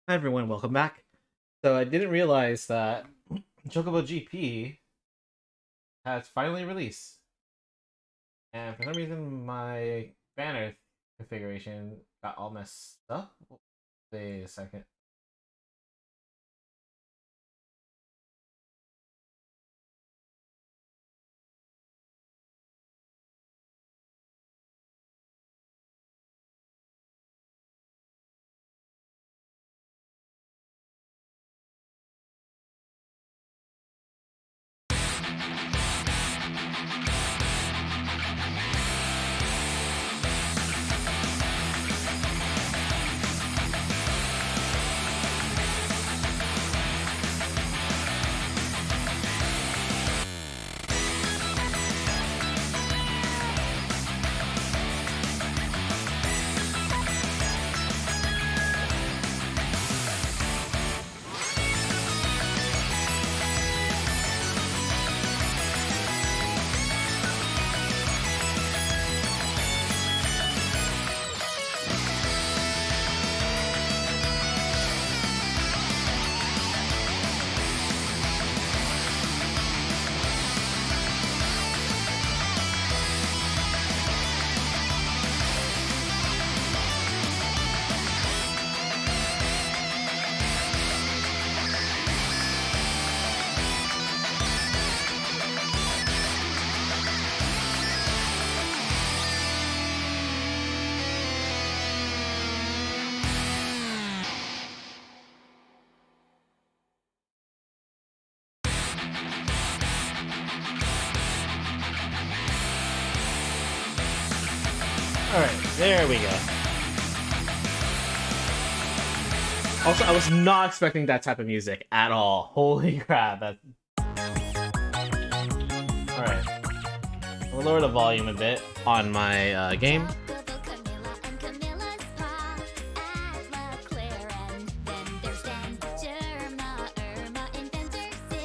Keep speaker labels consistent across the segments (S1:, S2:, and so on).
S1: Hi everyone, welcome back. So I didn't realize that Chocobo GP has finally released. And for some reason my banner configuration got all messed up. Wait a second. Alright, there we go. Also, I was not expecting that type of music at all. Holy crap, that... Alright. I'll lower the volume a bit on my game.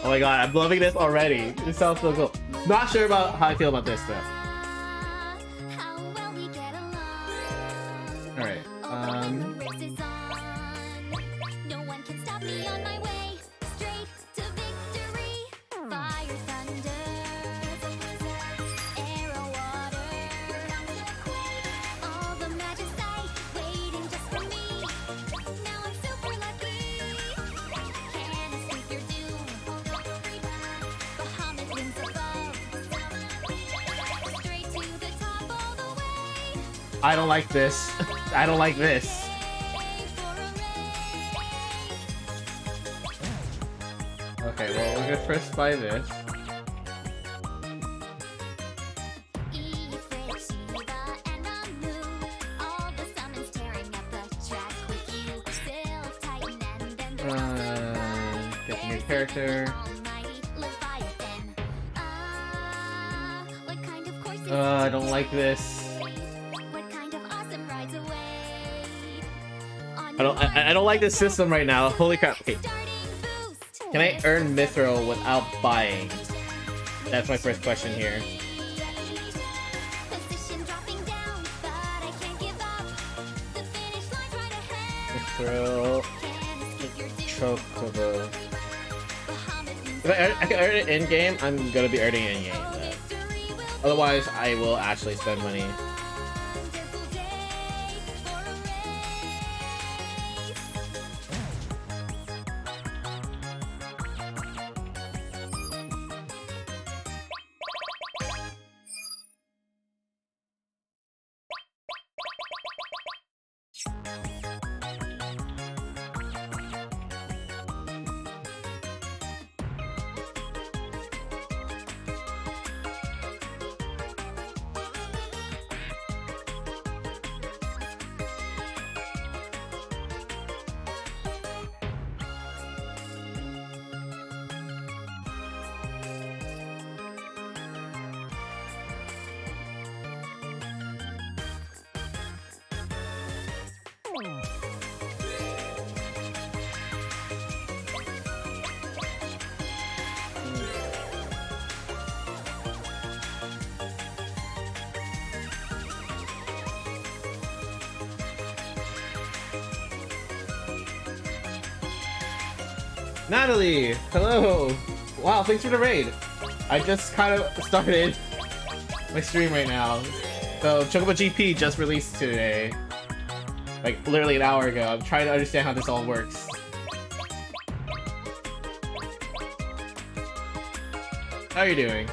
S1: Oh my god, I'm loving this already. This sounds so cool. Not sure about how I feel about this though. Alright, I don't like this. I don't like this. Okay, well, we're gonna first buy this. Get the new character. I don't like this. I don't like this system right now. Holy crap. Okay. Can I earn Mithril without buying? That's my first question here. Mithril. Chocobo. If I can earn it in-game, I'm gonna be earning it in-game. Otherwise, I will actually spend money. Natalie, hello. Wow, thanks for the raid. I just kind of started my stream right now. So Chocobo GP just released today. Like literally an hour ago. I'm trying to understand how this all works. How are you doing?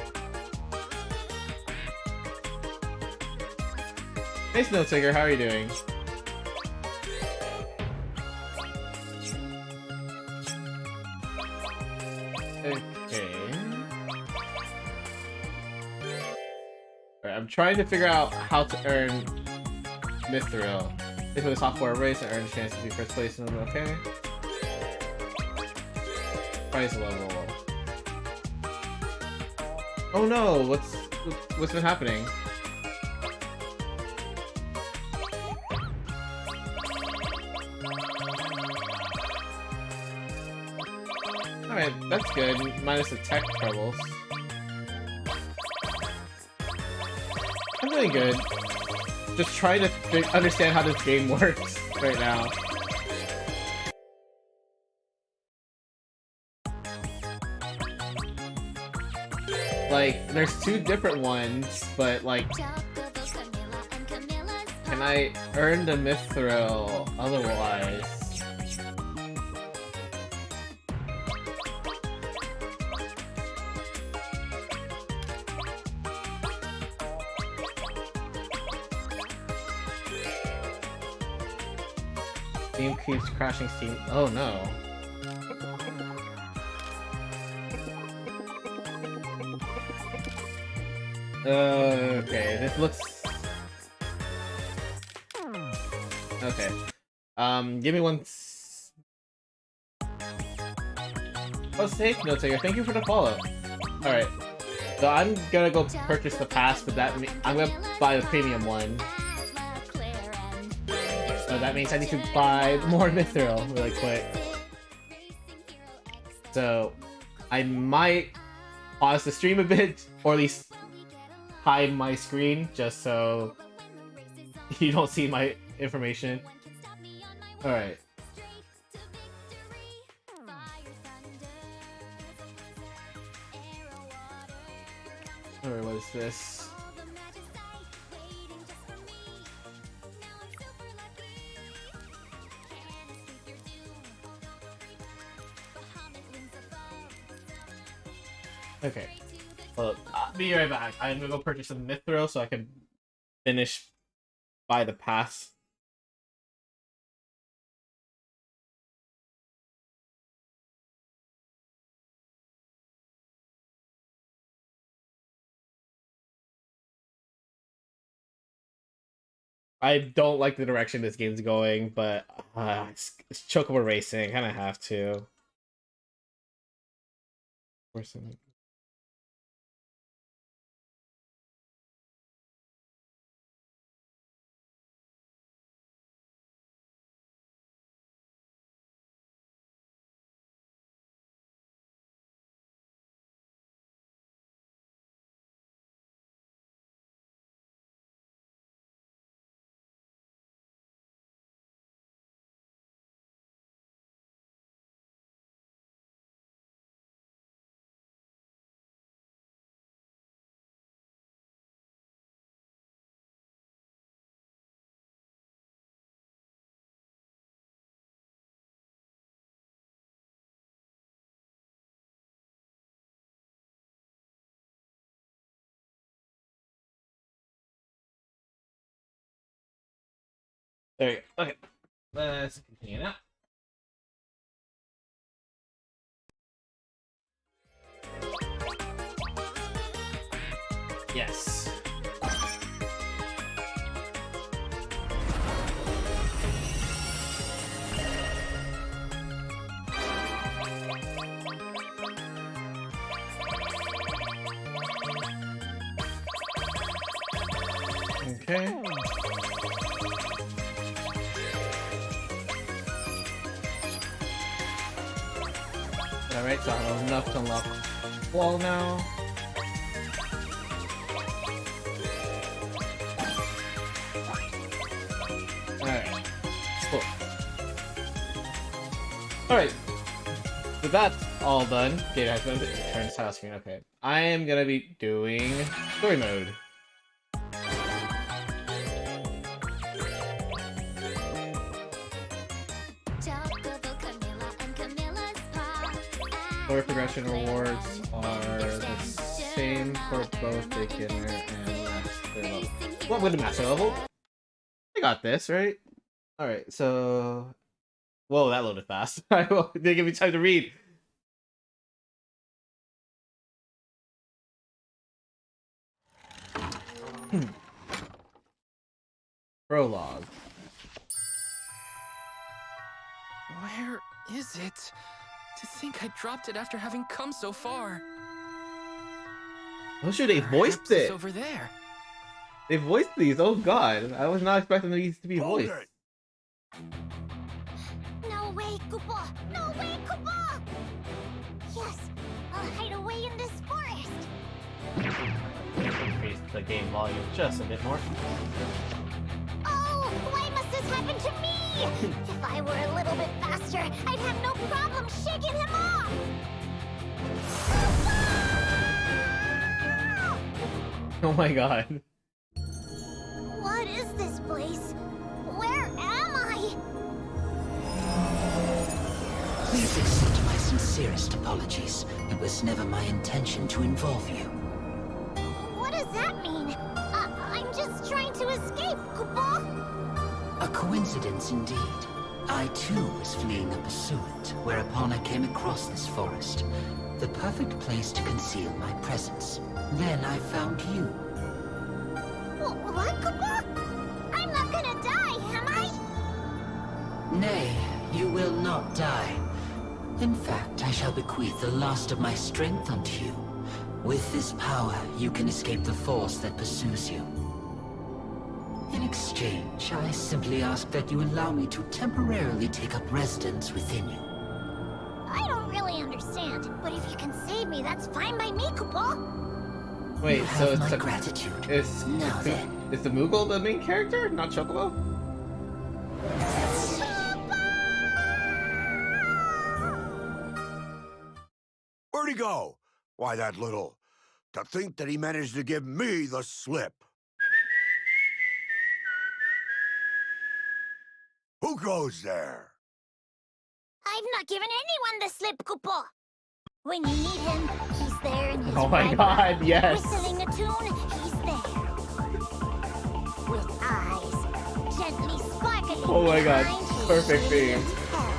S1: Hey Snow Tiger, how are you doing? Okay. Alright, I'm trying to figure out how to earn Mithril. This is a software race and earn a chance to be first place in them, okay? Price level. Oh no, what's been happening? Alright, that's good. Minus the tech troubles. I'm doing good. Just trying to understand how this game works right now. Like, there's two different ones, but like, can I earn the Mithril otherwise? Game keeps crashing Steam. Oh no. Okay, this looks... Okay. Give me one... Oh, safe note taker, thank you for the follow. Alright. So I'm gonna go purchase the pass, but that I'm gonna buy the premium one. So that means I need to buy more Mithril really quick. So I might pause the stream a bit, or at least hide my screen, just so you don't see my information. Alright. Alright, what is this? Okay. Well, I'll be right back. I'm gonna go purchase some Mithril so I can finish by the pass. I don't like the direction this game's going, but it's Chocobo Racing. I kind of have to. There you go. Okay. Let's continue now. Yes. Okay. Alright, so I have enough to unlock wall now. Alright. Cool. Alright. So that's all done. Gate has been turned to title screen. Okay. I am gonna be doing story mode. Story progression rewards are the same for both beginner and master level. What with the master level? I got this, right? Alright, so... Whoa, that loaded fast. Didn't give me time to read. Prologue.
S2: Where is it? To think I dropped it after having come so far.
S1: Oh shoot, they voiced
S2: Perhaps
S1: it!
S2: it's over there.
S1: They voiced these, oh god. I was not expecting these to be voiced.
S3: No way, Koopa! No way, Koopa! Yes, I'll hide away in this forest.
S1: Increase the game volume just a bit more.
S3: Oh, why must this happen to me? If I were a little bit faster, I'd have no problem shaking him off.
S1: Oh my god.
S3: What is this place? Where am I?
S4: Please accept my sincerest apologies. It was never my intention to involve you.
S3: What does that mean? I'm just trying to escape, Koopa.
S4: A coincidence indeed. I too was fleeing a pursuit, whereupon I came across this forest. The perfect place to conceal my presence. Then I found you.
S3: What, Koopa? I'm not gonna die, am I?
S4: Nay, you will not die. In fact, I shall bequeath the last of my strength unto you. With this power, you can escape the force that pursues you. In exchange, I simply ask that you allow me to temporarily take up residence within you.
S3: I don't really understand, but if you can save me, that's fine by me, Koopa.
S1: Wait,
S4: You
S1: so
S4: have
S1: it's
S4: my gratitude.
S1: Is
S4: Now then.
S1: Is the Moogle the main character, not Chocobo?
S5: Where'd he go? Why, that little... To think that he managed to give me the slip. Who goes there?
S3: I've not given anyone the slip, Koopa. When you need him, he's there in his
S1: Oh my
S3: right
S1: god,
S3: eye.
S1: yes.
S3: Whistling a tune, he's there. With eyes gently sparkling
S1: Oh my god,
S3: behind his
S1: perfect theme.
S3: shaded tail.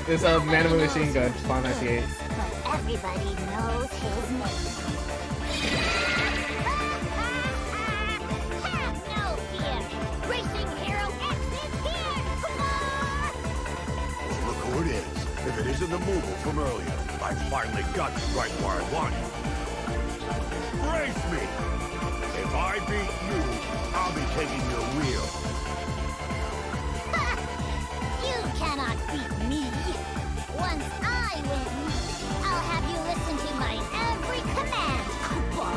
S1: This Man of a Machine Gun, Spawn 98.
S3: But everybody knows his name. Have no fear. Racing Hero X is here. Koopa!
S5: Look who it is. If it isn't the Moogle from earlier, I finally got you right where I want you. Race me! If I beat you, I'll be taking your wheel.
S3: You cannot beat me. Once I win, I'll have you listen to my every command, Koopa.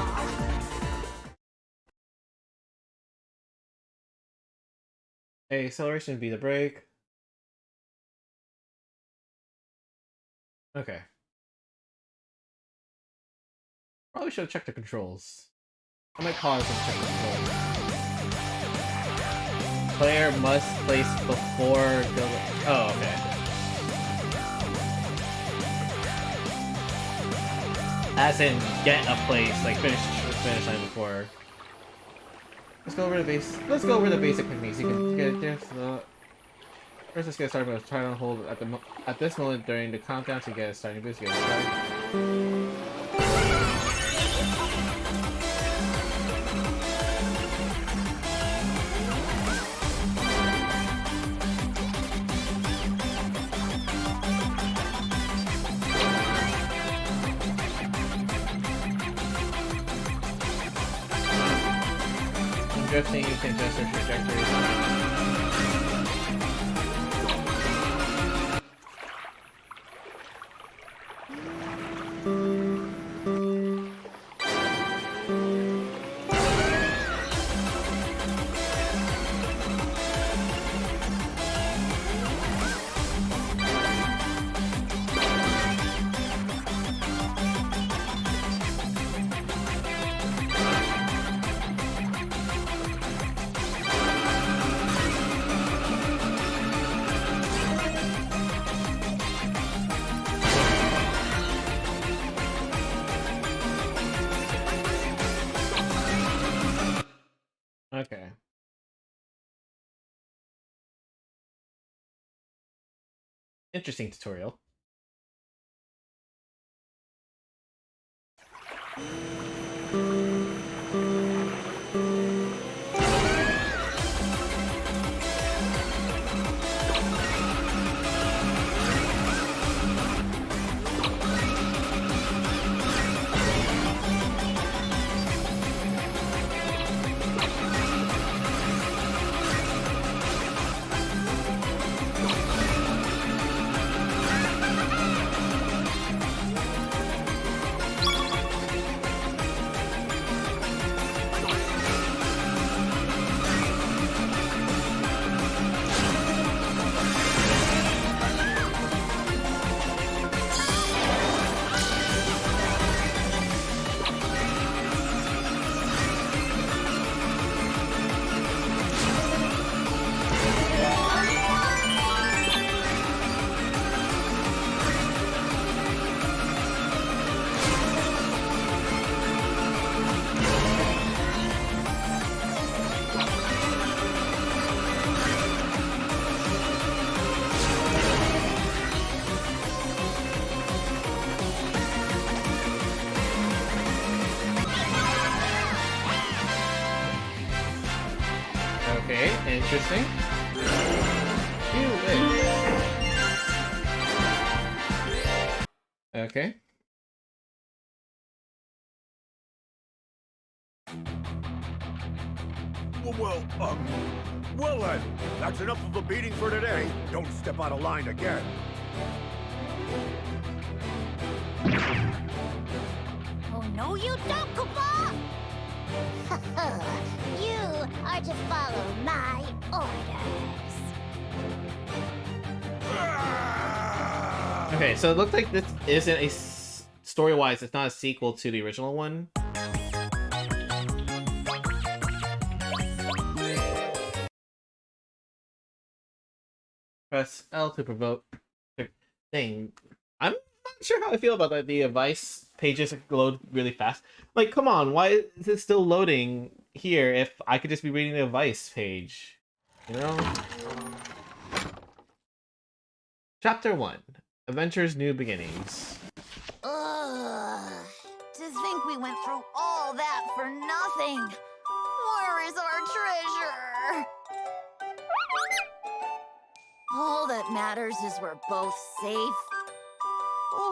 S1: A acceleration would be the brake. Okay. Probably should have checked the controls. I might pause and check the controls. Player must place before building. Oh, okay. As in, get a place, like finish line before. Let's go over the base. Let's go over the basic techniques. You can get there. So first, let's get started with trying to hold at this moment during the countdown to get a starting boost. Get started. Drifting, you can adjust your trajectory. Okay. Interesting tutorial. Okay, interesting. You win. Okay.
S5: Well then, that's enough of a beating for today. Don't step out of line again.
S3: Oh, no, you don't, Koopa! You are to follow my orders.
S1: Okay, so it looks like this isn't a story-wise. It's not a sequel to the original one. Press L to provoke. Thing. I'm not sure how I feel about that. The advice pages load really fast. Like, come on, why is it still loading here if I could just be reading the advice page? You know? Chapter 1. Adventure's New Beginnings.
S3: Ugh. To think we went through all that for nothing. Where is our treasure? All that matters is we're both safe.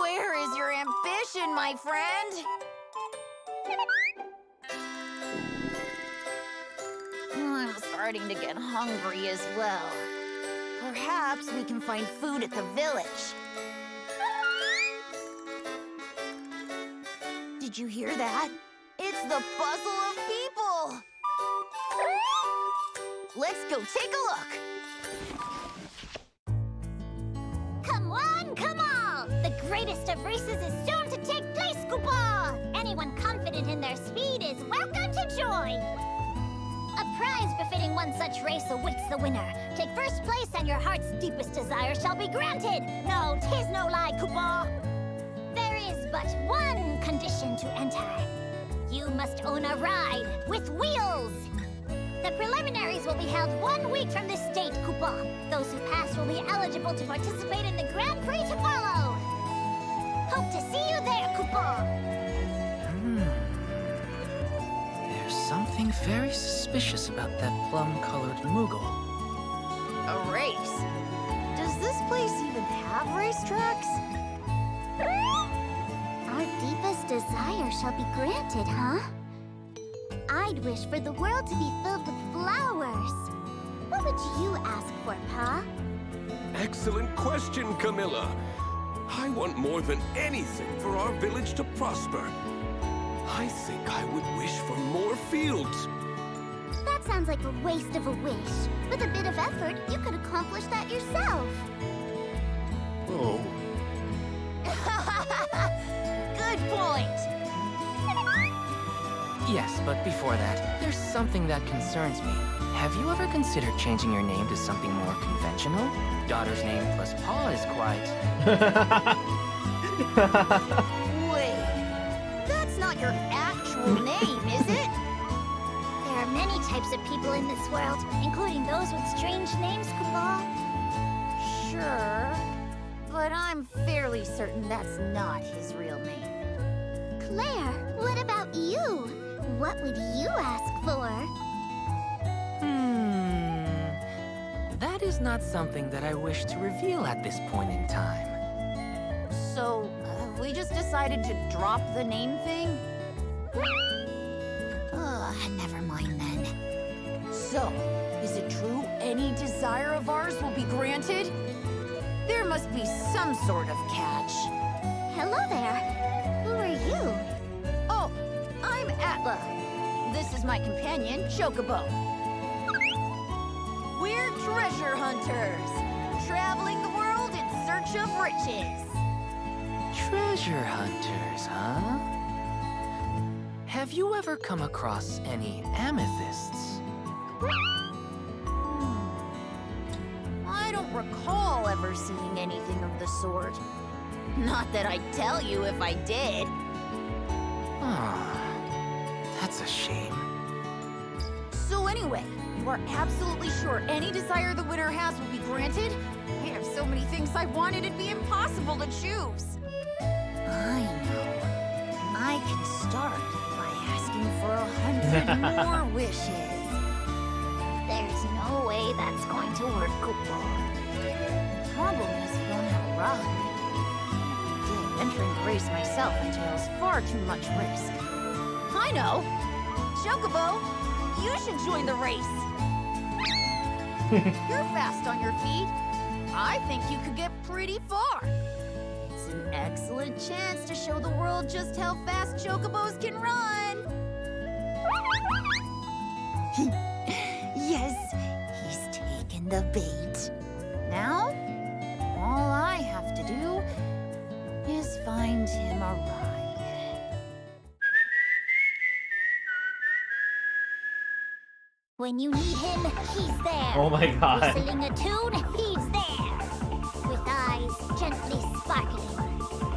S3: Where is your ambition, my friend? I'm starting to get hungry as well. Perhaps we can find food at the village. Did you hear that? It's the bustle of people! Let's go take a look! Come on, come on! The greatest of races is soon to take place, Koopa! Anyone confident in their speed is welcome to join! A prize befitting one such race awaits the winner. Take first place and your heart's deepest desire shall be granted! No, 'tis no lie, Koopa! There is but one condition to enter. You must own a ride with wheels! The preliminaries will be held 1 week from this date, Koopa. Those who pass will be eligible to participate in the Grand Prix to follow. Hope to see you there, Koopa.
S2: There's something very suspicious about that plum-colored Moogle.
S3: A race? Does this place even have racetracks? Our deepest desire shall be granted, huh? I'd wish for the world to be filled with flowers. What would you ask for, Pa?
S6: Excellent question, Camilla. I want more than anything for our village to prosper. I think I would wish for more fields.
S3: That sounds like a waste of a wish. With a bit of effort, you could accomplish that yourself.
S5: Oh.
S3: Good point.
S2: Yes, but before that, there's something that concerns me. Have you ever considered changing your name to something more conventional? Daughter's name plus Pa is quite...
S3: Wait, that's not your actual name, is it? There are many types of people in this world, including those with strange names, Kubal.
S7: Sure, but I'm fairly certain that's not his real name.
S3: Claire, what about you? What would you ask for?
S2: That is not something that I wish to reveal at this point in time.
S7: So, have we just decided to drop the name thing? Never mind then. So, is it true any desire of ours will be granted? There must be some sort of catch.
S3: Hello there. Who are you?
S7: Oh, I'm Atla. This is my companion, Chocobo. We're treasure hunters, traveling the world in search of riches.
S2: Treasure hunters, huh? Have you ever come across any amethysts?
S7: I don't recall ever seeing anything of the sort. Not that I'd tell you if I did.
S2: That's a shame.
S7: So anyway, you are absolutely sure any desire the winner has will be granted? I have so many things I wanted, it'd be impossible to choose. I know. I can start by asking for 100 more wishes.
S3: There's no way that's going to work, Kubal.
S7: The problem is we don't have a ride. Entering the race myself entails far too much risk. I know! Chocobo, you should join the race! You're fast on your feet. I think you could get pretty far. It's an excellent chance to show the world just how fast Chocobos can run! Yes, he's taken the bait. Now, all I have to do is find him a ride.
S3: When you need him, he's there.
S1: Oh my god.
S3: Whistling a tune, he's there. With eyes gently sparkling.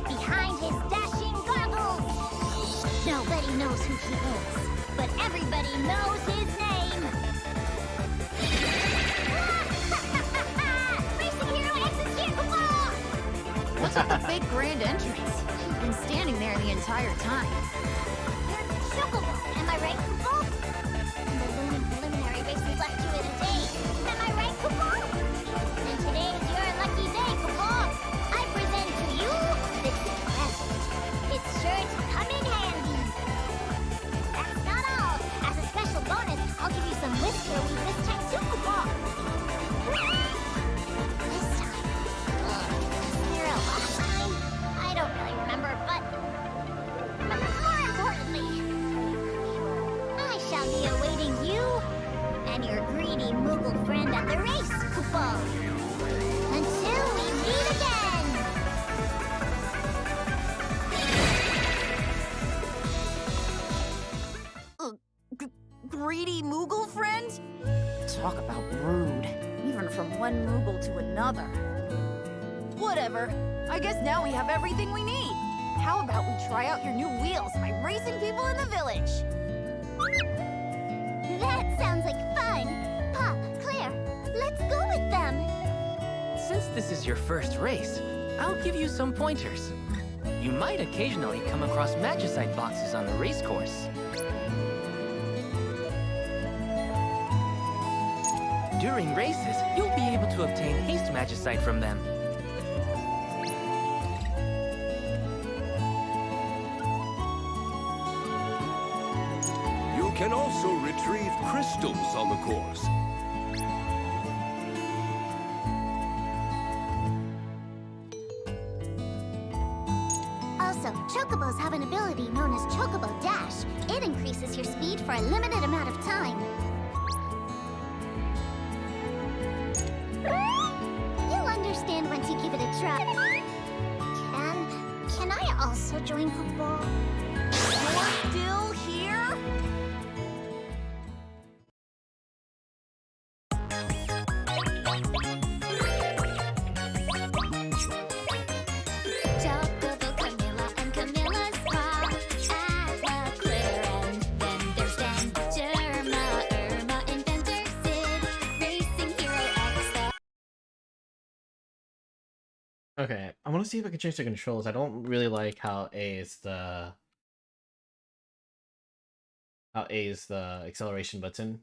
S3: Behind his dashing goggles. Nobody knows who he is, but everybody knows his name. Racing hero exits here, come on!
S7: What's with the fake grand entrance? He's been standing there the entire time.
S3: You're Chocobo, am I right, Kubal? The looming preliminary races left you in a day. Am I right, Kubal? And today is your lucky day, Kubal. I present to you this present. It's sure to come in handy. That's not all. As a special bonus, I'll give you some whisker with this time too, Kubal. This time. Was there a last time? I don't really remember, but more importantly, I shall be awaiting you and your greedy Moogle friend at the race, Kubal. Until we meet again!
S7: Greedy Moogle friend? Talk about rude. Even from one Moogle to another. Whatever. I guess now we have everything we need. How about we try out your new wheels by racing people in the village?
S3: That sounds like fun. Pop, Claire, let's go with them.
S2: Since this is your first race, I'll give you some pointers. You might occasionally come across magicite boxes on the race course. During races, you'll be able to obtain haste magicite from them.
S6: You can also retrieve crystals on the course.
S3: Also, Chocobos have an ability known as Chocobo Dash. It increases your speed for a limited amount of time. You'll understand once you give it a try. Can I also join Kubal?
S7: You're still here?
S3: Chocobo, Camilla, and Camilla's Pa. Atla, Claire, and then there's Dan, Germa,
S1: Okay, I want to see if I can change the controls. I don't really like how A is the acceleration button.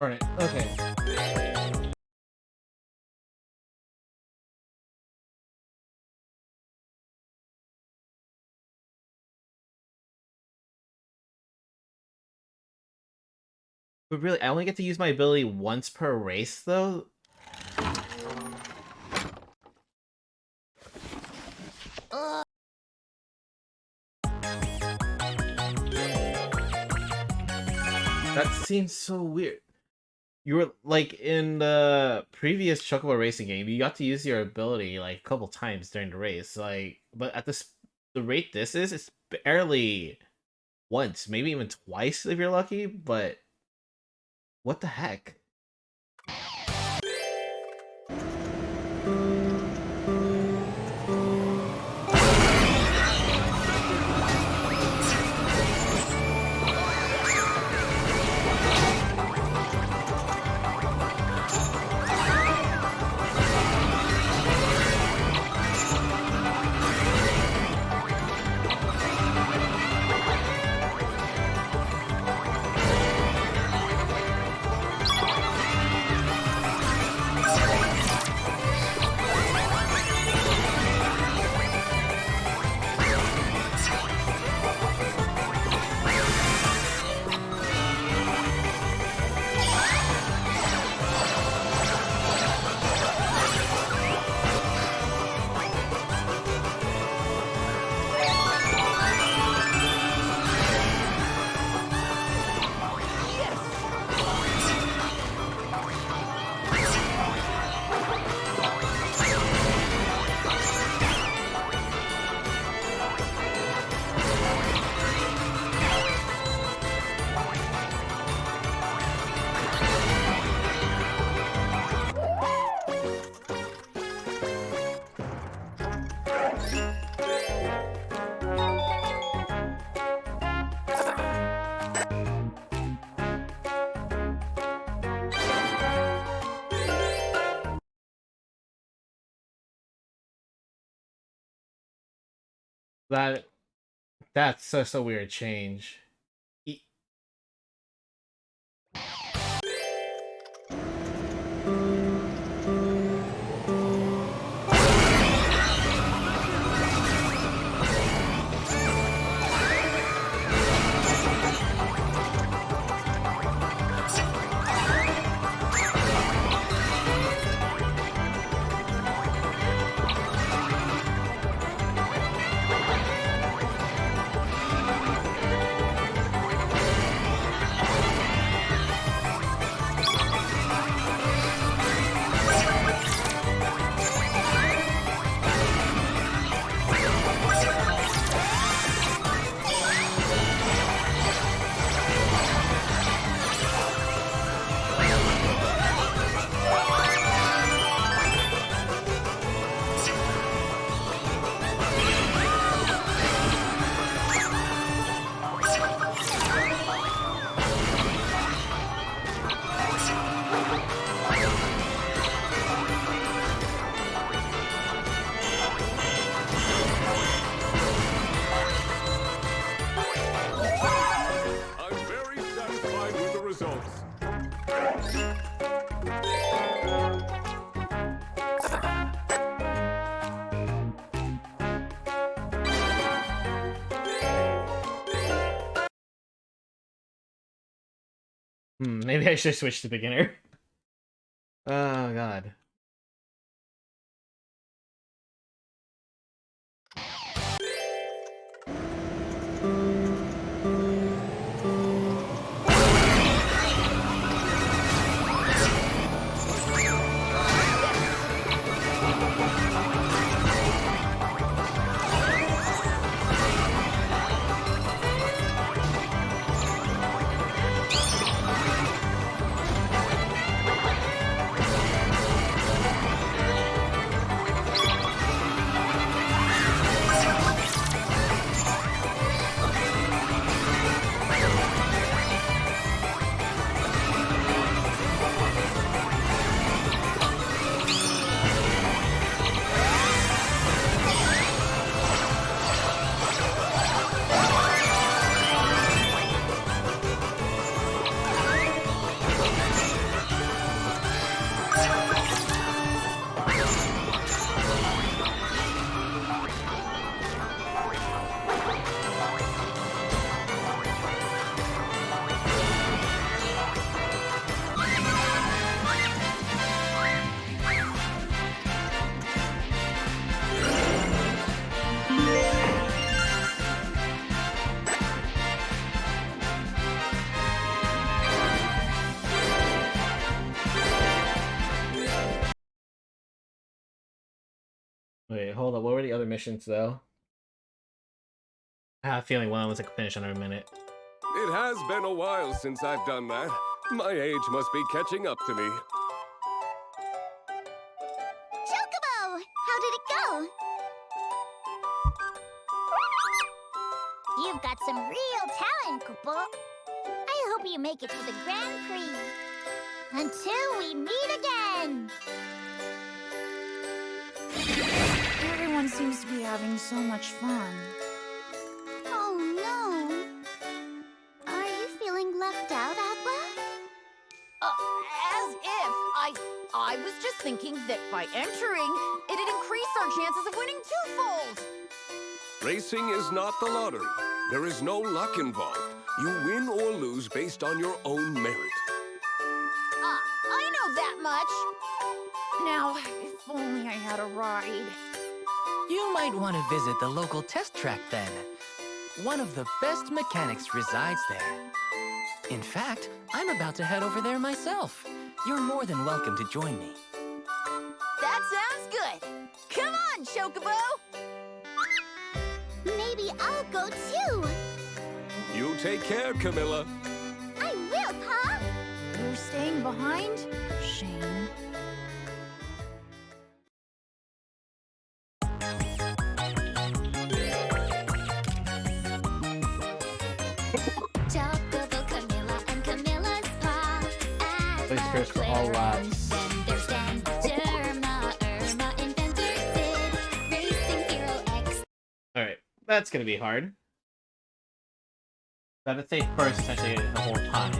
S1: Alright, okay. But really, I only get to use my ability once per race, though? That seems so weird. You were, like, in the previous Chocobo Racing game, you got to use your ability, like, a couple times during the race. Like, but at the rate this is, it's barely once, maybe even twice if you're lucky, but what the heck? That that's such a weird change. E- Maybe I should switch to beginner. Oh god. Wait, hold up. What were the other missions, though? I have a feeling one of them was like finish under a minute.
S6: It has been a while since I've done that. My age must be catching up to me.
S3: Chocobo! How did it go? You've got some real talent, Koopo. I hope you make it to the Grand Prix. Until we meet again!
S7: Everyone seems to be having so much fun.
S3: Oh no! Are you feeling left out, Atla?
S7: As if. I was just thinking that by entering, it'd increase our chances of winning twofold.
S6: Racing is not the lottery. There is no luck involved. You win or lose based on your own merit.
S7: I know that much. Now, if only I had a ride.
S2: You might want to visit the local test track then. One of the best mechanics resides there. In fact, I'm about to head over there myself. You're more than welcome to join me.
S7: That sounds good. Come on, Chocobo!
S3: Maybe I'll go too.
S6: You take care, Camilla.
S3: I will, Pa.
S7: You're staying behind? Shame.
S3: Chocobo, Camilla, and Camilla's Pa.
S1: Please first for all laps.
S3: Then there's Dan, Germa, Irma, Inventor, Sid, Racing Hero X.
S1: Alright, that's gonna be hard. Gotta say first essentially the whole time.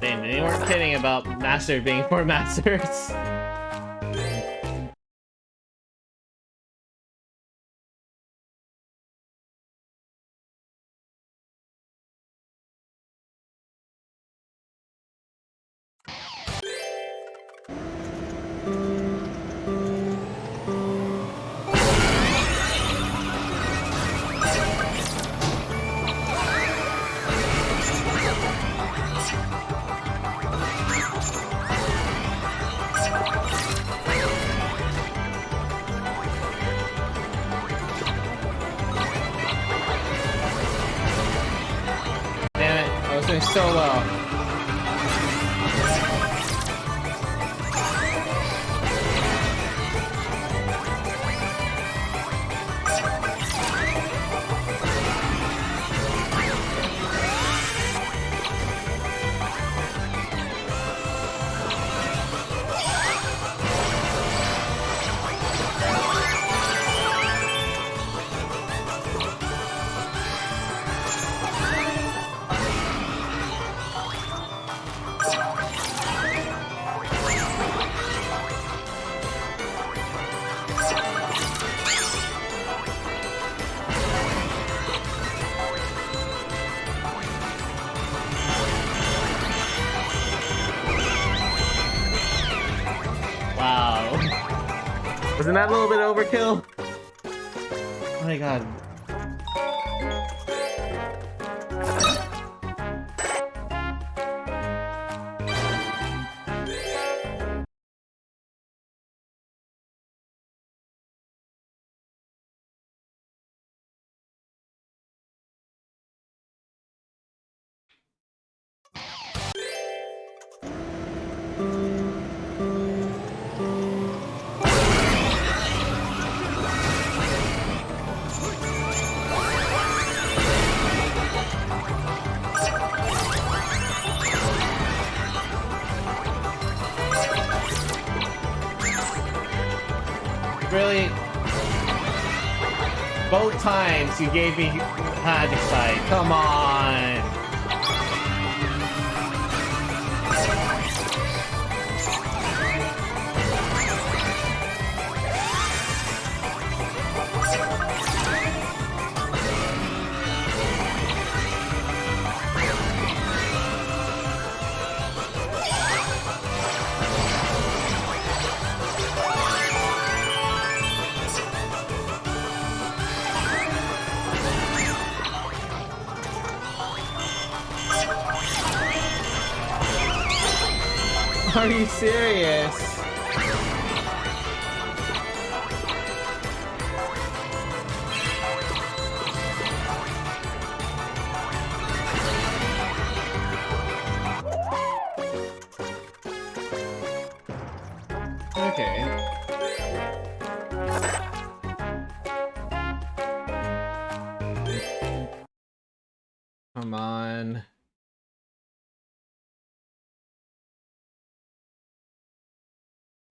S1: They weren't kidding about Master being for Masters. So well. Wasn't that a little bit overkill? Oh my god. Really? Both times you gave me Magic Sight. Come on! Are you serious? Okay. Come on.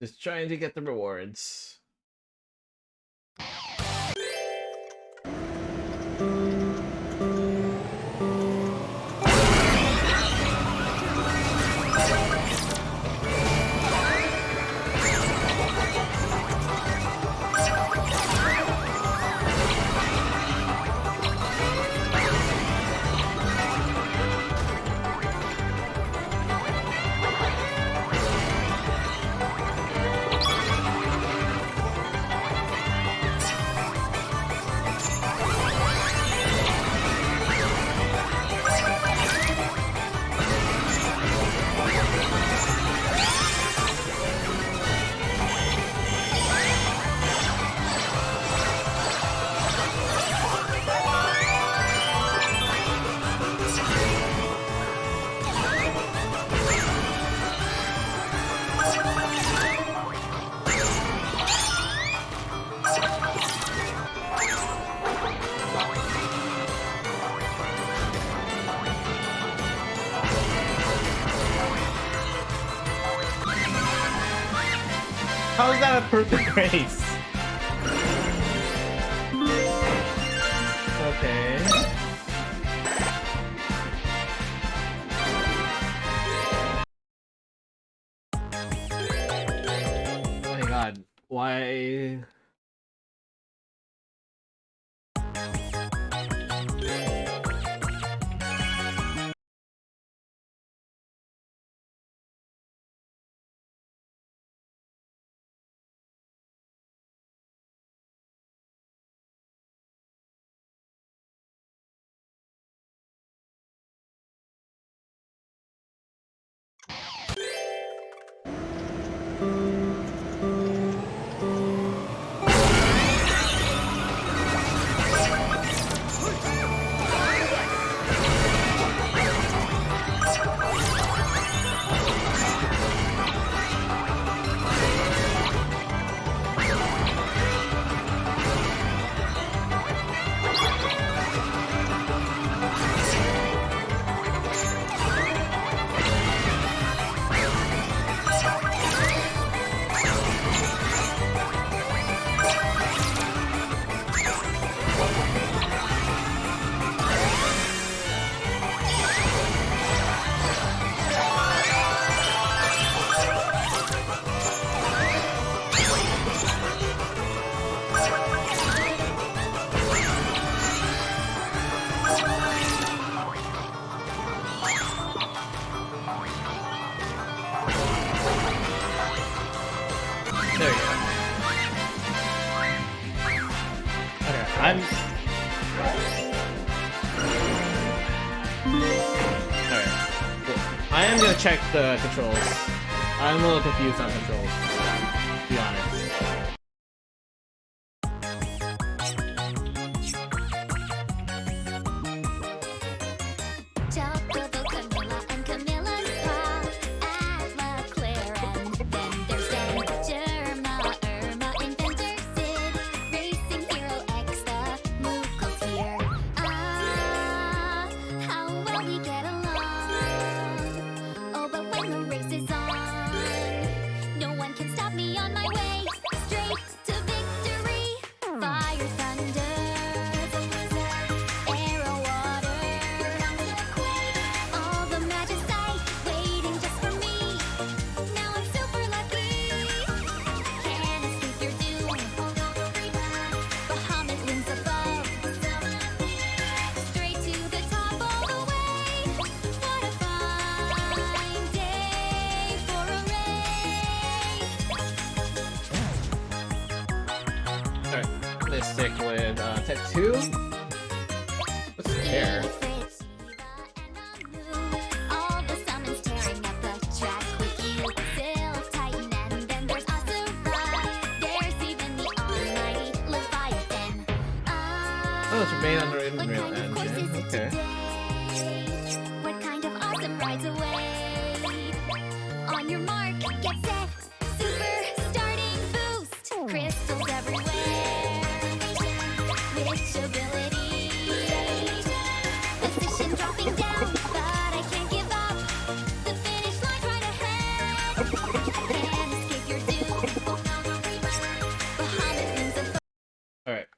S1: Just trying to get the rewards. How is that a perfect race? Okay. Why? There you go. Okay, Alright. Cool. I am gonna check the controls. I'm a little confused on controls, to be honest.
S3: Chocobo Camilla and Camilla's Pa at La Claire, and then there's Dan, Germa, Irma, Inventor, Sid, Racing Hero X, the Moogles here. Ah, how well we get along. Oh, but when the race is on, no one can stop me on my way straight to victory. Fire, thunder, arrow, water, all the magic sight waiting just for me. Now I'm super lucky. Can't escape your doom. Bahamut looms above. Straight to the top all the way. What a fine day for a race.
S1: Alright, let's stick with Tech 2. What's the hair?
S3: All the summons tearing up the track with you. Sylph, Titan, and then there's Asura. There's even the almighty Leviathan.
S1: Oh, it's made under
S3: What
S1: Unreal
S3: kind of course is
S1: Engine.
S3: it
S1: Okay.
S3: today? What kind of awesome rides away? On your mark, get set. Super starting boost. Crystals everywhere. Which ability? Position dropping down, but I can't give up. The finish line's right ahead. Can't escape your doom. Bahamut looms above.
S1: Alright.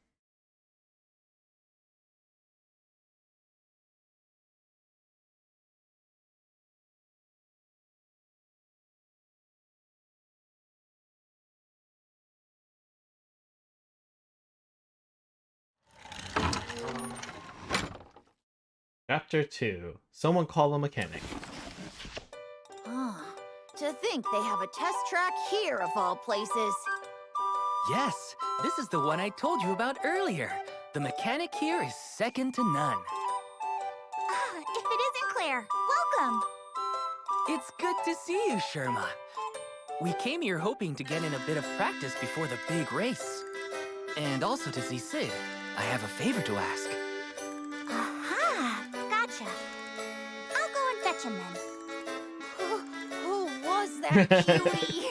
S1: Chapter 2. Someone call a mechanic.
S7: To think they have a test track here of all places.
S2: Yes, this is the one I told you about earlier. The mechanic here is second to none.
S7: If it isn't Claire, welcome.
S2: It's good to see you, Sherma. We came here hoping to get in a bit of practice before the big race. And also to see Sid. I have a favor to ask.
S3: Aha! Gotcha. I'll go and fetch him then.
S7: Who was that cutie?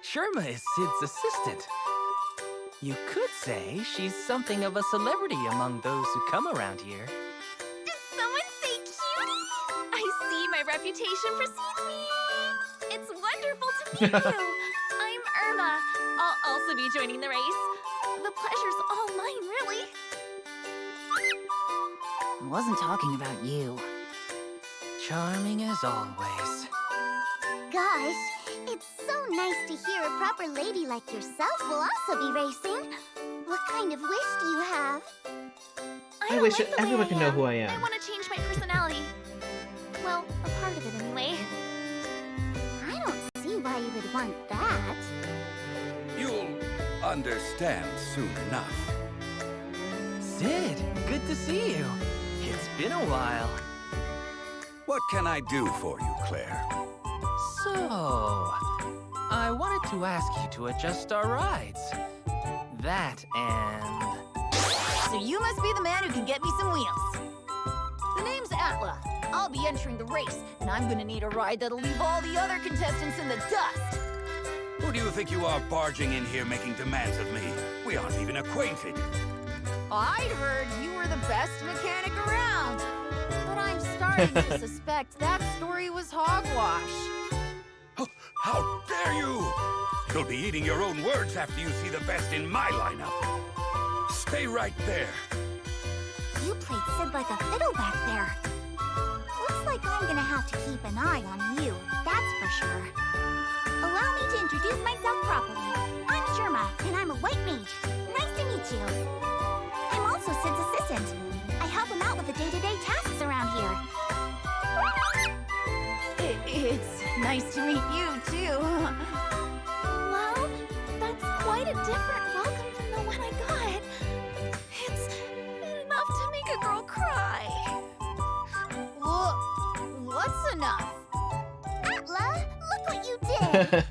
S2: Sherma is Sid's assistant. You could say she's something of a celebrity among those who come around here.
S7: Did someone say cutie? I see my reputation precedes me. It's wonderful to meet you. I'm Irma. I'll also be joining the race. The pleasure's all mine, really.
S8: I wasn't talking about you.
S2: Charming as always.
S3: Gosh, It's so nice to hear a proper lady like yourself will also be racing. What kind of wish do you have?
S1: I wish everyone can know who I am.
S7: I want to change my personality. Well, a part of it anyway.
S3: I don't see why you would want that.
S9: You'll understand soon enough.
S2: Sid, good to see you. It's been a while.
S9: What can I do for you, Claire?
S2: So, I wanted to ask you to adjust our rides. That and...
S7: So you must be the man who can get me some wheels. The name's Atla. I'll be entering the race, and I'm gonna need a ride that'll leave all the other contestants in the dust.
S9: Who do you think you are barging in here making demands of me? We aren't even acquainted.
S7: I'd heard you were the best mechanic around. But I'm starting to suspect that story was hogwash.
S9: Oh, how dare you! You'll be eating your own words after you see the best in my lineup. Stay right there.
S3: You played Sid like a fiddle back there. Looks like I'm gonna have to keep an eye on you, that's for sure. Allow me to introduce myself properly. I'm Sherma, and I'm a white mage. Nice to meet you. I'm also Sid's assistant. I help him out with the day-to-day tasks around here.
S7: It's nice to meet you, too. Well, that's quite a different welcome from the one I got. It's enough to make a girl cry. What's enough?
S3: Atla, look what you did!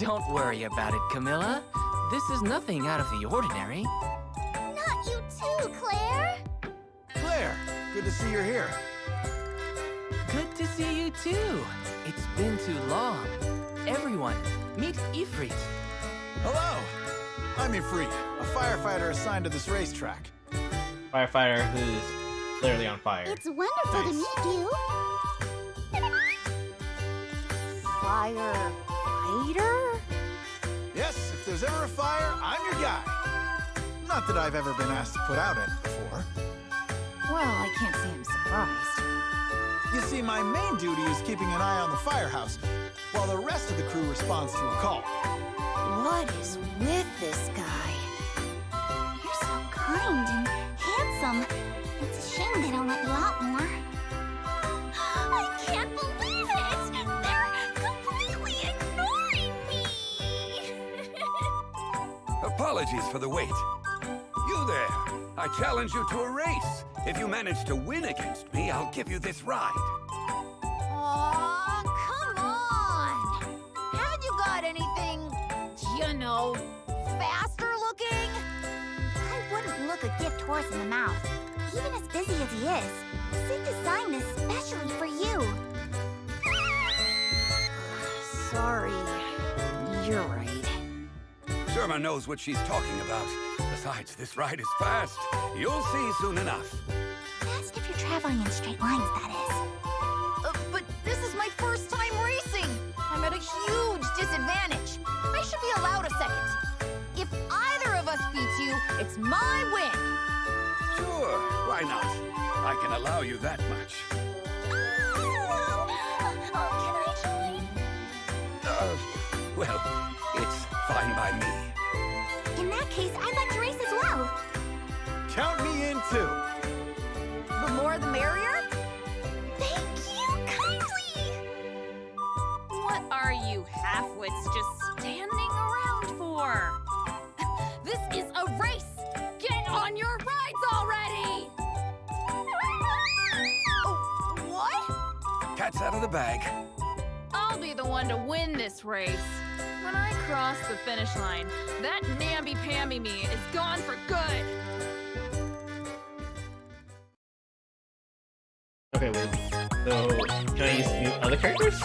S2: Don't worry about it, Camilla. This is nothing out of the ordinary.
S3: Not you too, Claire!
S10: Claire, good to see you're here.
S2: Good to see you too. It's been too long. Everyone, meet Ifrit.
S10: Hello, I'm Ifrit, a firefighter assigned to this racetrack.
S1: Firefighter who's literally on fire.
S3: It's wonderful to meet you.
S7: Firefighter?
S10: Yes, if there's ever a fire, I'm your guy. Not that I've ever been asked to put out any before.
S7: Well, I can't say I'm surprised.
S10: You see, my main duty is keeping an eye on the firehouse, while the rest of the crew responds to a call.
S7: What is with this guy?
S3: You're so kind and handsome. It's a shame they don't let you out more. I can't believe it! They're completely ignoring me!
S9: Apologies for the wait. You there. I challenge you to a race. If you manage to win against me, I'll give you this ride.
S7: Aw, come on! Haven't you got anything, you know, faster looking?
S3: I wouldn't look a gift horse in the mouth. Even as busy as he is, Sid designed this specially for you.
S7: Sorry, you're right.
S9: Sherma knows what she's talking about. Besides, this ride is fast. You'll see soon enough.
S3: Fast if you're traveling in straight lines, that is.
S7: But this is my first time racing. I'm at a huge disadvantage. I should be allowed a second. If either of us beats you, it's my win.
S9: Sure, why not? I can allow you that much.
S3: Can I join?
S9: Well, it's fine by me.
S3: In that case, I'd like to race as well.
S10: Count me in too.
S7: The more the merrier?
S3: Thank you kindly.
S11: What are you half-wits just standing around for? This is a race! Get on your rides already!
S7: Oh, what?
S9: Cat's out of the bag.
S11: I'll be the one to win this race. When I cross the finish line, that namby-pamby me is gone for good!
S1: Okay, wait. So, can I use new other characters?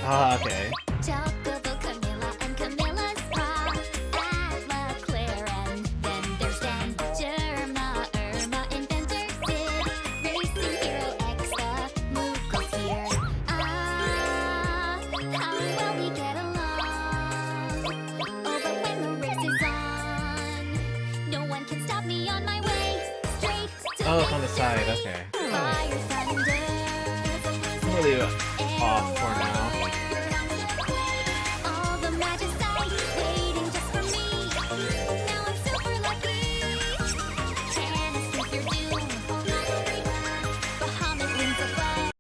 S1: Ah, okay.
S3: Chocobo Camilla and Camilla's Pa. Atla, Claire, and then there's Dan. Germa, Irma, Inventor, Sid. Racing Hero X, the Mookle's here. Ah, how well we get along. Oh, but when the race is on, no one can stop me on my way. Straight to
S1: Oh, it's on the side, okay.
S3: fire thunder.
S1: Really, off for now.
S3: All the magicite waiting just for me. Now I'm super lucky. Can escape your doom. Bahamut wings above.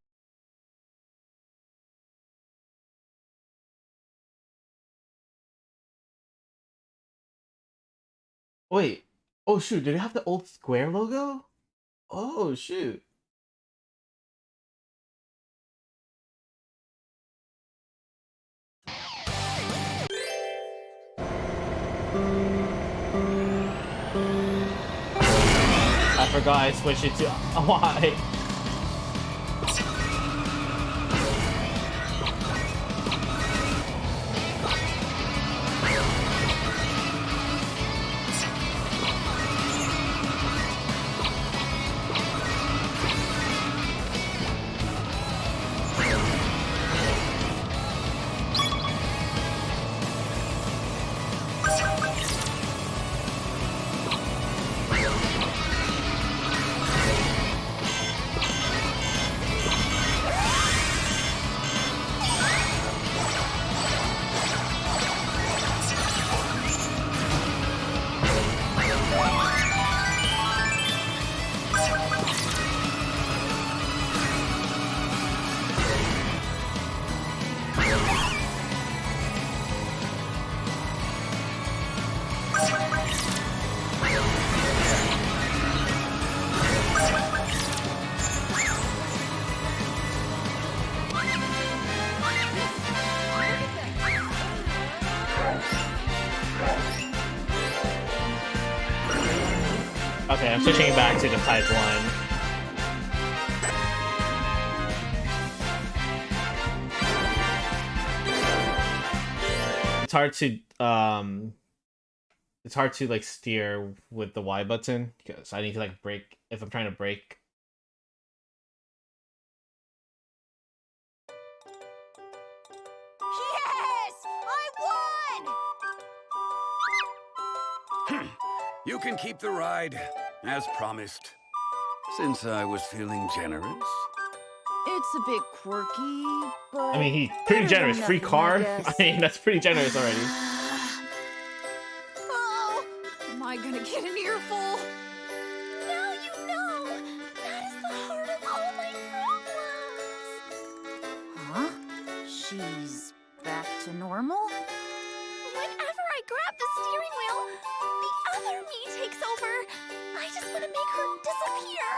S1: Wait. Oh shoot, did it have the old Square logo? Oh shoot. I forgot I switched it to why. Okay, I'm switching back to the type 1. It's hard to like steer with the Y button because I need to like brake if I'm trying to brake.
S7: Yes! I won!
S9: You can keep the ride, as promised. Since I was feeling generous.
S7: It's a bit quirky, but
S1: I mean, he's pretty
S7: better than
S1: generous. Free
S7: nothing,
S1: car?
S7: I guess.
S1: I mean, that's pretty generous already.
S7: Oh, am I gonna get an earful?
S3: Now you know. That is the heart of all my problems.
S7: Huh? She's back to normal?
S3: Whenever I grab the steering wheel, the other me takes over. I just want to make her disappear.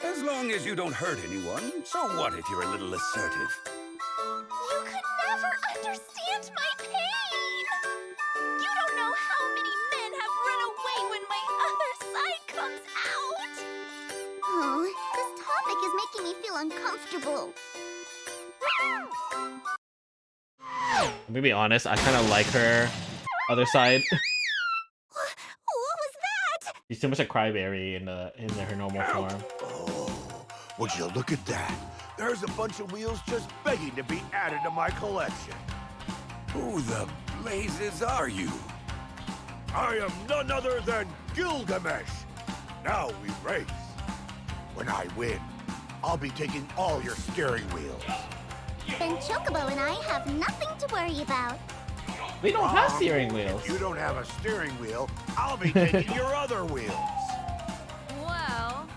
S9: As long as you don't hurt anyone, so what if you're a little assertive?
S3: You could never understand my pain. You don't know how many men have run away when my other side comes out. Oh, this topic is making me feel uncomfortable.
S1: I'm gonna be honest, I kind of like her other side.
S3: What was that?
S1: She's too much a cryberry in her normal form.
S5: Oh, would you look at that? There's a bunch of wheels just begging to be added to my collection.
S9: Who the blazes are you?
S5: I am none other than Gilgamesh. Now we race. When I win, I'll be taking all your steering wheels.
S3: Then Chocobo and I have nothing to worry about.
S1: We don't have steering wheels.
S5: If you don't have a steering wheel, I'll be taking your other wheels.
S11: Well,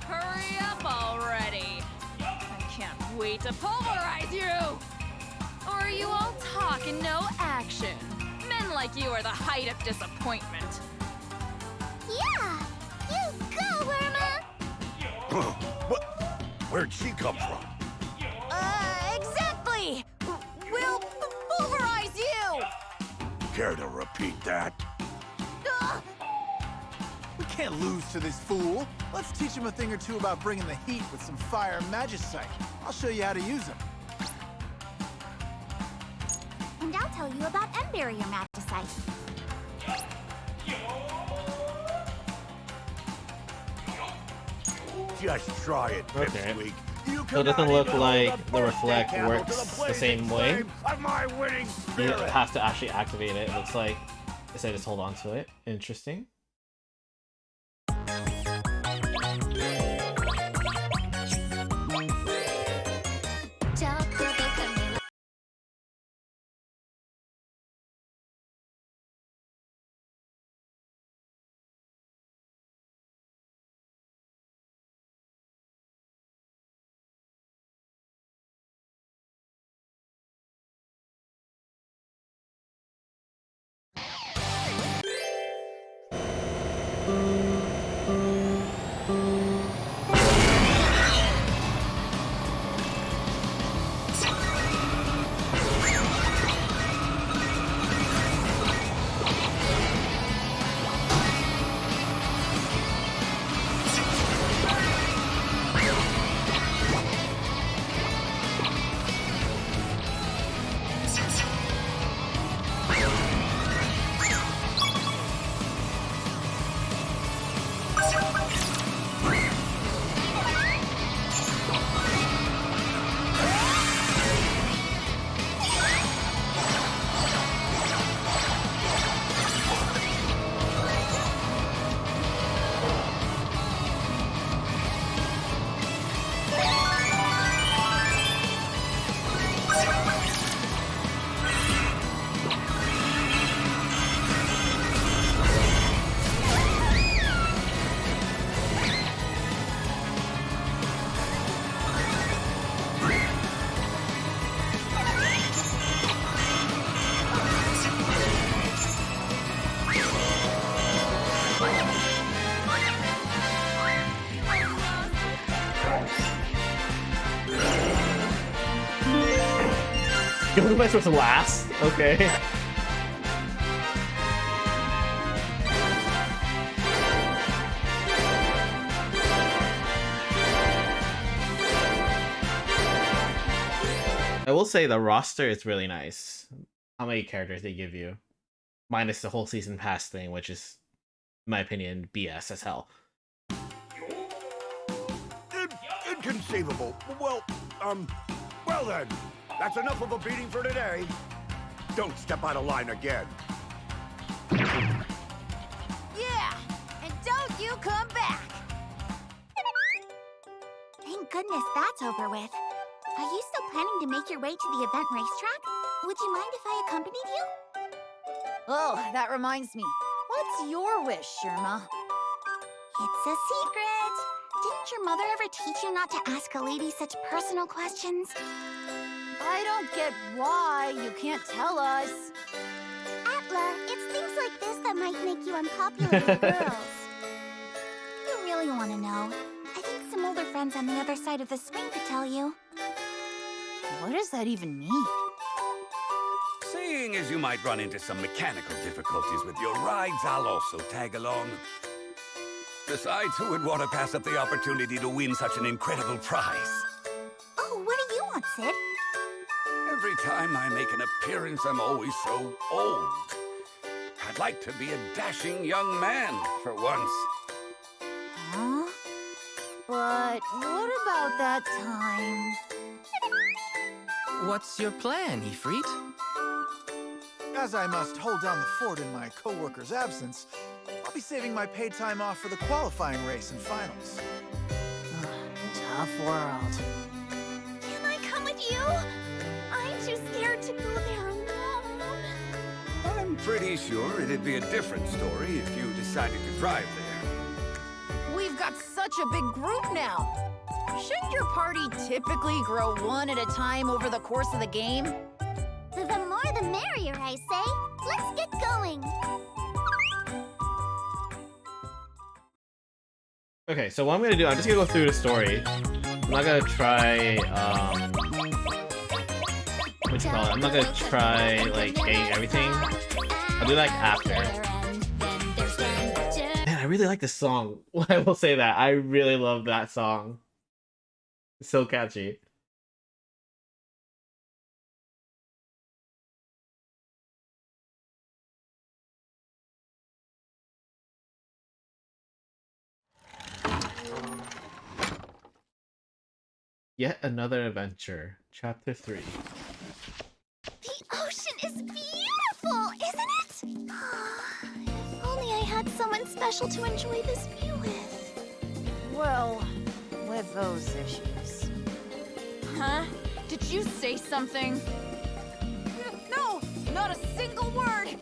S11: hurry up already. I can't wait to pulverize you. Or are you all talk and no action? Men like you are the height of disappointment.
S3: Yeah, you go, Worma.
S5: What? Where'd she come from?
S7: Exactly! We'll pulverize you!
S5: Care to repeat that?
S10: We can't lose to this fool. Let's teach him a thing or two about bringing the heat with some fire magicite. I'll show you how to use them.
S3: And I'll tell you about M Barrier Magicite.
S5: Just try it,
S1: Okay.
S5: pipsqueak.
S1: So it doesn't look like the reflect works the same way.
S5: Of my winning
S1: You
S5: spirit.
S1: have to actually activate it. It looks like I said just hold on to it. Interesting.
S3: Chocobo
S1: Gilgamesh was last? Okay. I will say the roster is really nice. How many characters they give you. Minus the whole season pass thing, which is, in my opinion, BS as hell.
S5: Inconceivable. Well then. That's enough of a beating for today. Don't step out of line again.
S7: Yeah, and don't you come back.
S3: Thank goodness that's over with. Are you still planning to make your way to the event racetrack? Would you mind if I accompanied you?
S7: Oh, that reminds me. What's your wish, Sherma?
S3: It's a secret. Didn't your mother ever teach you not to ask a lady such personal questions?
S7: I don't get why you can't tell us.
S3: Atla, it's things like this that might make you unpopular with girls. You really want to know? I think some older friends on the other side of the swing could tell you.
S7: What does that even mean?
S9: Seeing as you might run into some mechanical difficulties with your rides, I'll also tag along. Besides, who would want to pass up the opportunity to win such an incredible prize?
S3: Oh, what do you want, Sid?
S9: Every time I make an appearance, I'm always so old. I'd like to be a dashing young man for once.
S7: Huh? But what about that time?
S2: What's your plan, Ifrit?
S10: As I must hold down the fort in my co-worker's absence, I'll be saving my paid time off for the qualifying race and finals.
S7: Tough world.
S3: Can I come with you? I'm too scared to go there alone.
S9: I'm pretty sure it'd be a different story if you decided to drive there.
S7: We've got such a big group now. Shouldn't your party typically grow one at a time over the course of the game?
S3: The more the merrier, I say. Let's get going.
S1: Okay, so what I'm gonna do, I'm just gonna go through the story. I'm not gonna try, what you call it? I'm not gonna try, like, getting everything. I'll do that after. Man, I really like this song. I will say that. I really love that song. It's so catchy. Yet another adventure. Chapter 3.
S3: The ocean is beautiful, isn't it? If only I had someone special to enjoy this view with.
S7: Well, with those issues.
S11: Huh? Did you say something?
S7: No, not a single word.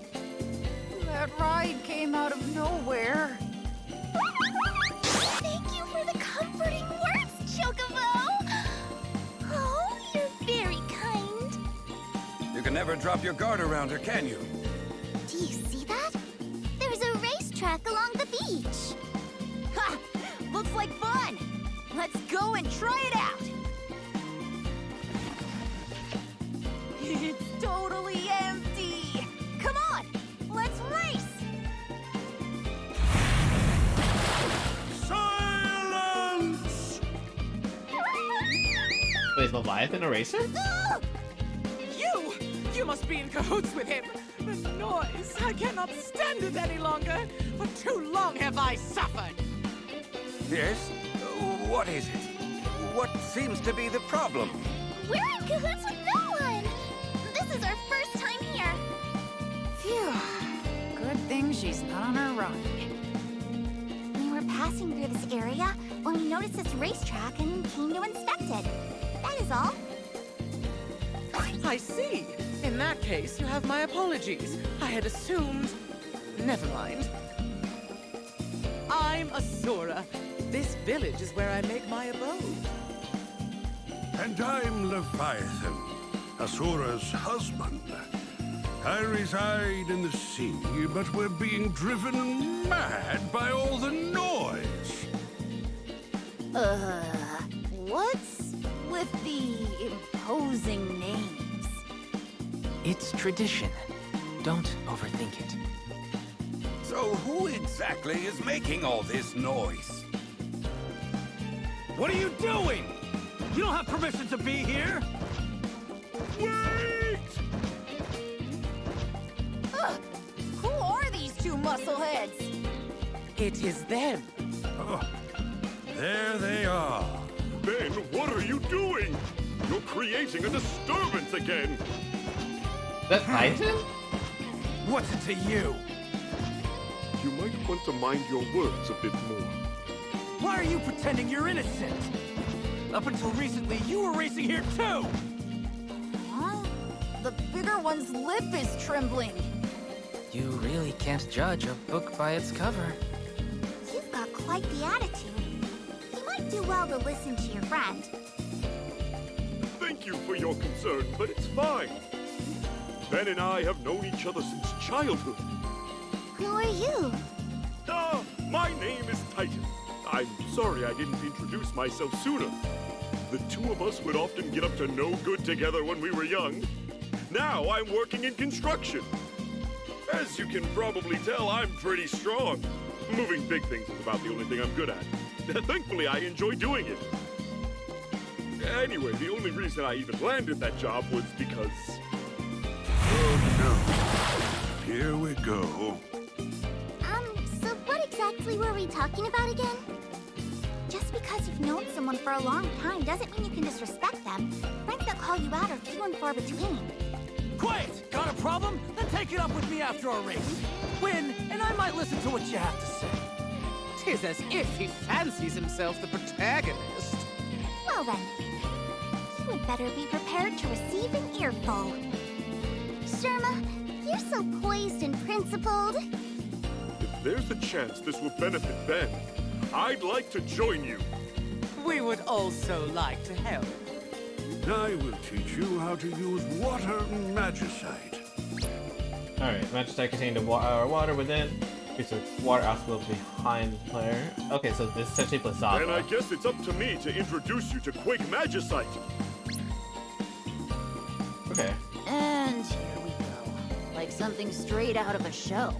S7: That ride came out of nowhere.
S3: Thank you for the comforting words, Chocobo. Oh, you're very kind.
S9: You can never drop your guard around her, can you?
S3: Do you see that? There's a racetrack along the beach.
S7: Ha! Looks like fun. Let's go and try it out. It's totally empty. Come on, let's race.
S5: Silence!
S1: Wait, is Leviathan a racer?
S12: You must be in cahoots with him! This noise! I cannot stand it any longer! For too long have I suffered!
S9: Yes? What is it? What seems to be the problem?
S3: We're in cahoots with no one. This is our first time here.
S7: Phew. Good thing she's not on her run.
S3: We were passing through this area when we noticed this racetrack and came to inspect it. That is all.
S12: I see. In that case, you have my apologies. I had assumed... Never mind. I'm Asura. This village is where I make my abode.
S5: And I'm Leviathan, Asura's husband. I reside in the sea, but we're being driven mad by all the noise.
S7: What's with the imposing names?
S2: It's tradition. Don't overthink it.
S9: So who exactly is making all this noise?
S13: What are you doing? You don't have permission to be here!
S5: Wait!
S7: Ugh, who are these two muscleheads?
S12: It is them.
S5: There they are. Ben, what are you doing? You're creating a disturbance again.
S1: That Titan?
S13: What's it to you?
S5: You might want to mind your words a bit more.
S13: Why are you pretending you're innocent? Up until recently, you were racing here too!
S7: Huh? The bigger one's lip is trembling.
S2: You really can't judge a book by its cover.
S3: You've got quite the attitude. You might do well to listen to your friend.
S5: Thank you for your concern, but it's fine. Ben and I have known each other since childhood.
S3: Who are you?
S5: My name is Titan. I'm sorry I didn't introduce myself sooner. The two of us would often get up to no good together when we were young. Now I'm working in construction. As you can probably tell, I'm pretty strong. Moving big things is about the only thing I'm good at. Thankfully, I enjoy doing it. Anyway, the only reason I even landed that job was because...
S9: Oh no. Here we go.
S3: So what exactly were we talking about again? Just because you've known someone for a long time doesn't mean you can disrespect them. Friends that call you out are few and far between.
S13: Quiet! Got a problem? Then take it up with me after our race. Win, and I might listen to what you have to say.
S12: Tis as if he fancies himself the protagonist.
S3: Well then, you would better be prepared to receive an earful. Sherma, you're so poised and principled.
S5: If there's a chance this will benefit Ben, I'd like to join you.
S12: We would also like to help.
S9: I will teach you how to use water magicite.
S1: Alright, magicite containing the water within. Increase the water outflow behind the player. Okay, so this is essentially Placenta.
S5: And I guess it's up to me to introduce you to Quake Magicite.
S1: Okay.
S7: And here we go. Like something straight out of a show.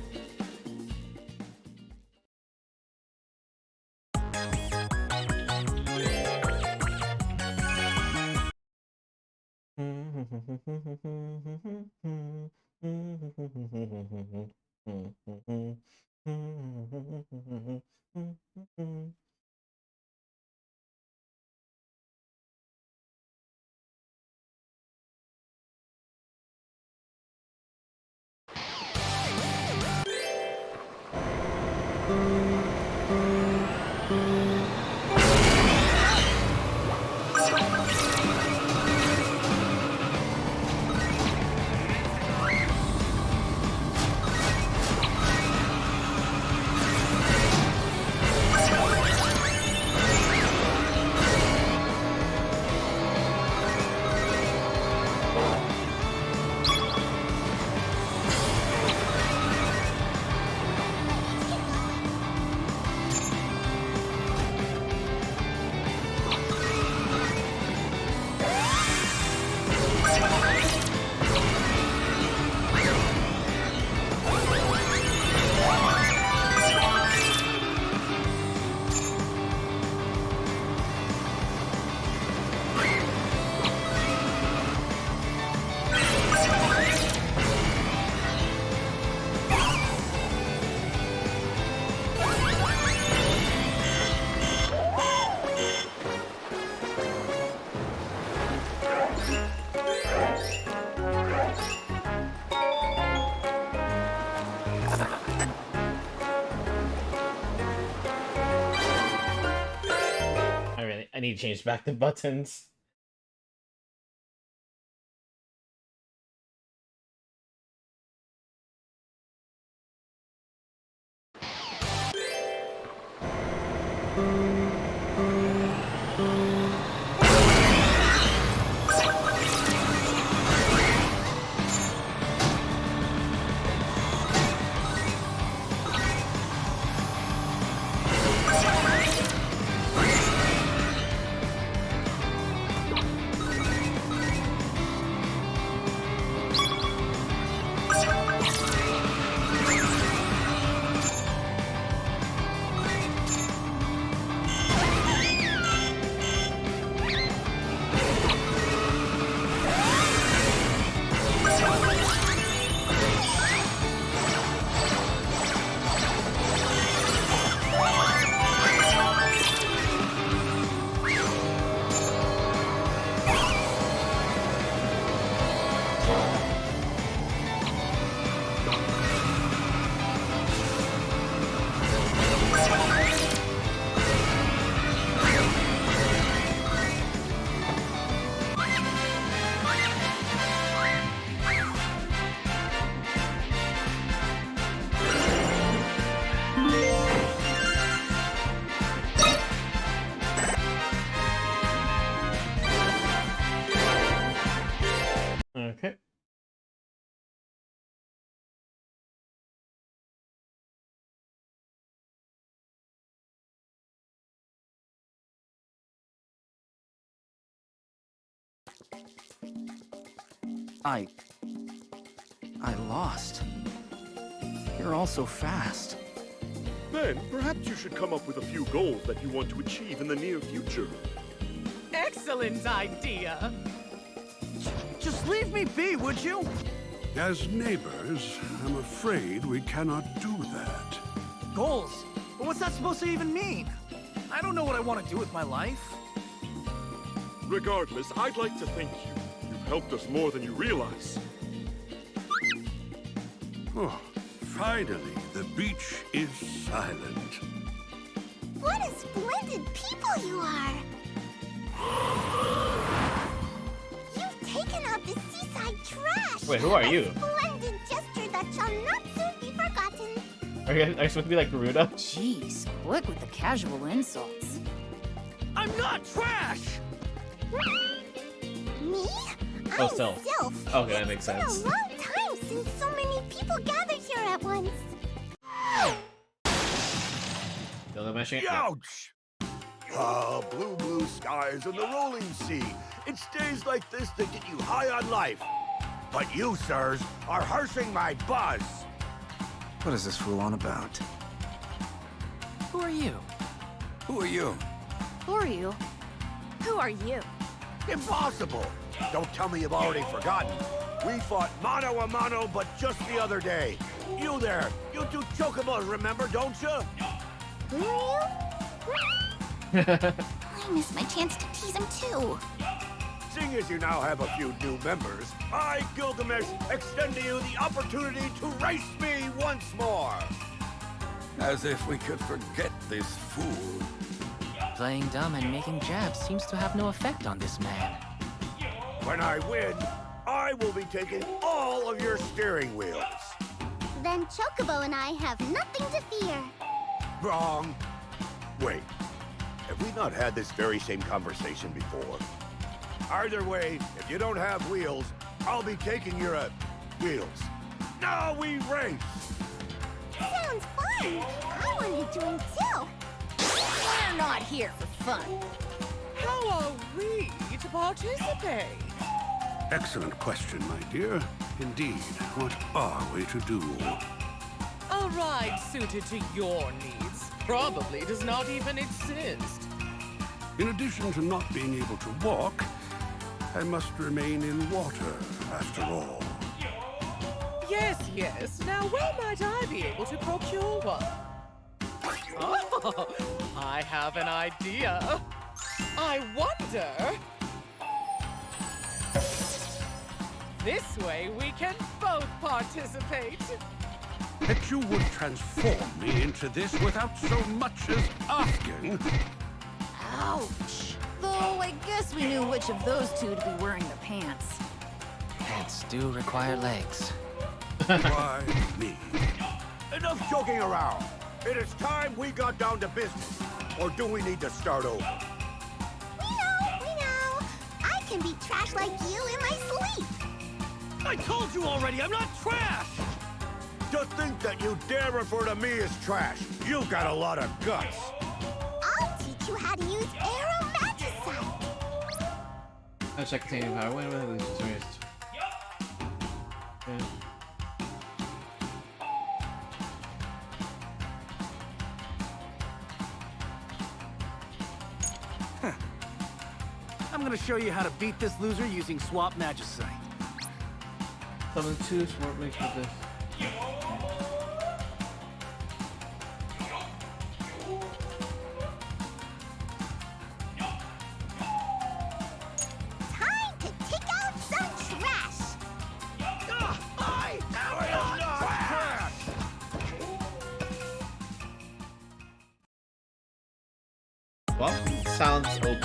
S1: I need to change back the buttons.
S13: I lost. You're all so fast.
S14: Then, perhaps you should come up with a few goals that you want to achieve in the near future.
S12: Excellent idea.
S13: Just leave me be, would you?
S5: As neighbors, I'm afraid we cannot do that.
S13: Goals? But what's that supposed to even mean? I don't know what I want to do with my life.
S14: Regardless, I'd like to thank you. You've helped us more than you realize.
S5: Oh, finally, the beach is silent.
S3: What a splendid people you are! You've taken out the seaside trash!
S1: Wait, who are you?
S3: A splendid gesture that shall not soon be forgotten.
S1: Are you supposed to be like Garuda?
S8: Jeez, quick with the casual insults.
S13: I'm not trash!
S3: Me?
S1: Oh,
S3: I'm
S1: Sylph.
S3: Sylph.
S1: Okay, that makes sense.
S3: It's been a long time since so many people gathered here at once.
S1: Still got my shame.
S5: Ouch! Ah, blue skies and the rolling sea. It's days like this that get you high on life. But you, sirs, are harshing my buzz.
S13: What is this fool on about?
S2: Who are you?
S9: Who are you?
S8: Who are you?
S7: Who are you?
S5: Impossible! Don't tell me you've already forgotten. We fought mano a mano, but just the other day. You there, you two chocobos, remember, don't you?
S3: Who are you? I missed my chance to tease him too.
S5: Seeing as you now have a few new members, I, Gilgamesh, extend to you the opportunity to race me once more.
S9: As if we could forget this fool.
S2: Playing dumb and making jabs seems to have no effect on this man.
S5: When I win, I will be taking all of your steering wheels.
S3: Then Chocobo and I have nothing to fear.
S5: Wrong. Wait, have we not had this very same conversation before? Either way, if you don't have wheels, I'll be taking your, wheels. Now we race!
S3: Sounds fun. I want to join too.
S7: We're not here for fun.
S12: How are we to participate?
S5: Excellent question, my dear. Indeed, what are we to do?
S12: A ride suited to your needs probably does not even exist.
S5: In addition to not being able to walk, I must remain in water, after all.
S12: Yes. Now, where might I be able to procure one? Oh, I have an idea. I wonder... This way we can both participate.
S5: That you would transform me into this without so much as asking?
S8: Ouch. Though I guess we knew which of those two to be wearing the pants.
S2: Pants do require legs.
S5: Why me? Enough joking around. It is time we got down to business. Or do we need to start over?
S3: We know. I can be trash like you in my sleep.
S13: I told you already, I'm not trash!
S5: To think that you dare refer to me as trash. You've got a lot of guts.
S3: I'll teach you how to use arrow magicite.
S1: Let's check containing power. When will this is raised? Okay.
S13: I'm gonna show you how to beat this loser using swap magicite.
S1: Summon 2 smart makes with this.
S3: Time to take out some trash.
S5: I am not trash!
S1: Well, sounds OP.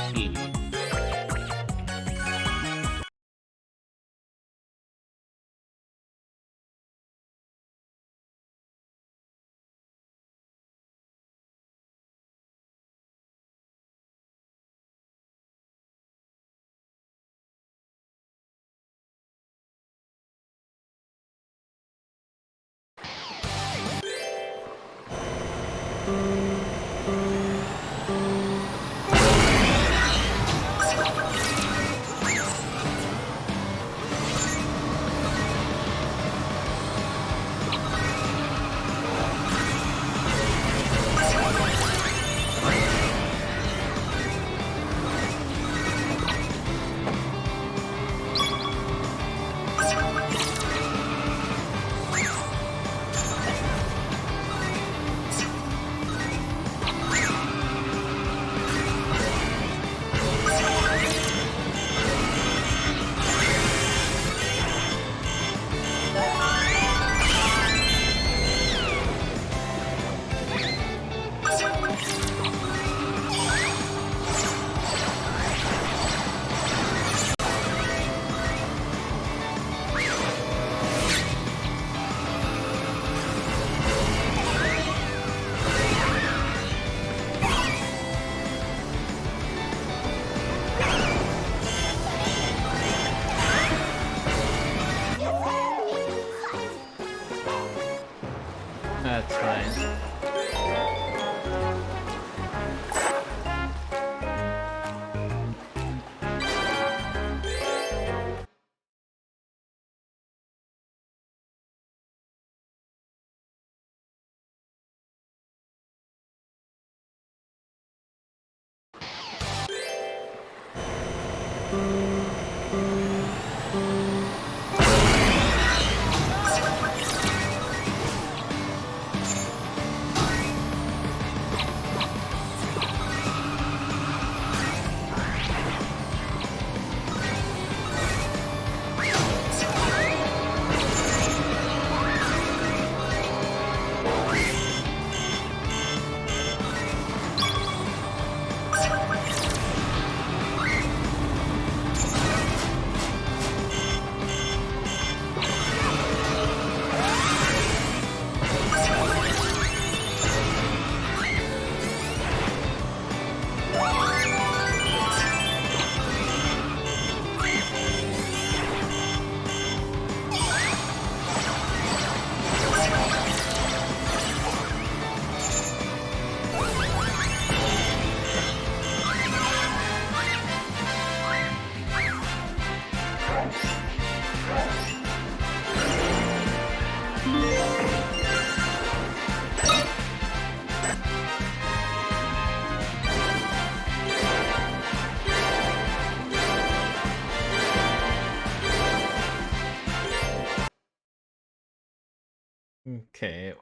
S1: Okay.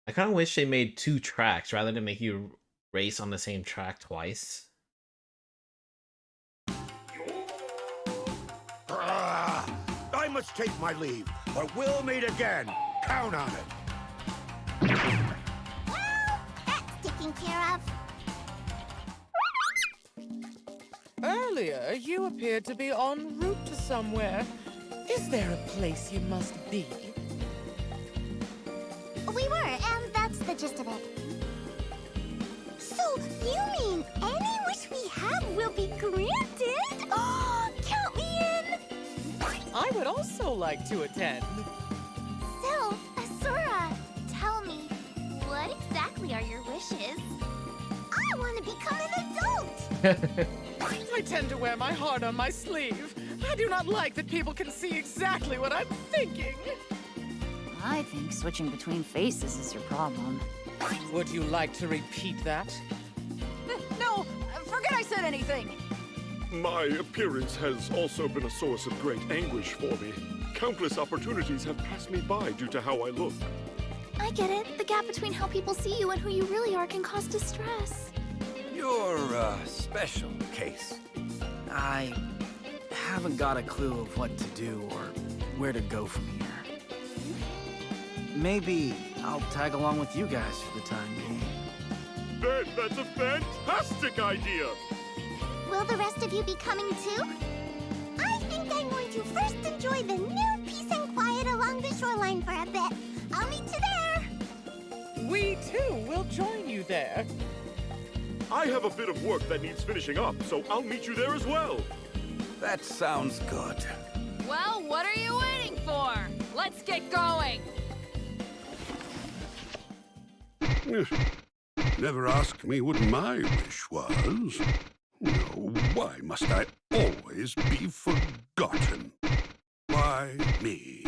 S1: I kind of wish they made 2 tracks rather than make you race on the same track twice.
S5: I must take my leave, but we'll meet again. Count on it.
S3: Well, that's taken care of.
S12: Earlier, you appeared to be en route to somewhere. Is there a place you must be?
S3: We were, and that's the gist of it. So, you mean any wish we have will be granted? Oh, count me in!
S12: I would also like to attend.
S3: So, Asura, tell me, what exactly are your wishes? I want to become an adult!
S12: I tend to wear my heart on my sleeve. I do not like that people can see exactly what I'm thinking.
S7: I think switching between faces is your problem.
S12: Would you like to repeat that?
S7: No, forget I said anything.
S14: My appearance has also been a source of great anguish for me. Countless opportunities have passed me by due to how I look.
S8: I get it. The gap between how people see you and who you really are can cause distress.
S9: You're a special case.
S15: I haven't got a clue of what to do or where to go from here. Maybe I'll tag along with you guys for the time being.
S14: That's a fantastic idea!
S3: Will the rest of you be coming too? I think I'm going to first enjoy the new peace and quiet along the shoreline for a bit. I'll meet you there!
S12: We too will join you there.
S14: I have a bit of work that needs finishing up, so I'll meet you there as well.
S9: That sounds good.
S11: Well, what are you waiting for? Let's get going!
S5: Never asked me what my wish was. No, why must I always be forgotten? Why me?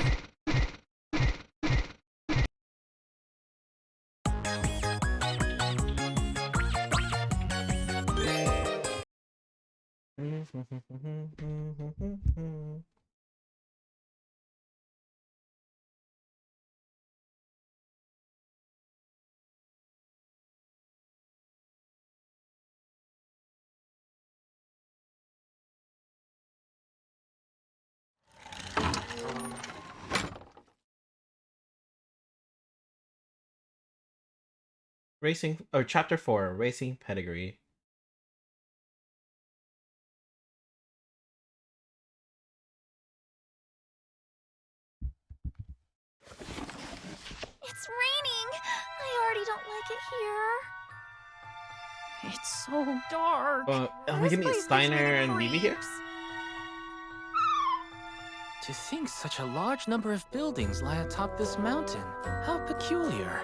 S1: Racing or Chapter 4, Racing Pedigree.
S8: It's raining. I already don't like it here. It's so dark.
S1: Are we gonna meet Steiner and Vivi here?
S2: To think such a large number of buildings lie atop this mountain. How peculiar.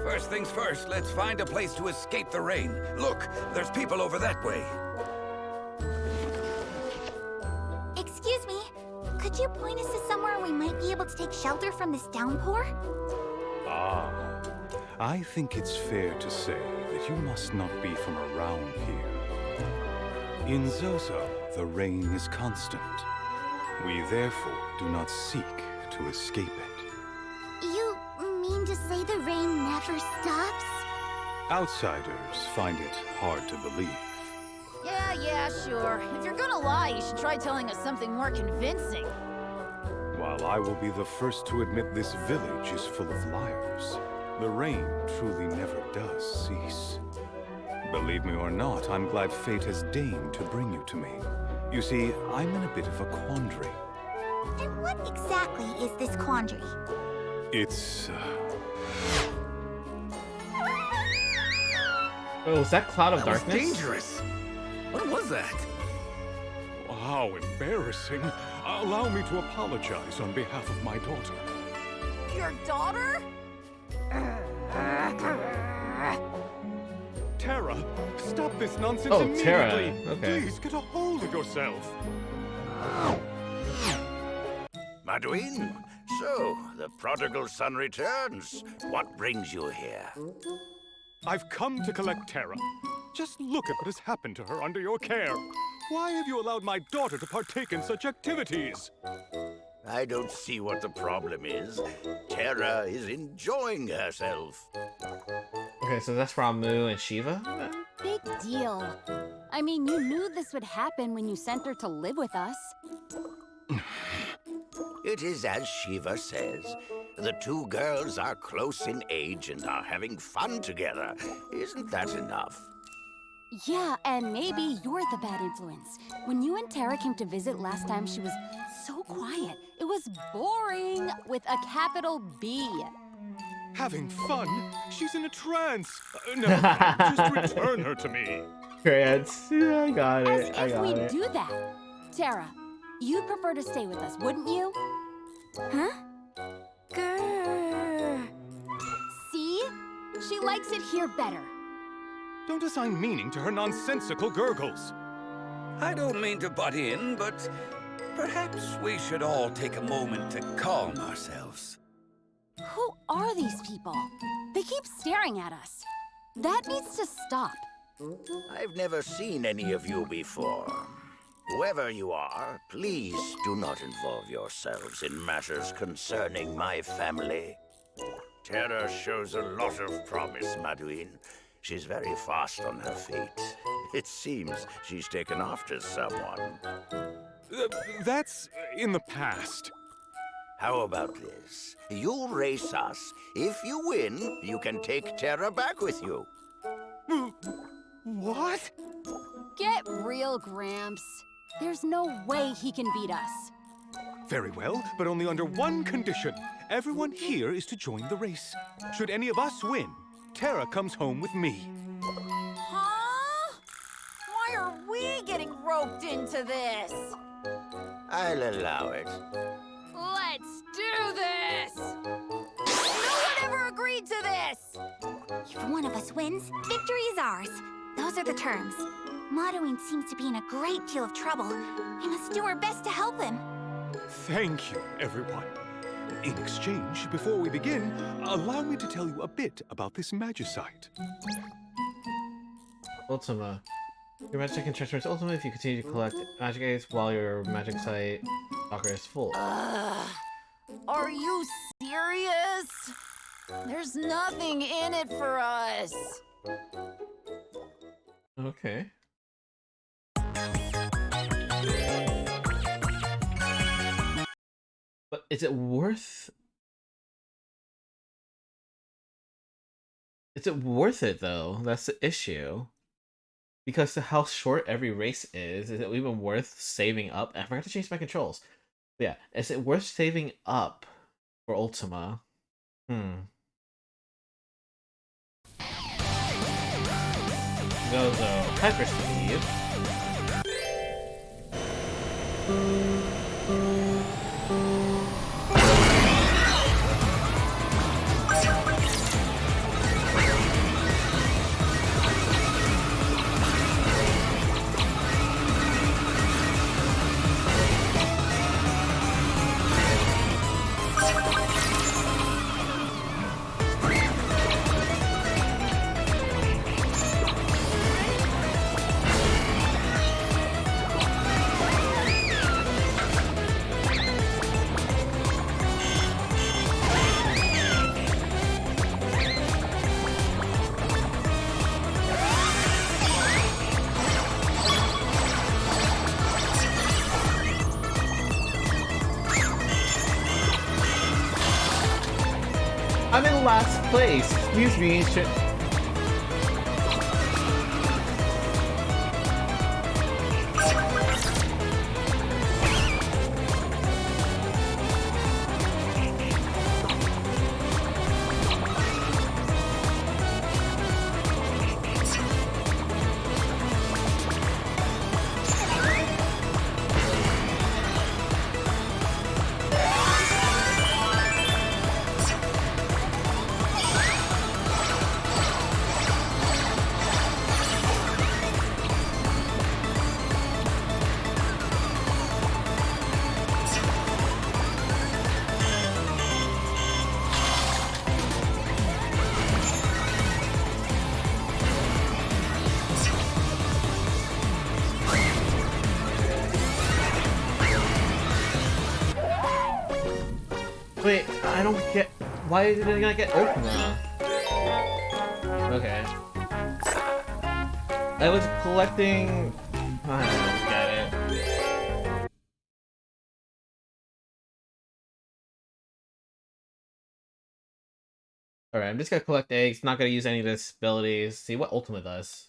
S9: First things first, let's find a place to escape the rain. Look, there's people over that way.
S3: Excuse me, could you point us to somewhere we might be able to take shelter from this downpour?
S16: Ah, I think it's fair to say that you must not be from around here. In Zozo, the rain is constant. We therefore do not seek to escape it.
S3: You mean to say the rain never stops?
S16: Outsiders find it hard to believe.
S7: Yeah, sure. If you're gonna lie, you should try telling us something more convincing.
S16: While I will be the first to admit this village is full of liars, the rain truly never does cease. Believe me or not, I'm glad fate has deigned to bring you to me. You see, I'm in a bit of a quandary.
S3: And what exactly is this quandary?
S16: It's,
S1: Oh, is that Cloud of
S15: That
S1: Darkness?
S15: was dangerous. What was that?
S16: how embarrassing. Allow me to apologize on behalf of my daughter.
S7: Your daughter?
S16: Terra, stop this nonsense
S1: Oh,
S16: immediately.
S1: Terra, okay.
S16: Please get a hold of yourself.
S5: Maduin, so the prodigal son returns. What brings you here?
S16: I've come to collect Terra. Just look at what has happened to her under your care. Why have you allowed my daughter to partake in such activities?
S5: I don't see what the problem is. Terra is enjoying herself.
S1: Okay, so that's Ramu and Shiva?
S7: Big deal. I mean, you knew this would happen when you sent her to live with us.
S5: It is as Shiva says. The two girls are close in age and are having fun together. Isn't that enough?
S7: Yeah, and maybe you're the bad influence. When you and Tara came to visit last time, she was so quiet. It was boring with a capital B.
S16: Having fun? She's in a trance. Never mind, just return her to me.
S1: Trance. Yeah, I got
S7: As
S1: it. I
S7: if
S1: got
S7: we'd
S1: it.
S7: do that. Tara, you'd prefer to stay with us, wouldn't you? Huh? Grrr. See? She likes it here better.
S16: Don't assign meaning to her nonsensical gurgles.
S9: I don't mean to butt in, but perhaps we should all take a moment to calm ourselves.
S7: Who are these people? They keep staring at us. That needs to stop.
S5: I've never seen any of you before. Whoever you are, please do not involve yourselves in matters concerning my family. Terra shows a lot of promise, Maduin. She's very fast on her feet. It seems she's taken after someone.
S16: That's in the past.
S5: How about this? You race us. If you win, you can take Terra back with you.
S16: What?
S7: Get real, Gramps. There's no way he can beat us.
S16: Very well, but only under one condition. Everyone here is to join the race. Should any of us win, Terra comes home with me.
S8: Huh? Why are we getting roped into this?
S5: I'll allow it.
S11: Let's do this!
S8: No one ever agreed to this!
S3: If one of us wins, victory is ours. Those are the terms. Maduin seems to be in a great deal of trouble. We must do our best to help him.
S16: Thank you, everyone. In exchange, before we begin, allow me to tell you a bit about this magicite.
S1: Ultima. Your magic can transfer to Ultima if you continue to collect magic aids while your magic site locker is full.
S8: Are you serious? There's nothing in it for us.
S1: Okay. But is it worth... Is it worth it, though? That's the issue. Because of how short every race is it even worth saving up? I forgot to change my controls. But yeah, is it worth saving up for Ultima? Zozo, hyperspeed. I'm in last place. Excuse me. Wait, I don't get... Why did I not get Ultima? Okay. I was collecting... I don't get it. Alright, I'm just gonna collect eggs, not gonna use any of this abilities. See what Ultima does.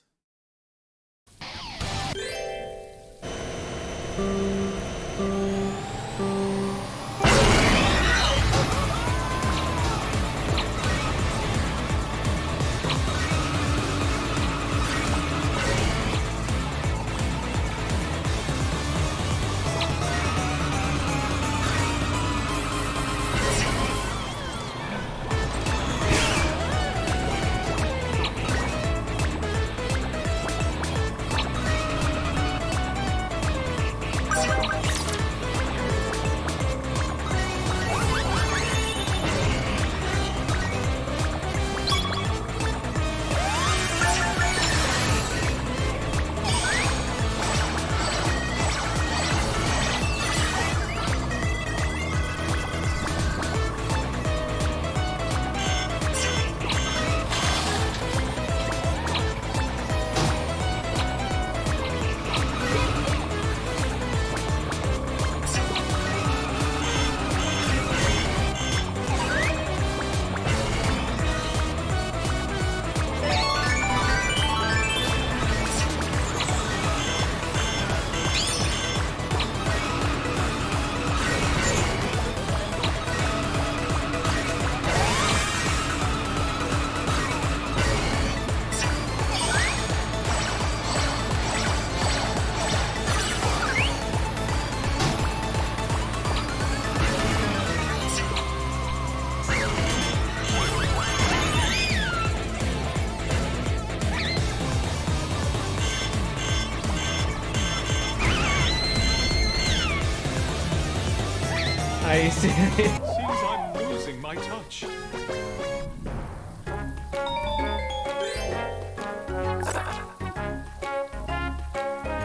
S1: Are you serious?
S16: Seems I'm losing my touch.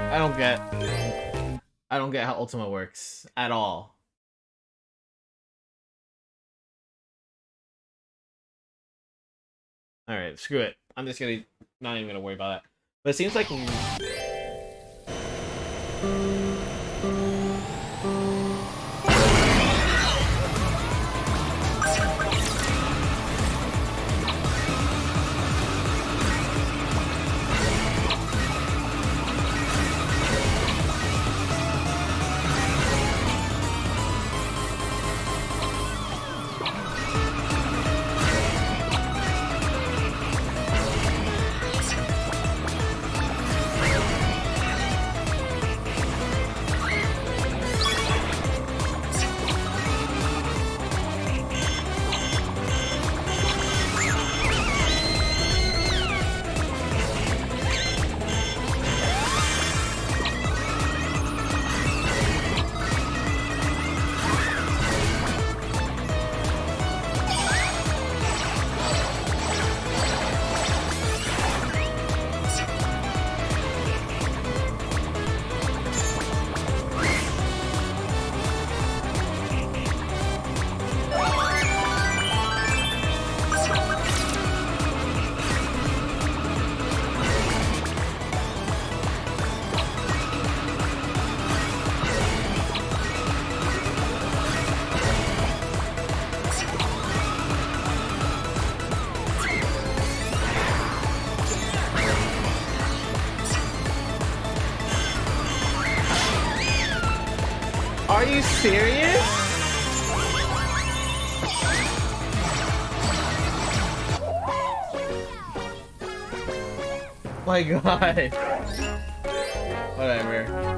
S1: I don't get how Ultima works at all. Alright, screw it. I'm just gonna not even gonna worry about that. But it seems like Are you serious? My god. Whatever.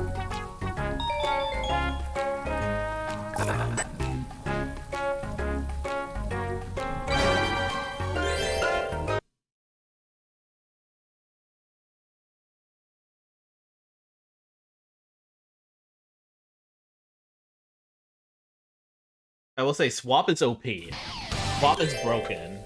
S1: I will say Swap is OP. Swap is broken.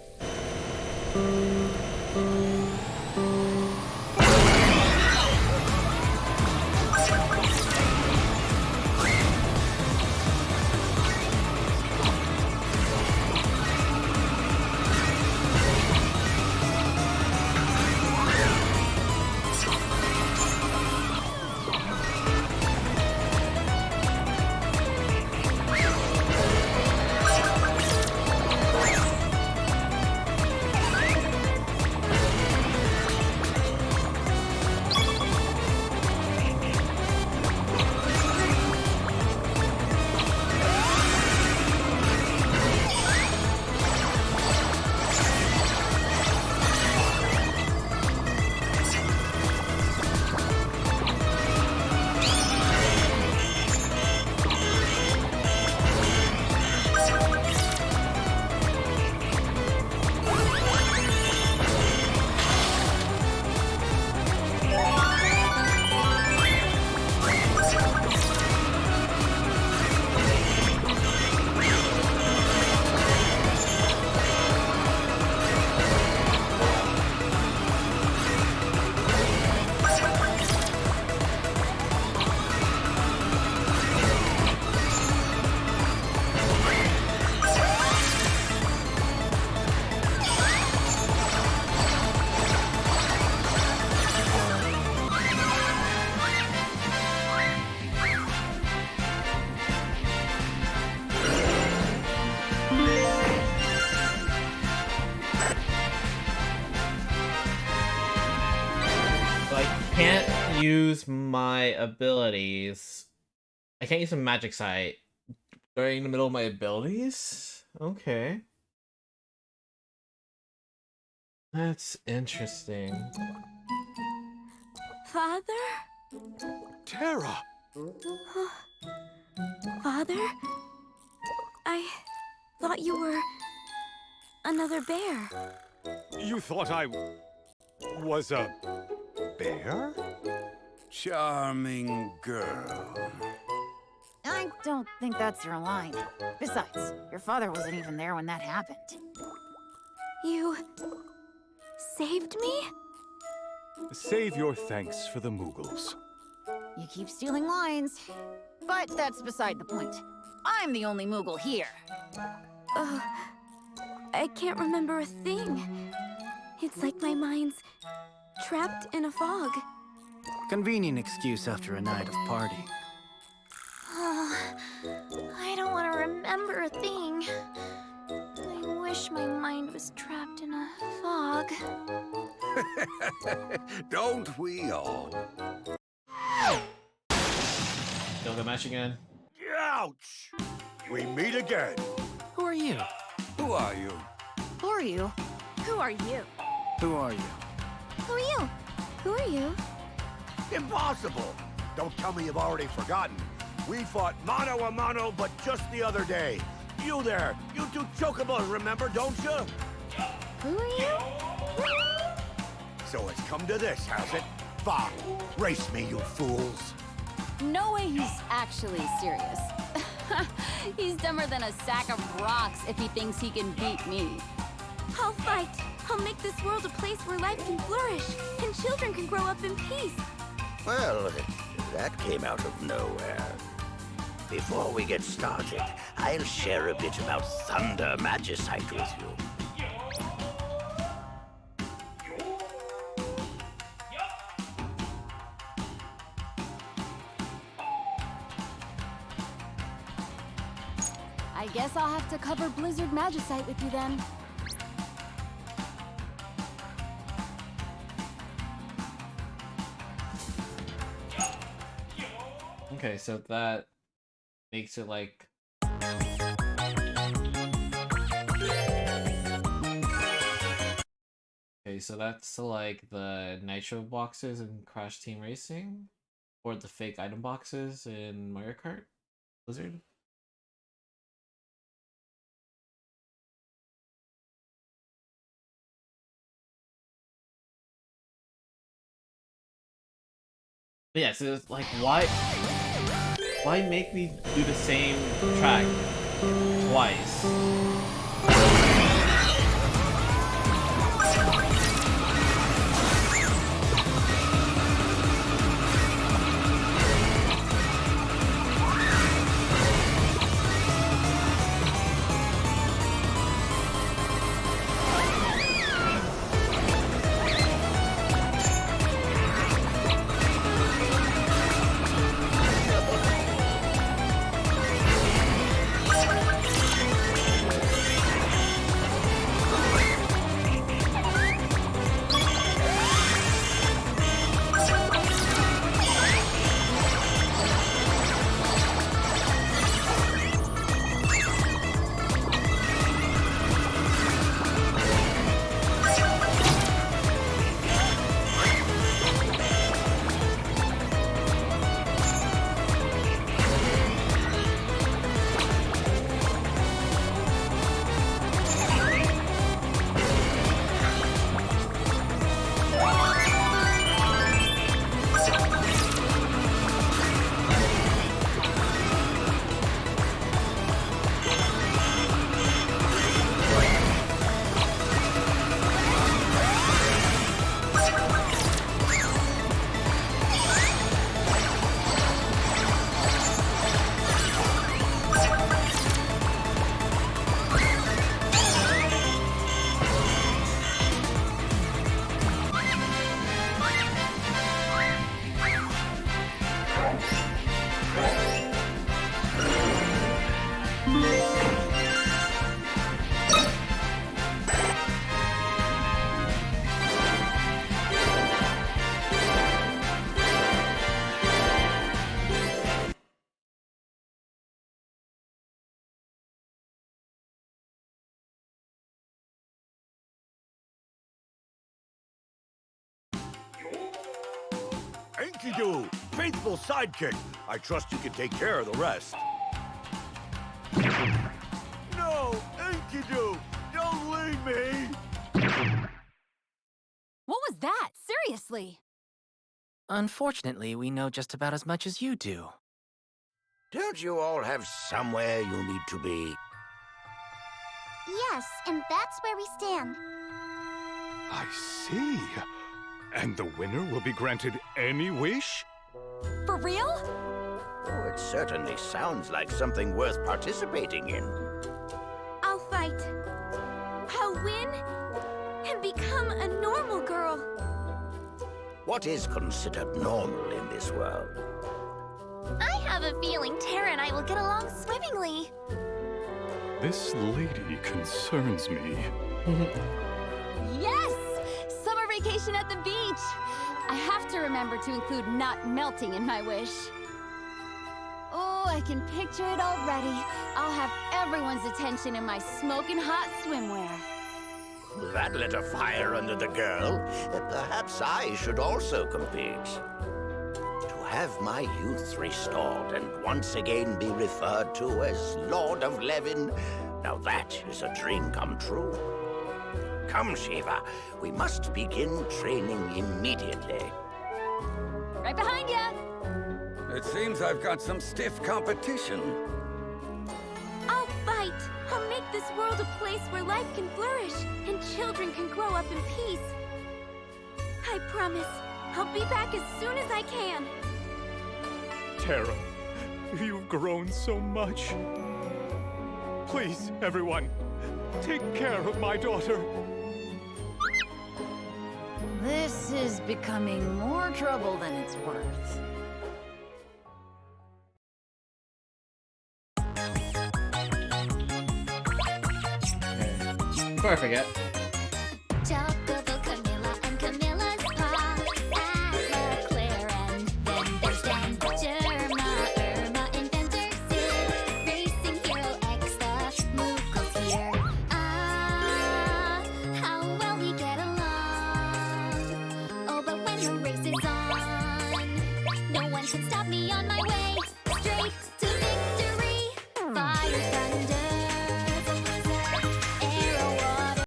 S1: can't use my abilities. I can't use a magic sight during the middle of my abilities? Okay. That's interesting.
S7: Father?
S5: Terra!
S7: Father? I thought you were another bear.
S5: You thought I was a bear?
S9: Charming girl.
S7: I don't think that's your line. Besides, your father wasn't even there when that happened. You saved me?
S16: Save your thanks for the Moogles.
S7: You keep stealing lines. But that's beside the point. I'm the only Moogle here. I can't remember a thing. It's like my mind's trapped in a fog.
S15: Convenient excuse after a night of partying.
S3: I don't want to remember a thing. I wish my mind was trapped in a fog.
S9: Don't we all?
S1: Still the match again.
S5: Ouch! We meet again.
S13: Who are you?
S9: Who are you?
S7: Who are you?
S3: Who are you?
S15: Who are you?
S3: Who are you? Who are you?
S5: Impossible! Don't tell me you've already forgotten. We fought mano a mano, but just the other day. You there, you two chocobos, remember, don't you?
S3: Who are you?
S5: So it's come to this, has it? Bah! Race me, you fools!
S17: No way he's actually serious. He's dumber than a sack of rocks if he thinks he can beat me.
S3: I'll fight. I'll make this world a place where life can flourish and children can grow up in peace.
S18: Well, that came out of nowhere. Before we get started, I'll share a bit about Thunder Magicite with you.
S17: I guess I'll have to cover Blizzard Magicite with you then.
S1: Okay, so that makes it like... Okay, so that's like the Nitro boxes in Crash Team Racing? Or the fake item boxes in Mario Kart? Blizzard? But yeah, so it's like, why make me do the same track twice?
S5: Enkidu! Faithful sidekick! I trust you can take care of the rest. No! Enkidu! Don't leave me!
S7: What was that? Seriously?
S2: Unfortunately, we know just about as much as you do.
S18: Don't you all have somewhere you need to be?
S3: Yes, and that's where we stand.
S16: I see. And the winner will be granted any wish?
S7: For real?
S18: Oh, it certainly sounds like something worth participating in.
S8: I'll fight. I'll win and become a normal girl.
S18: What is considered normal in this world?
S3: I have a feeling Tara and I will get along swimmingly.
S16: This lady concerns me.
S17: Yes! Summer vacation at the beach! I have to remember to include not melting in my wish. Oh, I can picture it already. I'll have everyone's attention in my smoking hot swimwear.
S18: That lit a fire under the girl. Perhaps I should also compete. To have my youth restored and once again be referred to as Lord of Levin, now that is a dream come true. Come, Shiva, we must begin training immediately.
S17: Right behind ya!
S9: It seems I've got some stiff competition.
S8: I'll fight. I'll make this world a place where life can flourish and children can grow up in peace. I promise. I'll be back as soon as I can.
S16: Tara, you've grown so much. Please, everyone, take care of my daughter.
S7: This is becoming more trouble than it's worth.
S1: Before I forget.
S3: Chocobo Camilla and Camilla's Pa. Asma, Claire, and then there's Dan. Germa, Irma, Inventor, Sid. Racing Hero X, the Moogle's here. Ah, how well we get along. Oh, but when the race is on, no one can stop me on my way. Straight to victory. Fire, thunder, arrow, water.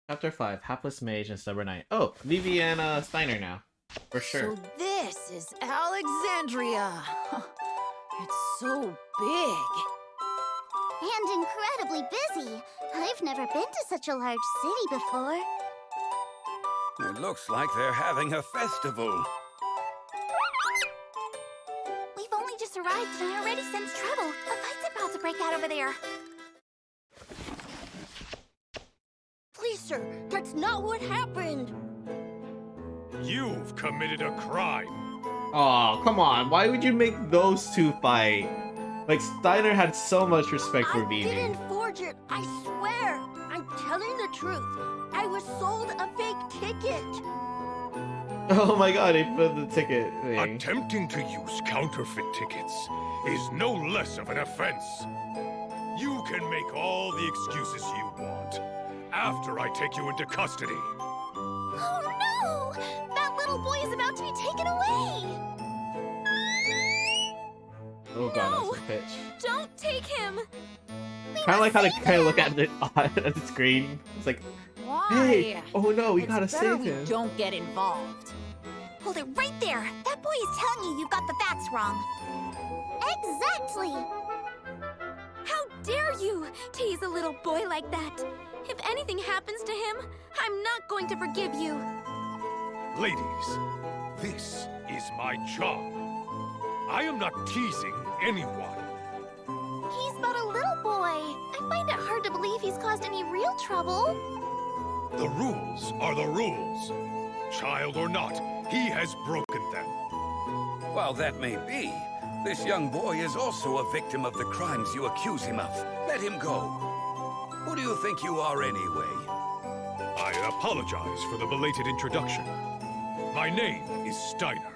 S1: Chapter 5, Hapless Mage and Stubborn Knight. Oh, Vivi and Steiner now. For sure.
S7: So this is Alexandria. It's so big.
S3: And incredibly busy. I've never been to such a large city before.
S9: It looks like they're having a festival.
S3: We've only just arrived and I already sense trouble. A fight's about to break out over there.
S8: Please, sir, that's not what happened.
S16: You've committed a crime.
S1: Oh, come on. Why would you make those two fight? Like, Steiner had so much respect for
S8: I
S1: Vivi.
S8: didn't forge it, I swear. I'm telling the truth. I was sold a fake ticket.
S1: Oh my god, he put the ticket thing.
S14: Attempting to use counterfeit tickets is no less of an offense. You can make all the excuses you want after I take you into custody.
S3: Oh no! That little boy is about to be taken away!
S1: Oh god, that's a pitch.
S8: Don't take him.
S1: Kind of like how they kind of look at the at the screen. It's like,
S7: Why?
S1: hey, oh no, we
S7: It's
S1: gotta
S7: better
S1: save
S7: we
S1: him.
S7: don't get involved.
S3: Hold it right there! That boy is telling you you've got the facts wrong. Exactly!
S8: How dare you tease a little boy like that? If anything happens to him, I'm not going to forgive you.
S14: Ladies, this is my job. I am not teasing anyone.
S3: He's but a little boy. I find it hard to believe he's caused any real trouble.
S14: The rules are the rules. Child or not, he has broken them.
S9: While that may be, this young boy is also a victim of the crimes you accuse him of. Let him go. Who do you think you are anyway?
S14: I apologize for the belated introduction. My name is Steiner.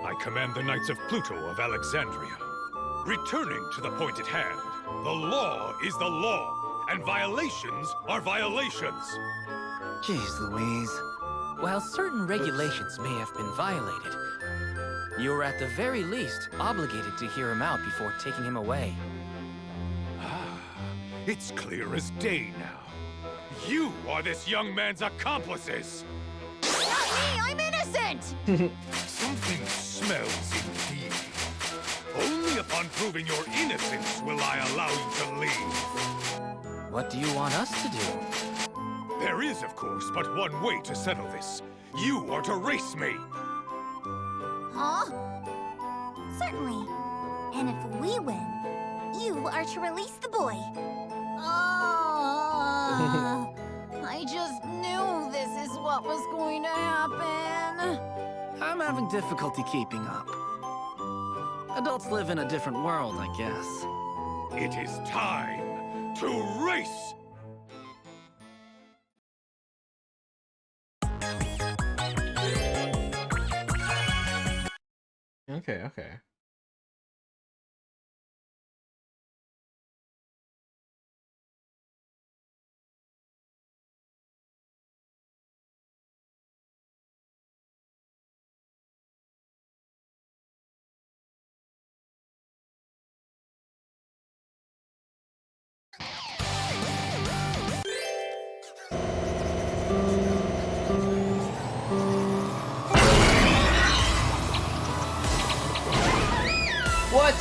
S14: I command the Knights of Pluto of Alexandria. Returning to the point at hand, the law is the law, and violations are violations.
S15: Jeez Louise.
S2: While certain regulations may have been violated, you are at the very least obligated to hear him out before taking him away.
S14: It's clear as day now. You are this young man's accomplices!
S7: Not me! I'm innocent!
S14: Something smells indeed. Only upon proving your innocence will I allow you to leave.
S2: What do you want us to do?
S14: There is, of course, but one way to settle this. You are to race me!
S3: Huh? Certainly. And if we win, you are to release the boy.
S7: I just knew this is what was going to happen.
S15: I'm having difficulty keeping up. Adults live in a different world, I guess.
S14: It is time to race!
S1: Okay, okay. What?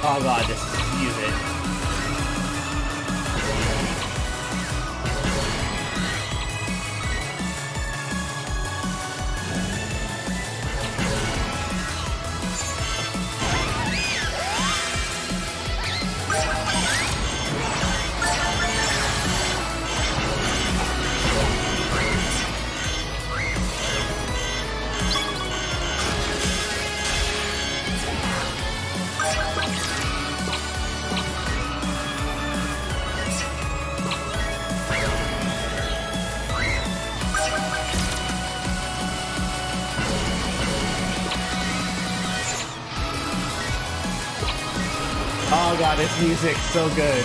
S1: Oh god, this is music. Oh god, this music's so good.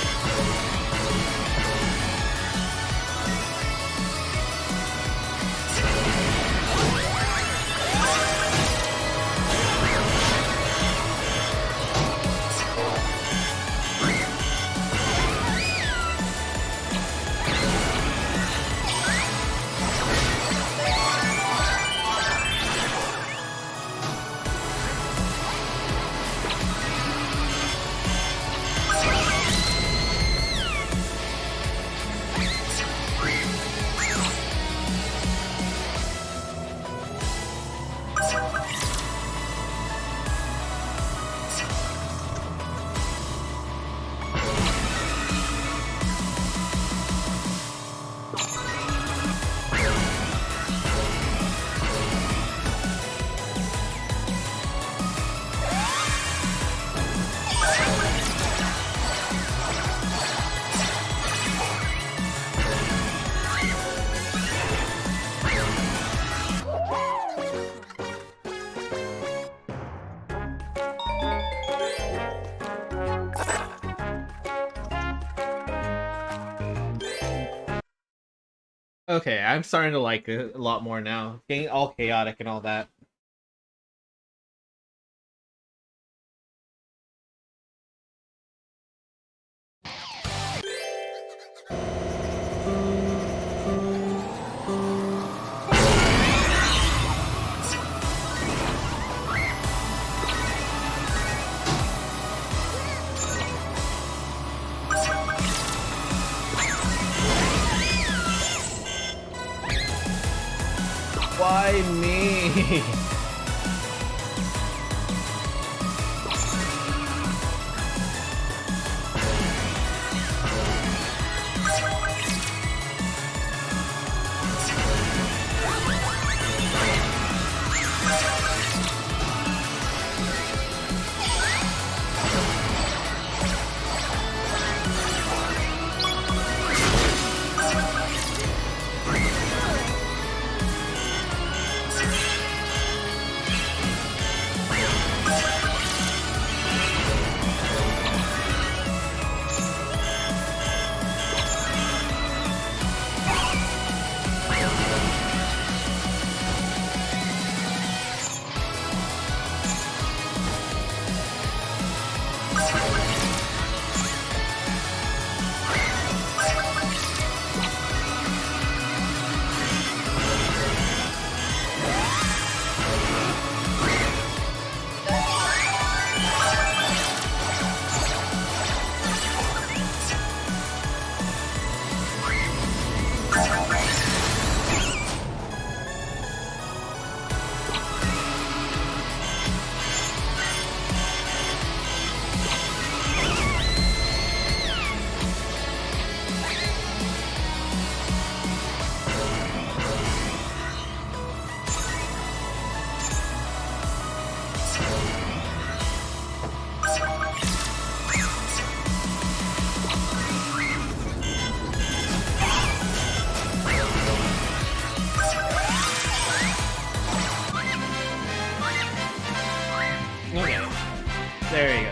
S1: Okay, I'm starting to like it a lot more now. Getting all chaotic and all that. Why me?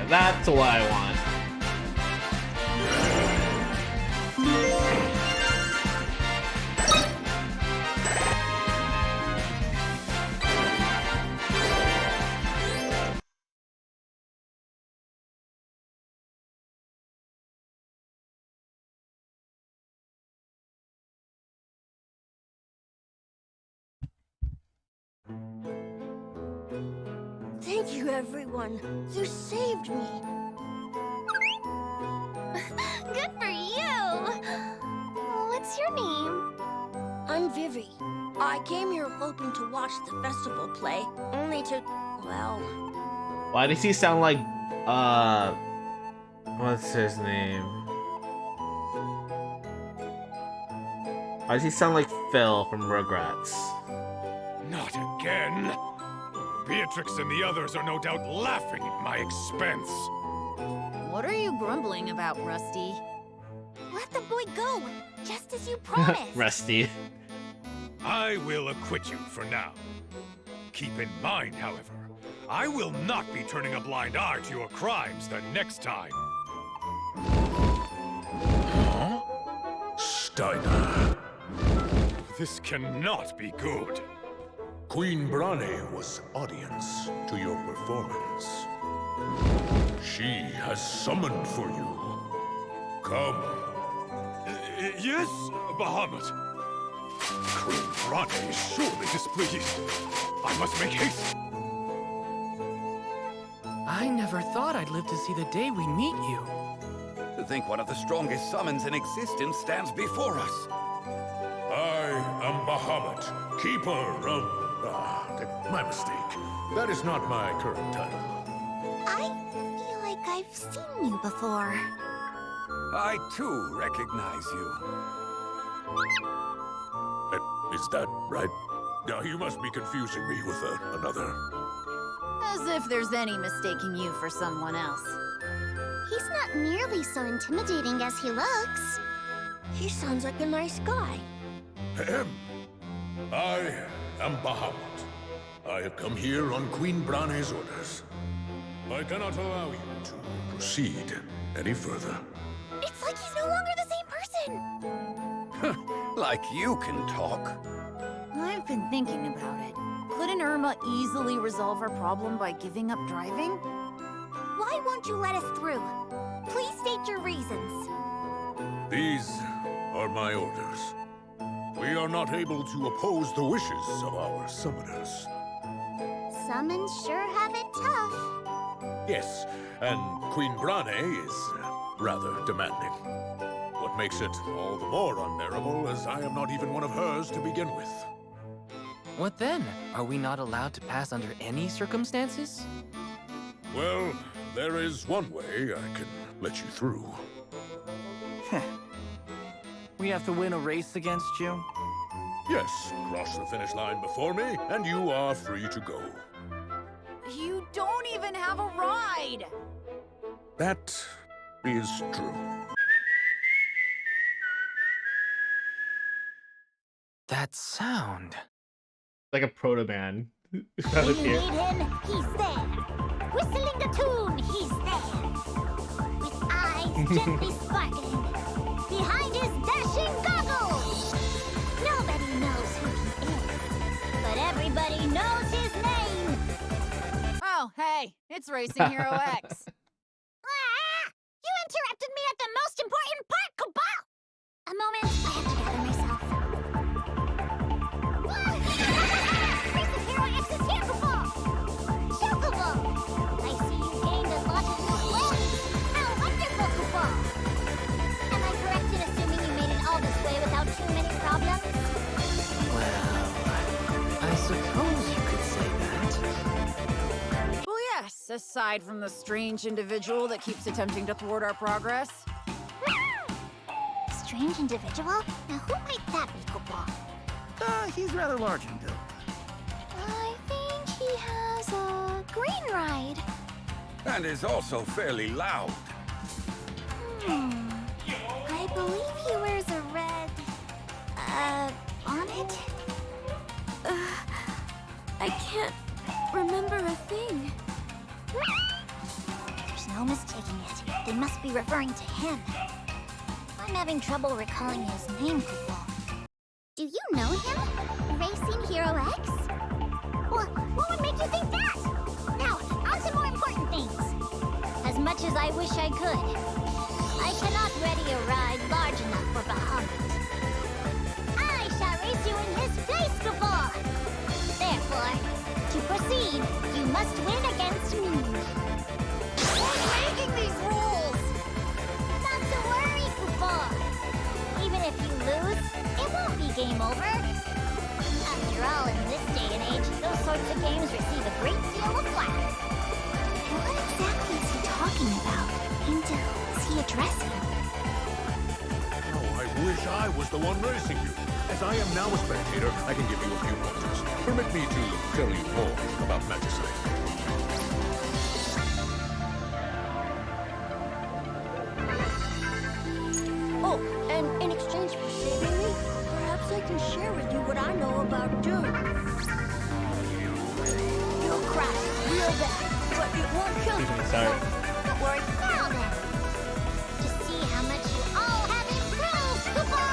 S1: That's what I want.
S3: Thank you, everyone. You saved me. Good for you! What's your name? I'm Vivi. I came here hoping to watch the festival play, only to, well...
S1: Why does he sound like, what's his name? Why does he sound like Phil from Rugrats?
S14: Not again! Beatrix and the others are no doubt laughing at my expense.
S7: What are you grumbling about, Rusty?
S3: Let the boy go, just as you promised.
S1: Rusty.
S14: I will acquit you for now. Keep in mind, however, I will not be turning a blind eye to your crimes the next time. Huh?
S5: Steiner.
S14: This cannot be good.
S5: Queen Brane was audience to your performance. She has summoned for you. Come.
S14: Yes, Bahamut. Queen Brane is surely displeased. I must make haste.
S2: I never thought I'd live to see the day we meet you.
S9: To think one of the strongest summons in existence stands before us.
S5: I am Bahamut, keeper of... my mistake. That is not my current title.
S3: I feel like I've seen you before.
S9: I, too, recognize you.
S5: Is that right? Now, you must be confusing me with another.
S7: As if there's any mistaking you for someone else.
S3: He's not nearly so intimidating as he looks. He sounds like a nice guy.
S5: Ahem. I am Bahamut. I have come here on Queen Brane's orders. I cannot allow you to proceed any further.
S3: It's like he's no longer the same person.
S9: Like you can talk.
S7: I've been thinking about it. Couldn't Irma easily resolve our problem by giving up driving?
S3: Why won't you let us through? Please state your reasons.
S5: These are my orders. We are not able to oppose the wishes of our summoners.
S3: Summons sure have it tough.
S5: Yes, and Queen Brane is rather demanding. What makes it all the more unbearable is I am not even one of hers to begin with.
S2: What then? Are we not allowed to pass under any circumstances?
S5: Well, there is one way I can let you through.
S15: We have to win a race against you?
S5: Yes, cross the finish line before me, and you are free to go.
S7: You don't even have a ride!
S5: That is true.
S2: That sound.
S1: Like a proto-man.
S3: When you need him, he's there. Whistling a tune, he's there. With eyes gently sparkling. Behind his dashing goggles. Nobody knows who he is. But everybody knows his name.
S7: Oh, hey, it's Racing Hero X.
S3: You interrupted me at the most important part, Cobalt! A moment, I have to gather myself. Racing Hero X is here, Cobalt! Chocobo! I see you gained a lot of new clothes! How wonderful, Cobalt! Am I correct in assuming you made it all this way without too many problems?
S2: Well, I suppose you could say that.
S7: Well, yes, aside from the strange individual that keeps attempting to thwart our progress.
S3: Strange individual? Now who might that be, Cobalt?
S15: He's rather large in build.
S3: I think he has a green ride.
S9: And is also fairly loud.
S3: I believe he wears a red... bonnet?
S8: I can't remember a thing.
S3: There's no no mistaking it. They must be referring to him. I'm having trouble recalling his name, Kupo. Do you know him? Racing Hero X? Well, what would make you think that? Now, on to more important things. As much as I wish I could, I cannot ready a ride large enough for Bahamut. I shall race you in his place, Kupo! Therefore, to proceed, you must win against me. Who's making these rules? Not to worry, Kupo. Even if you lose, it won't be game over. After all, in this day and age, those sorts of games receive a great deal of flack. What exactly is he talking about? And to who is he addressing?
S5: Oh, I wish I was the one racing you. As I am now a spectator, I can give you a few pointers. Permit me to tell you more about Majesty.
S19: Oh, and in exchange for saving me, perhaps I can share with you what I know about Doom. You'll crash real bad, but it won't kill you.
S1: Sorry.
S3: Don't worry. Now then, to see how much you all have improved, Kupo!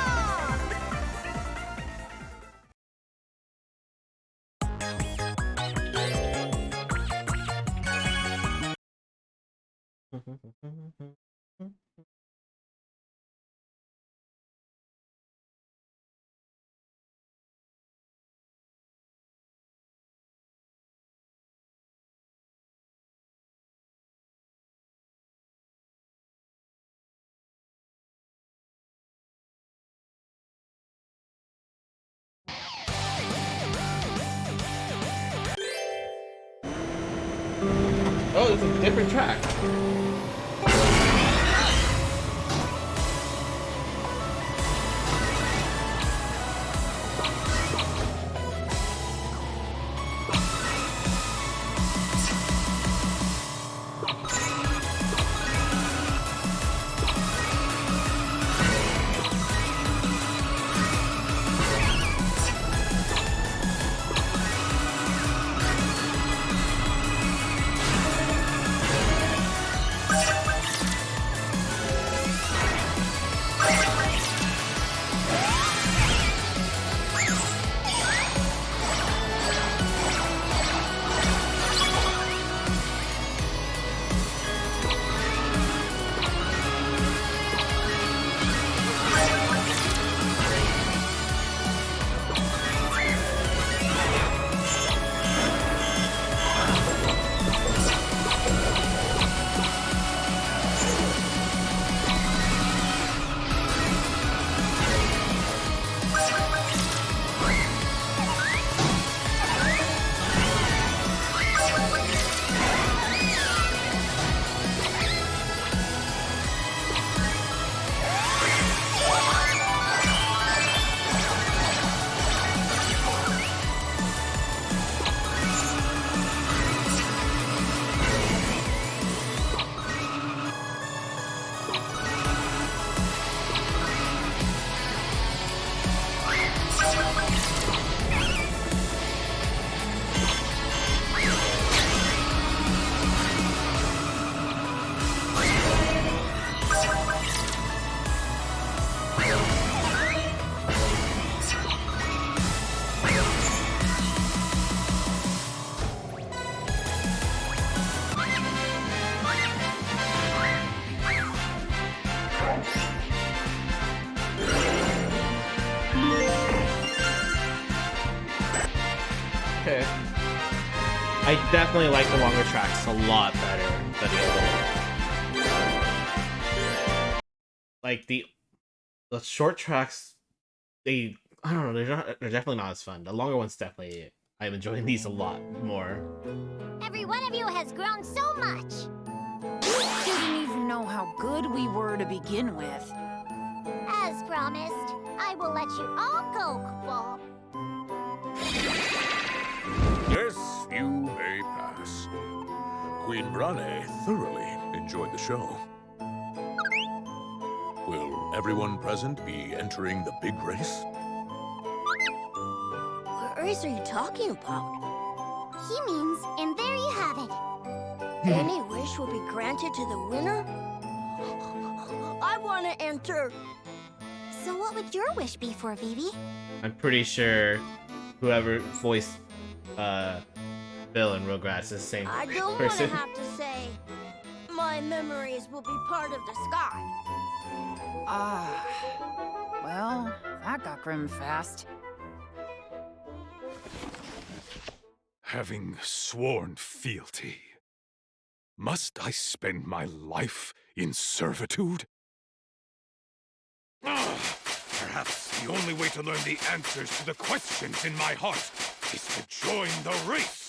S1: Oh, it's a different track. Okay. I definitely like the longer tracks a lot better than the other one. Like the short tracks, I don't know, they're definitely not as fun. The longer ones definitely, I'm enjoying these a lot more.
S3: Every one of you has grown so much.
S7: You didn't even know how good we were to begin with.
S3: As promised, I will let you all go, Kupo.
S5: Yes, you may pass. Queen Brane thoroughly enjoyed the show. Will everyone present be entering the big race?
S19: What race are you talking about?
S3: He means, and there you have it.
S19: Any wish will be granted to the winner? I want to enter.
S3: So what would your wish be for, Vivi?
S1: I'm pretty sure whoever voiced Bill in Rugrats is the same
S19: I don't want to
S1: person.
S19: have to say my memories will be part of the sky.
S7: Ah. Well, that got grim fast.
S14: Having sworn fealty, must I spend my life in servitude? Perhaps the only way to learn the answers to the questions in my heart is to join the race.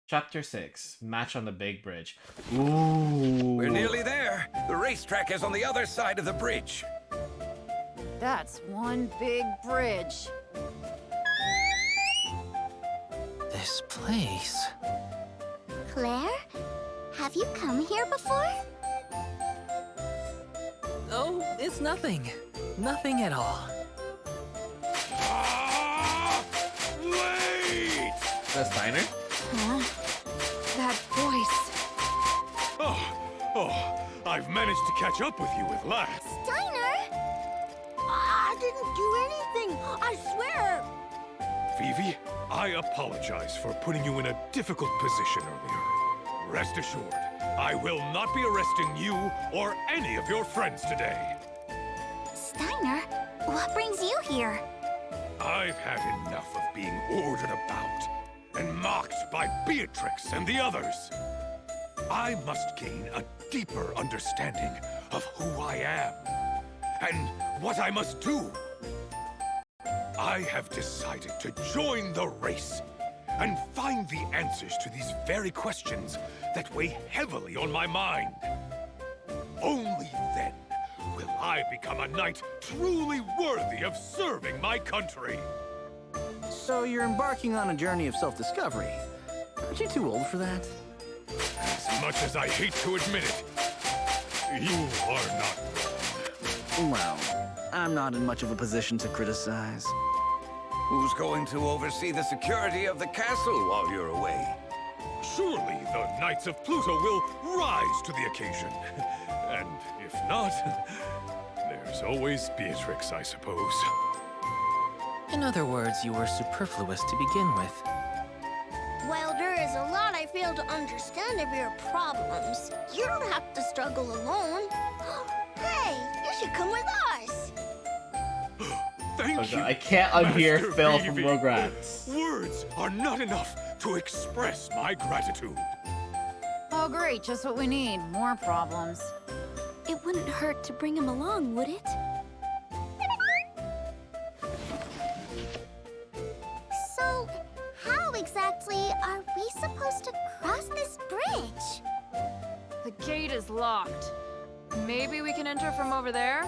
S1: Chapter 6, Match on the Big Bridge. Ooh.
S9: We're nearly there. The racetrack is on the other side of the bridge.
S7: That's one big bridge.
S2: This place...
S3: Claire? Have you come here before?
S2: Oh, it's nothing. Nothing at all.
S14: Wait!
S1: That's Steiner?
S7: Huh? That voice.
S14: I've managed to catch up with you at last.
S3: Steiner?
S19: I didn't do anything, I swear.
S14: Vivi, I apologize for putting you in a difficult position earlier. Rest assured, I will not be arresting you or any of your friends today.
S3: Steiner? What brings you here?
S14: I've had enough of being ordered about and mocked by Beatrix and the others. I must gain a deeper understanding of who I am and what I must do. I have decided to join the race and find the answers to these very questions that weigh heavily on my mind. Only then will I become a knight truly worthy of serving my country.
S15: So you're embarking on a journey of self-discovery. Aren't you too old for that?
S14: As much as I hate to admit it, you are not wrong.
S15: Well, I'm not in much of a position to criticize.
S9: Who's going to oversee the security of the castle while you're away?
S14: Surely the Knights of Pluto will rise to the occasion. And if not, there's always Beatrix, I suppose.
S2: In other words, you were superfluous to begin with.
S19: Well, there is a lot I fail to understand of your problems. You don't have to struggle alone. Hey, you should come with us.
S14: Thank you.
S1: I can't unhear
S14: Master
S1: Phil from
S14: Vivi.
S1: Rugrats.
S14: Words are not enough to express my gratitude.
S7: Oh, great. Just what we need. More problems.
S8: It wouldn't hurt to bring him along, would it?
S3: So, how exactly are we supposed to cross this bridge?
S11: The gate is locked. Maybe we can enter from over there?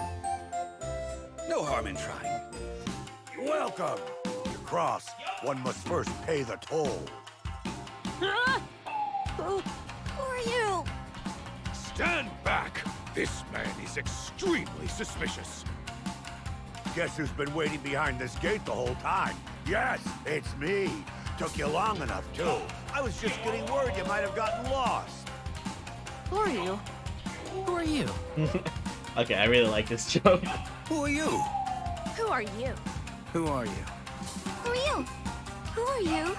S9: No harm in trying.
S5: Welcome. To cross, one must first pay the toll.
S19: Who are you?
S14: Stand back! This man is extremely suspicious.
S5: Guess who's been waiting behind this gate the whole time? Yes, it's me. Took you long enough, too. I was just getting worried you might have gotten lost.
S7: Who are you?
S2: Who are you?
S1: Okay, I really like this joke.
S9: Who are you?
S8: Who are you?
S15: Who are you?
S3: Who are you?
S8: Who are you?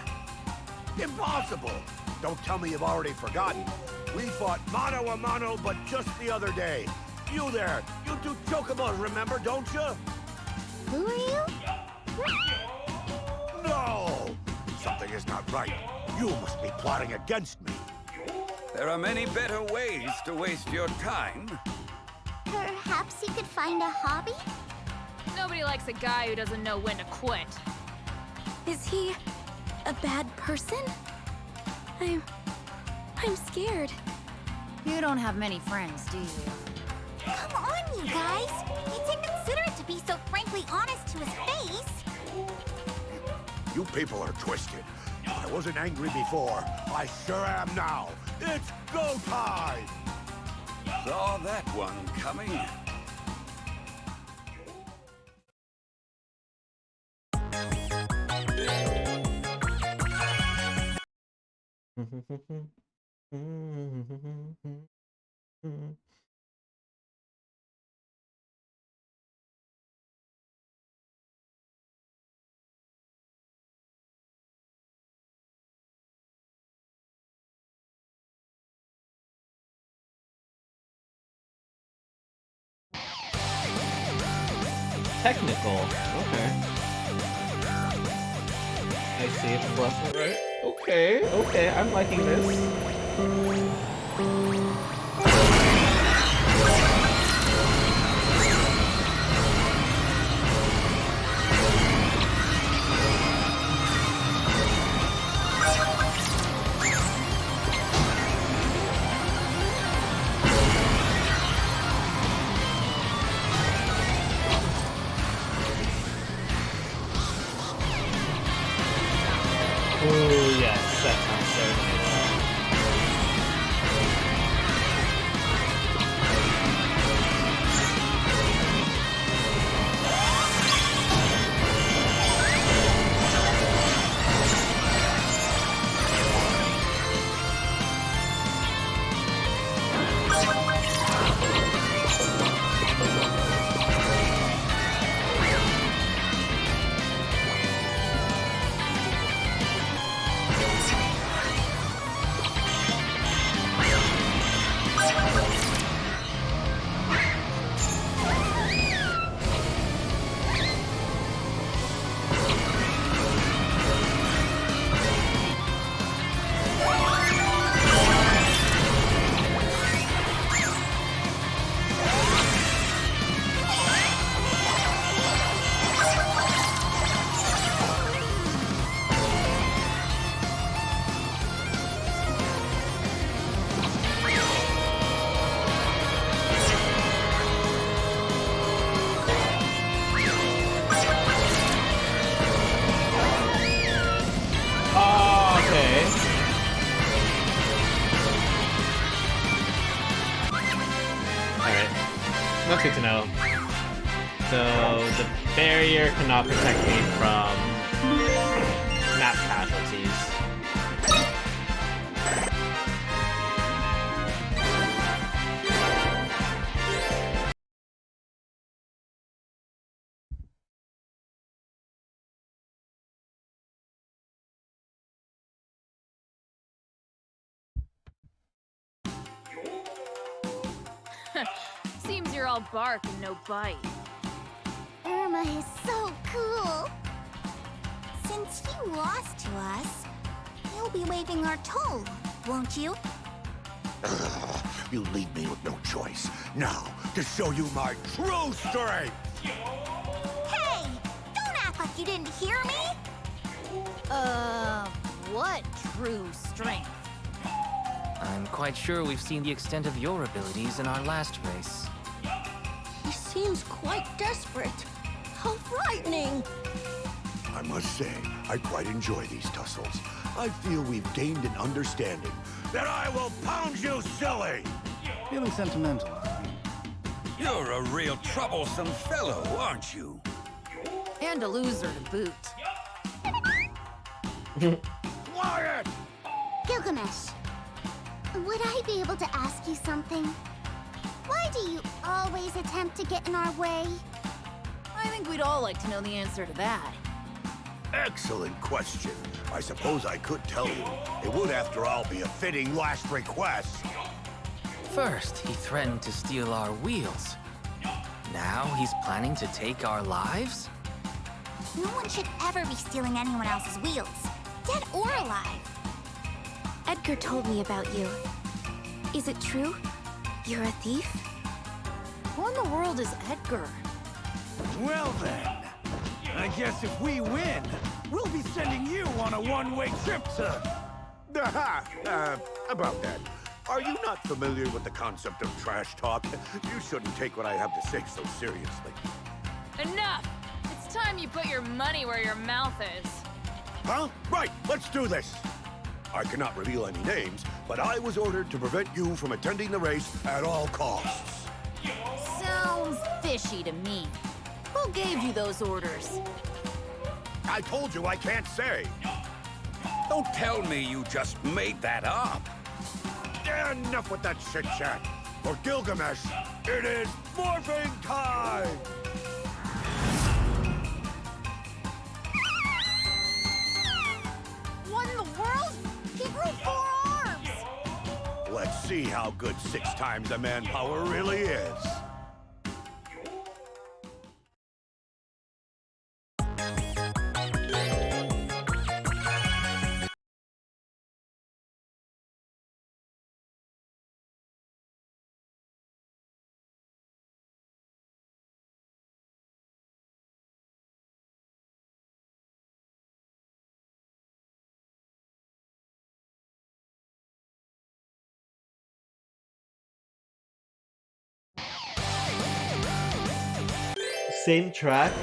S5: Impossible. Don't tell me you've already forgotten. We fought mano a mano, but just the other day. You there, you two chocobos, remember, don't you?
S3: Who are you?
S5: No! Something is not right. You must be plotting against me.
S9: There are many better ways to waste your time.
S3: Perhaps you could find a hobby?
S11: Nobody likes a guy who doesn't know when to quit.
S8: Is he a bad person? I'm scared.
S7: You don't have many friends, do you?
S3: Come on, you guys! It's inconsiderate to be so frankly honest to his face!
S5: You people are twisted. I wasn't angry before. I sure am now. It's go time!
S9: Saw that one coming.
S1: Technical. Okay. I see if the left right. Okay, okay, I'm liking this. Oh yes, that sounds so nice. That's good to know. So the barrier cannot protect me from map casualties.
S11: Seems you're all bark and no bite.
S3: Irma is so cool. Since you lost to us, you'll be waiving our toll, won't you?
S5: You leave me with no choice. Now, to show you my true strength!
S3: Hey! Don't act like you didn't hear me!
S7: What true strength?
S2: I'm quite sure we've seen the extent of your abilities in our last race.
S19: He seems quite desperate. How frightening!
S5: I must say, I quite enjoy these tussles. I feel we've gained an understanding. Then I will pound you silly!
S15: Feeling sentimental.
S9: You're a real troublesome fellow, aren't you?
S7: And a loser to boot.
S5: Quiet!
S3: Gilgamesh, would I be able to ask you something? Why do you always attempt to get in our way?
S7: I think we'd all like to know the answer to that.
S5: Excellent question. I suppose I could tell you. It would, after all, be a fitting last request.
S2: First, he threatened to steal our wheels. Now he's planning to take our lives?
S3: No one should ever be stealing anyone else's wheels, dead or alive.
S8: Edgar told me about you. Is it true? You're a thief?
S7: Who in the world is Edgar?
S13: Well then, I guess if we win, we'll be sending you on a one-way trip to...
S5: About that. Are you not familiar with the concept of trash talk? You shouldn't take what I have to say so seriously.
S11: Enough! It's time you put your money where your mouth is.
S5: Huh? Right, let's do this! I cannot reveal any names, but I was ordered to prevent you from attending the race at all costs.
S7: Sounds fishy to me. Who gave you those orders?
S5: I told you I can't say.
S9: Don't tell me you just made that up.
S5: Enough with that chit-chat. For Gilgamesh, it is morphing time!
S7: What in the world? He grew 4 arms!
S5: Let's see how good 6 times the manpower really is.
S1: Same track.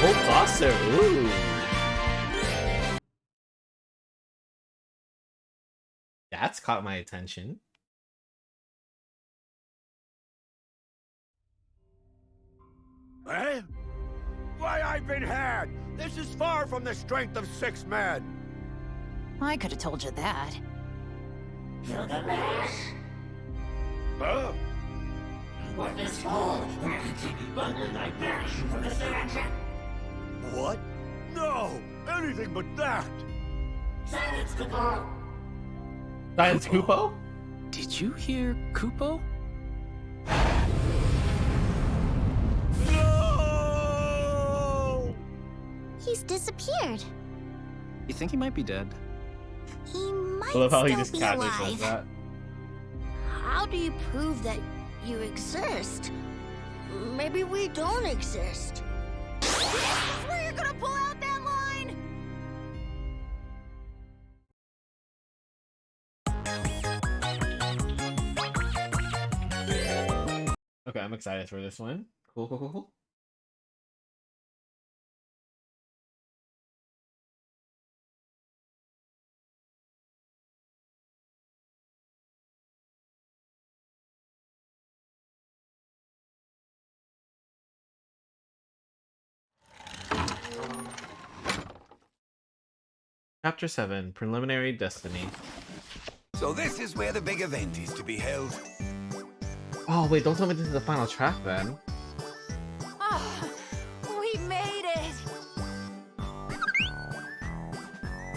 S1: Oh, Foster. Ooh. That's caught my attention.
S5: Eh? Why, I've been had! This is far from the strength of 6 men!
S7: I could have told you that.
S5: Gilgamesh? Huh?
S20: What is called? But will I banish you from the Sandra?
S5: What? No! Anything but that!
S20: Silence, Kupo!
S1: Silence, Kupo?
S15: Did you hear Kupo?
S5: No!
S19: He's disappeared.
S15: You think he might be dead?
S19: He might
S1: I love how he
S19: still
S1: just
S19: be
S1: casually says
S19: alive.
S1: that.
S19: How do you prove that you exist? Maybe we don't exist.
S7: This is where you're gonna pull out that line?
S1: Okay, I'm excited for this one. Cool, cool, cool, cool. Chapter 7, Preliminary Destiny.
S9: So this is where the big event is to be held.
S1: Oh wait, don't tell me this is the final track then.
S7: Ah, we made it!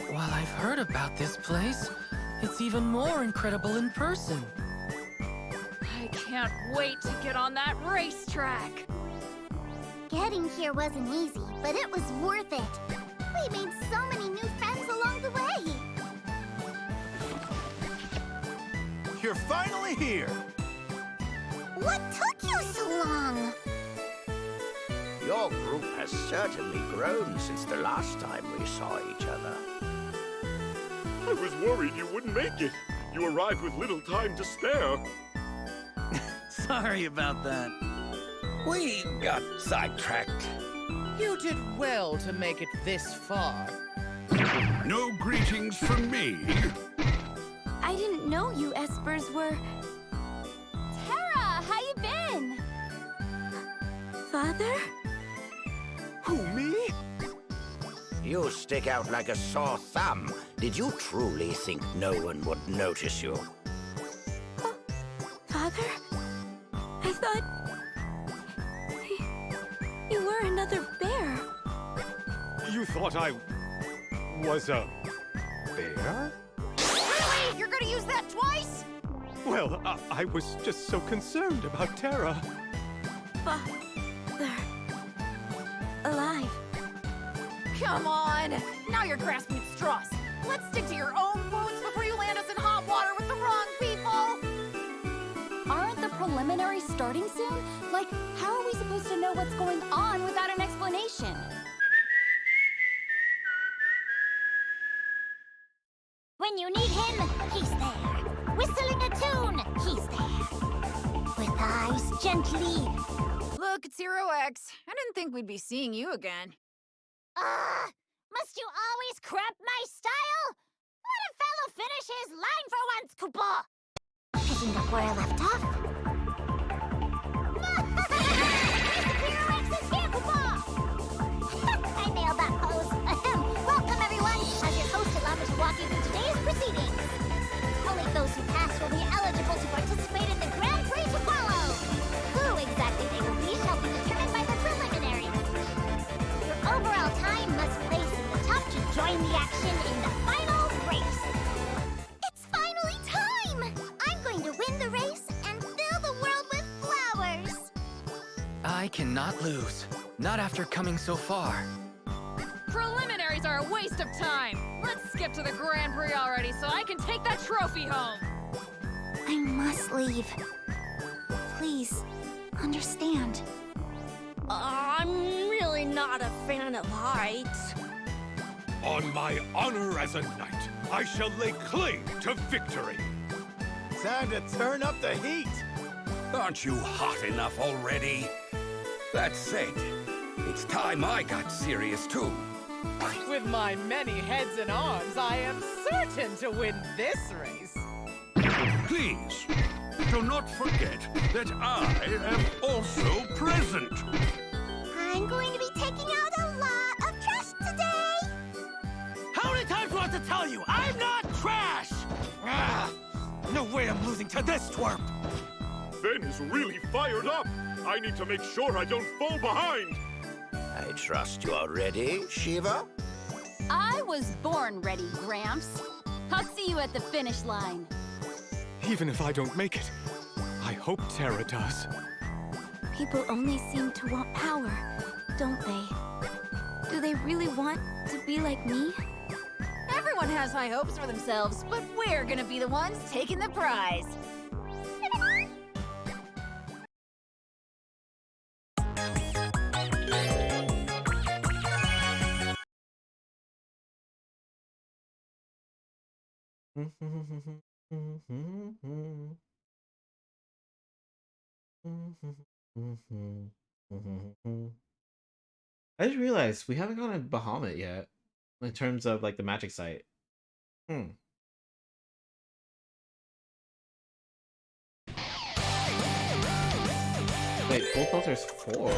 S2: While I've heard about this place, it's even more incredible in person.
S11: I can't wait to get on that racetrack.
S3: Getting here wasn't easy, but it was worth it. We made so many new friends along the way.
S10: You're finally here!
S3: What took you so long?
S18: Your group has certainly grown since the last time we saw each other.
S5: I was worried you wouldn't make it. You arrived with little time to spare.
S15: Sorry about that.
S9: We got sidetracked.
S12: You did well to make it this far.
S5: No greetings from me.
S8: I didn't know you Espers were...
S17: Tara, how you been?
S8: Father?
S5: Who, me?
S18: You stick out like a sore thumb. Did you truly think no one would notice you?
S8: Father? I thought... You were another bear.
S14: You thought I was a bear?
S7: Really? You're gonna use that twice?
S14: Well, I was just so concerned about Tara.
S8: Father... Alive.
S7: Come on! Now you're grasping at straws. Let's stick to your own wounds before you land us in hot water with the wrong people!
S17: Aren't the preliminaries starting soon? Like, how are we supposed to know what's going on without an explanation?
S3: When you need him, he's there. Whistling a tune, he's there. With eyes gently.
S7: Look, it's Zero X. I didn't think we'd be seeing you again.
S3: Must you always cramp my style? Let a fellow finish his line for once, Koopa. Picking up where I left off. Zero X is here, Koopa. I nailed that pose. Welcome, everyone. As your host, allow me to walk you through today's proceedings. Only those who pass will be eligible to participate in the Grand Prix to follow. Who exactly they will be shall be determined by the preliminaries. Your overall time must place in the top to join the action in the final race. It's finally time! I'm going to win the race and fill the world with flowers.
S2: I cannot lose. Not after coming so far.
S11: Preliminaries are a waste of time. Let's skip to the Grand Prix already so I can take that trophy home.
S3: I must leave. Please, understand.
S19: I'm really not a fan of heights.
S14: On my honor as a knight, I shall lay claim to victory.
S10: Time to turn up the heat.
S9: Aren't you hot enough already? That said, it's time I got serious too.
S12: With my many heads and arms, I am certain to win this race.
S5: Please, do not forget that I am also present.
S3: I'm going to be taking out a lot of trash today.
S13: How many times do I have to tell you? I'm not trash! Ah, no way I'm losing to this twerp!
S5: Ben is really fired up. I need to make sure I don't fall behind.
S18: I trust you are ready, Shiva?
S17: I was born ready, Gramps. I'll see you at the finish line.
S14: Even if I don't make it, I hope Tara does.
S8: People only seem to want power, don't they? Do they really want to be like me?
S7: Everyone has high hopes for themselves, but we're gonna be the ones taking the prize.
S1: I just realized we haven't gone to Bahamut yet in terms of like the magic site. Wait, full filter's 4. 4.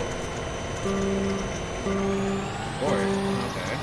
S1: Okay.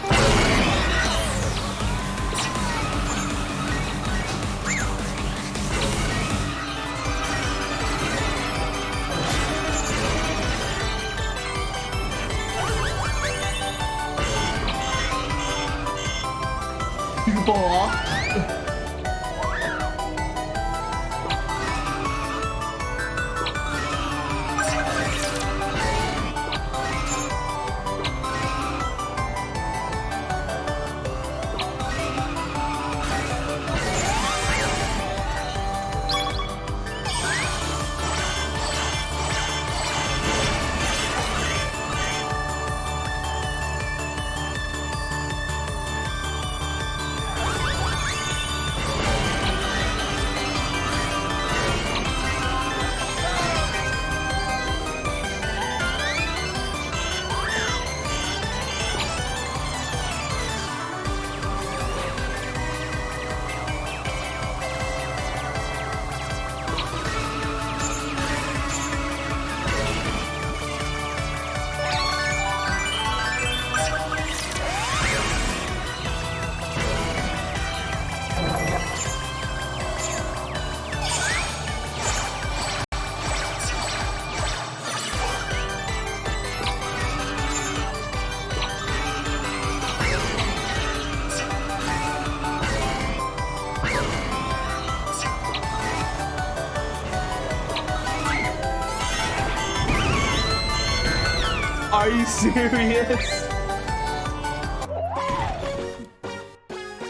S1: Are you serious?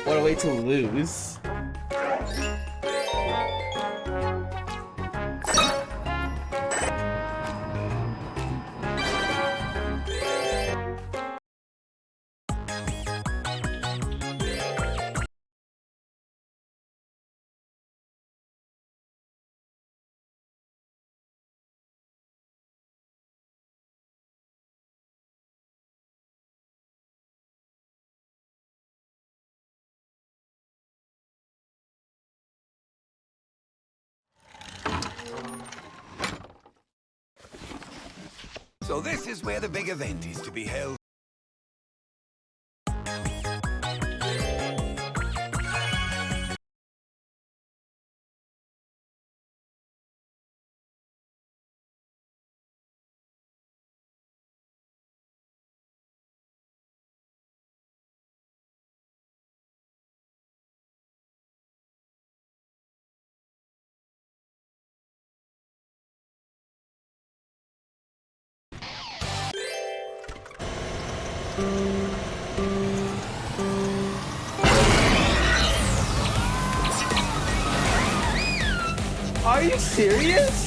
S1: What a way to lose.
S9: So this is where the big event is to be held.
S1: Are you serious?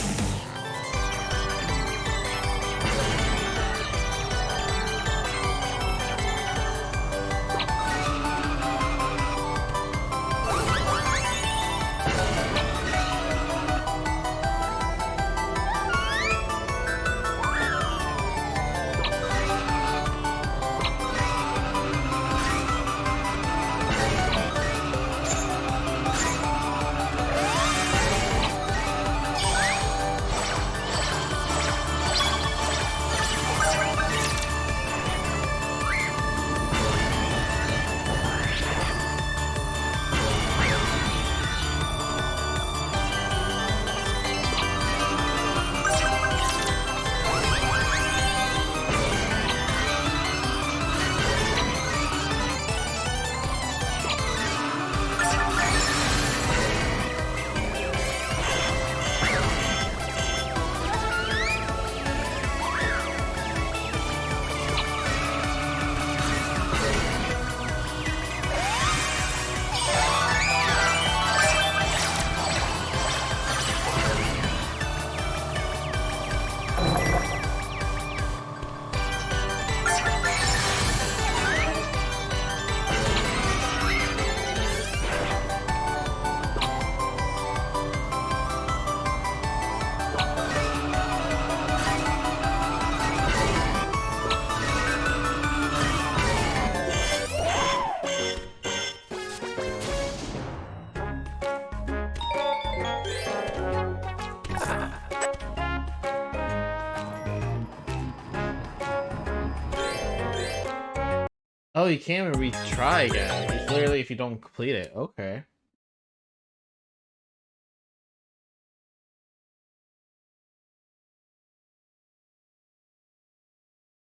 S1: Oh, you can't even retry again. It's literally if you don't complete it. Okay.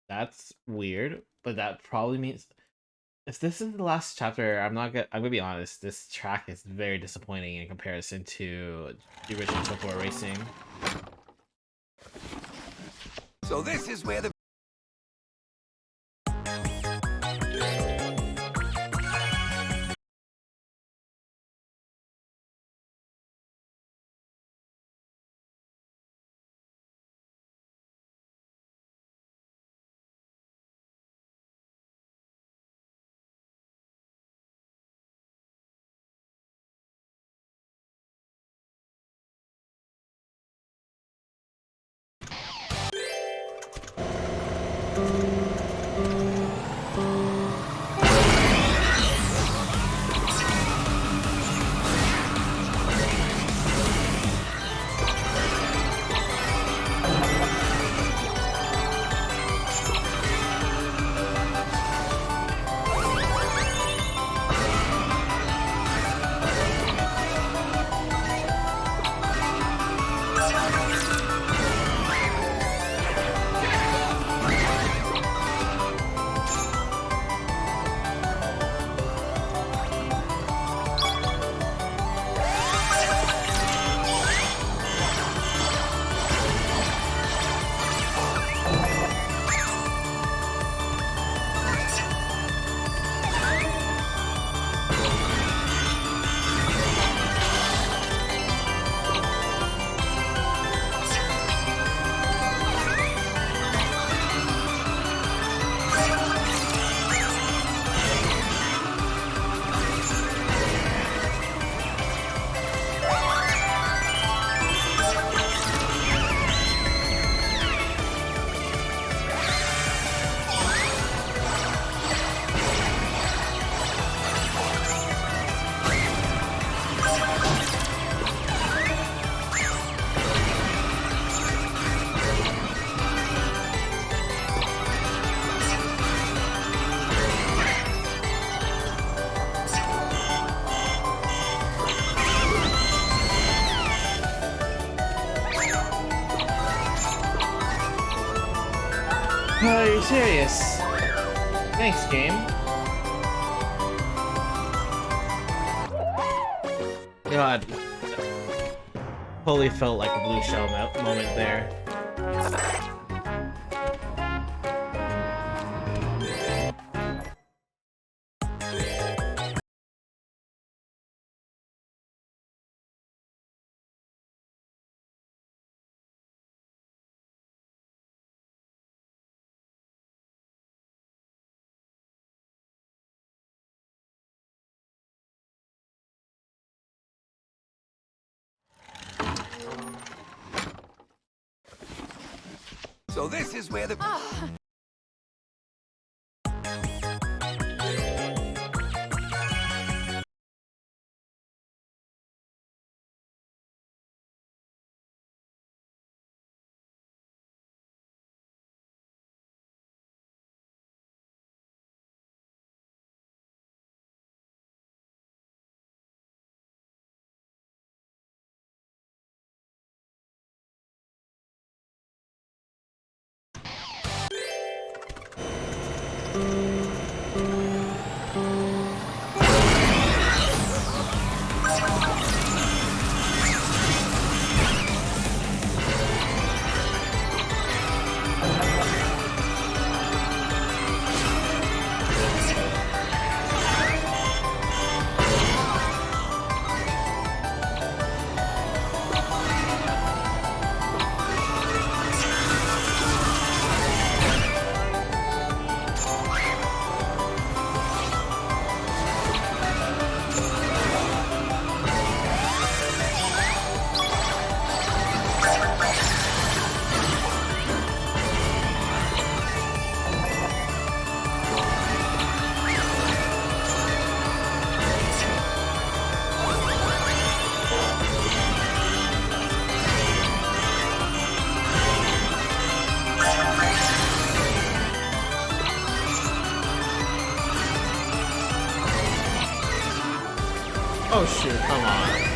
S1: That's weird, but that probably means if this is the last chapter, I'm gonna be honest. This track is very disappointing in comparison to the original Chocobo Racing.
S9: So this is where the...
S1: Are you serious? Thanks, game. God. Totally felt like a blue shell moment there.
S9: So this is where the... Oh shoot, come on.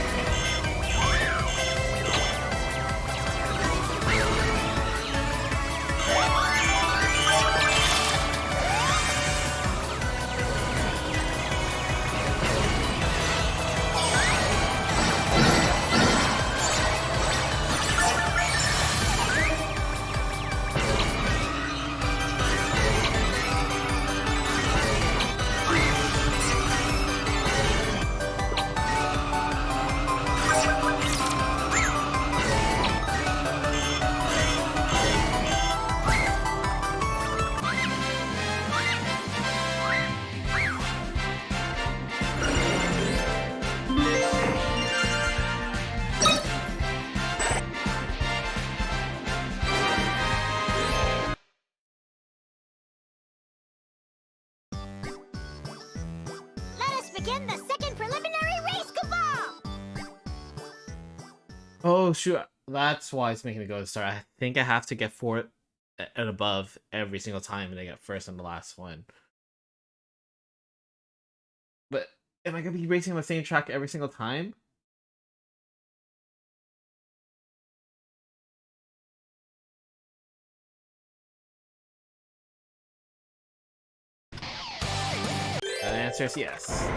S1: Oh shoot, that's why it's making me go to start. I think I have to get 4 and above every single time, and I get first on the last one. But am I gonna be racing on the same track every single time? The answer is yes.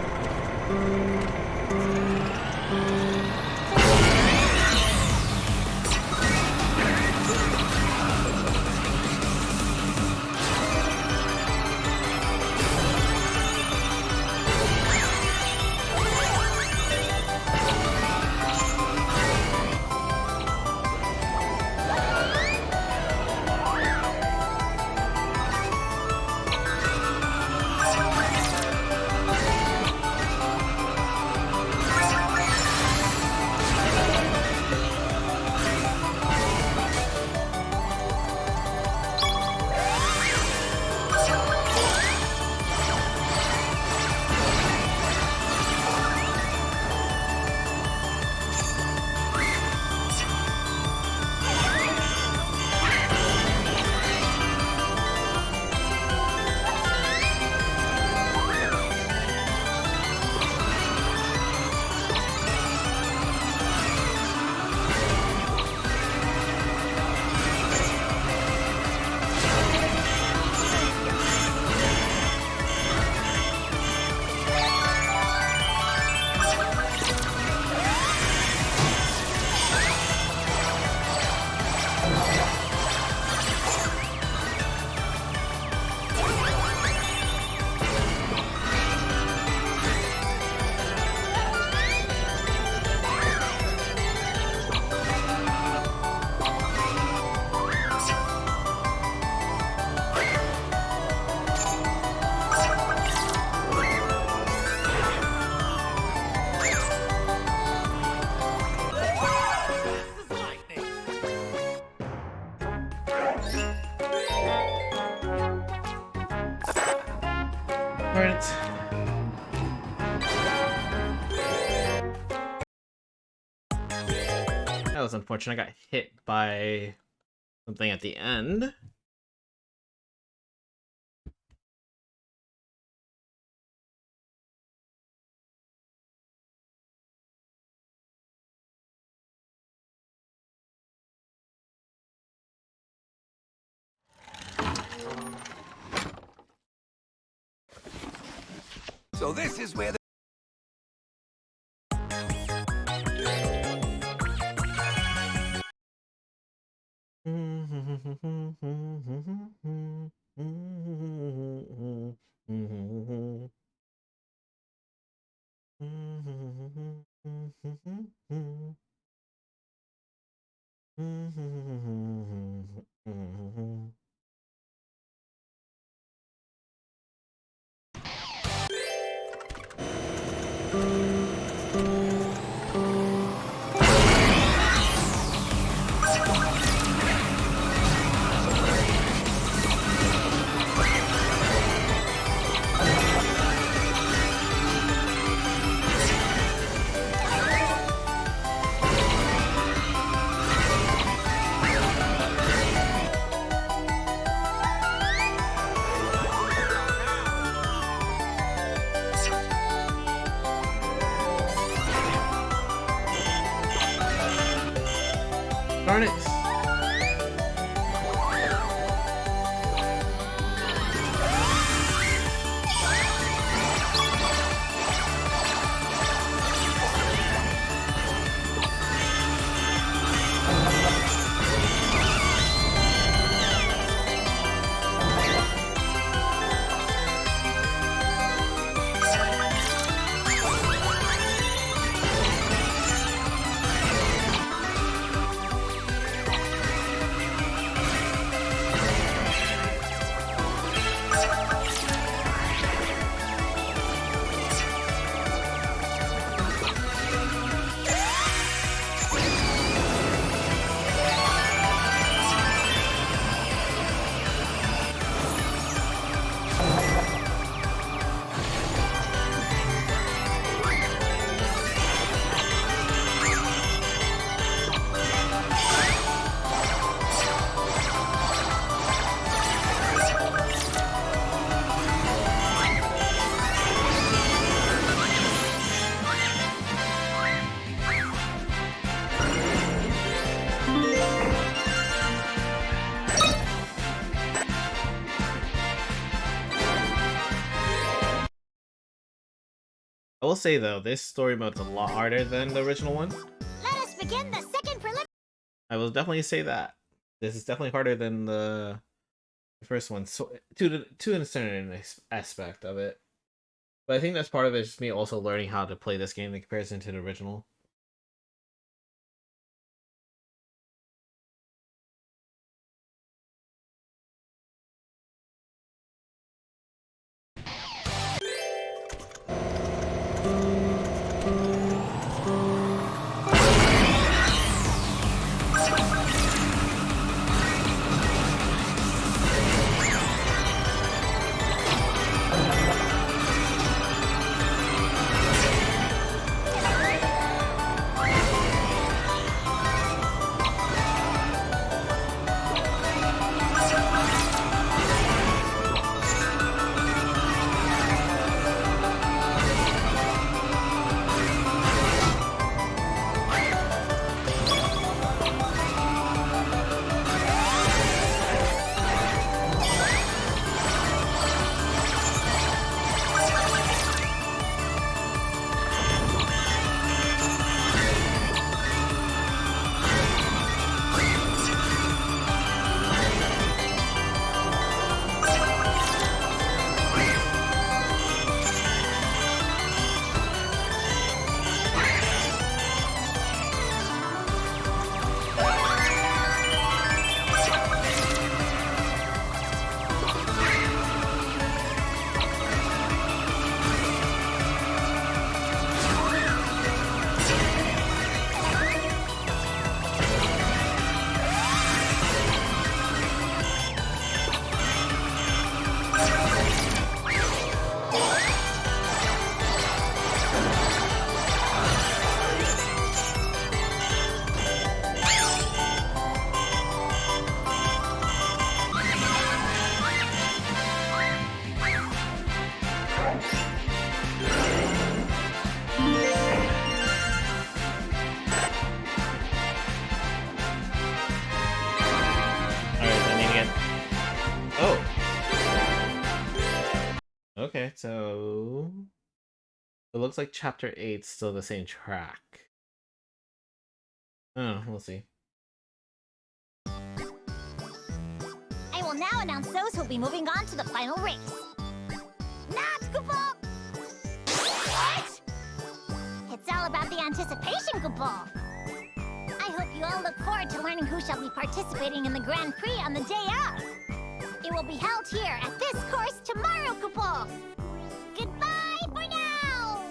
S1: Alright. That was unfortunate. I got hit by something at the end.
S9: So this is where the...
S1: Darn it. I will say though, this story mode's a lot harder than the original one.
S3: Let us begin the second prelim.
S1: I will definitely say that. This is definitely harder than the first one, so to a certain aspect of it. But I think that's part of it, is just me also learning how to play this game in comparison to the original. Okay, so it looks like Chapter 8's still the same track. Oh, we'll see.
S3: I will now announce those who'll be moving on to the final race. Not Chocobo! What? It's all about the anticipation, Chocobo. I hope you all look forward to learning who shall be participating in the Grand Prix on the day of. It will be held here at this course tomorrow, Chocobo. Goodbye for now!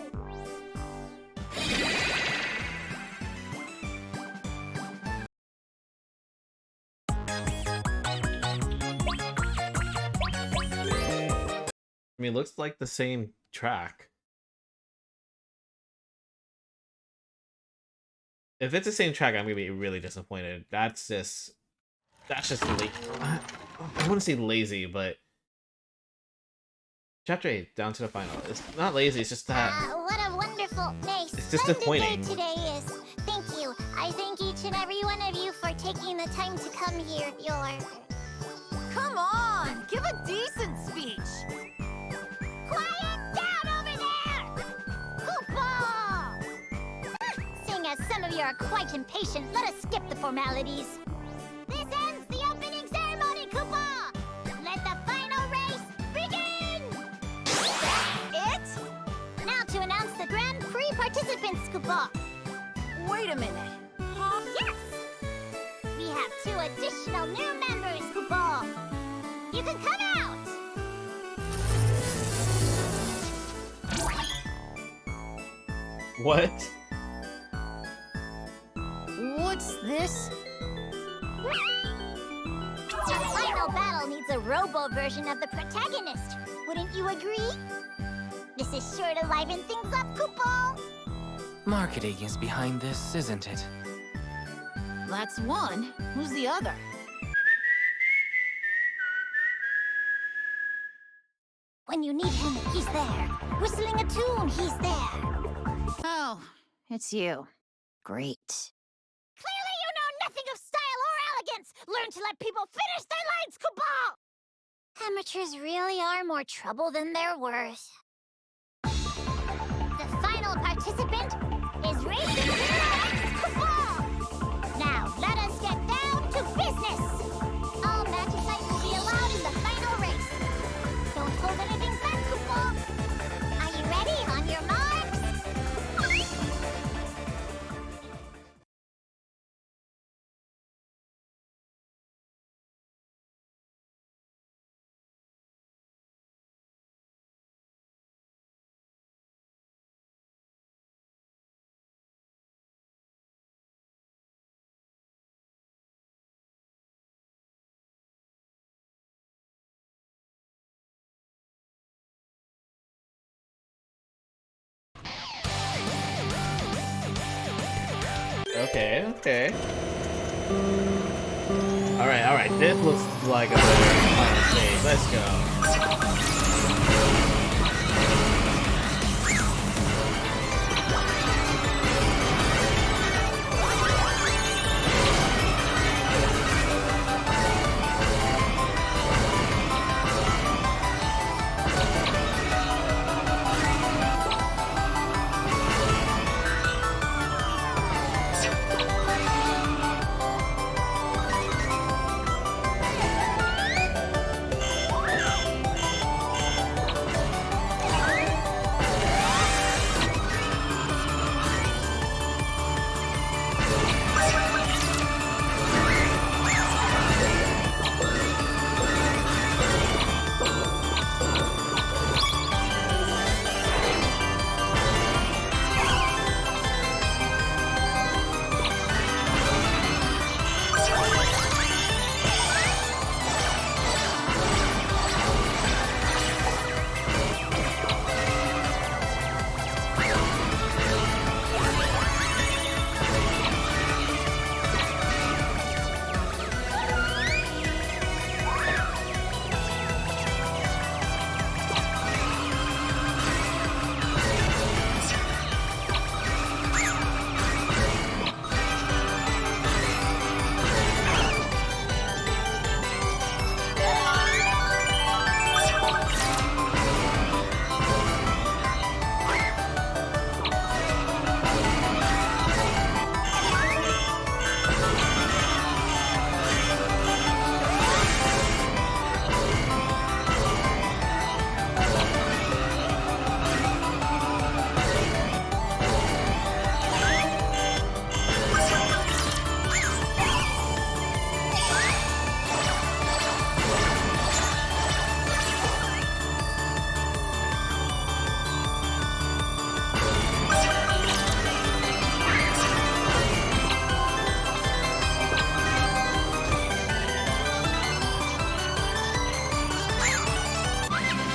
S1: I mean, it looks like the same track. If it's the same track, I'm gonna be really disappointed. That's just lazy. I want to say lazy, but Chapter 8, down to the final. It's not lazy, it's just that...
S3: what a wonderful, nice,
S1: it's just
S3: splendid
S1: disappointing.
S3: day today is. Thank you. I thank each and every one of you for taking the time to come here.
S7: Come on! Give a decent speech!
S3: Quiet down over there! Chocobo! Seeing as some of you are quite impatient, let us skip the formalities. This ends the opening ceremony, Chocobo! Let the final race begin! That's it? Now to announce the Grand Prix participants, Chocobo.
S7: Wait a minute.
S3: Yes! We have 2 additional new members, Chocobo. You can come out!
S1: What?
S7: What's this?
S3: The final battle needs a robo version of the protagonist. Wouldn't you agree? This is sure to liven things up, Chocobo.
S2: Marketing is behind this, isn't it?
S7: That's one. Who's the other?
S3: When you need him, he's there. Whistling a tune, he's there.
S7: Oh, it's you. Great.
S3: Clearly you know nothing of style or elegance. Learn to let people finish their lines, Chocobo! Amateurs really are more trouble than they're worth. The participant is Racing Chocobo. Now, let us get down to business. All magic types will be allowed in the final race. Don't hold anything back, Chocobo. Are you ready? On your marks?
S1: Okay, okay. Alright, this looks like a final stage. Let's go.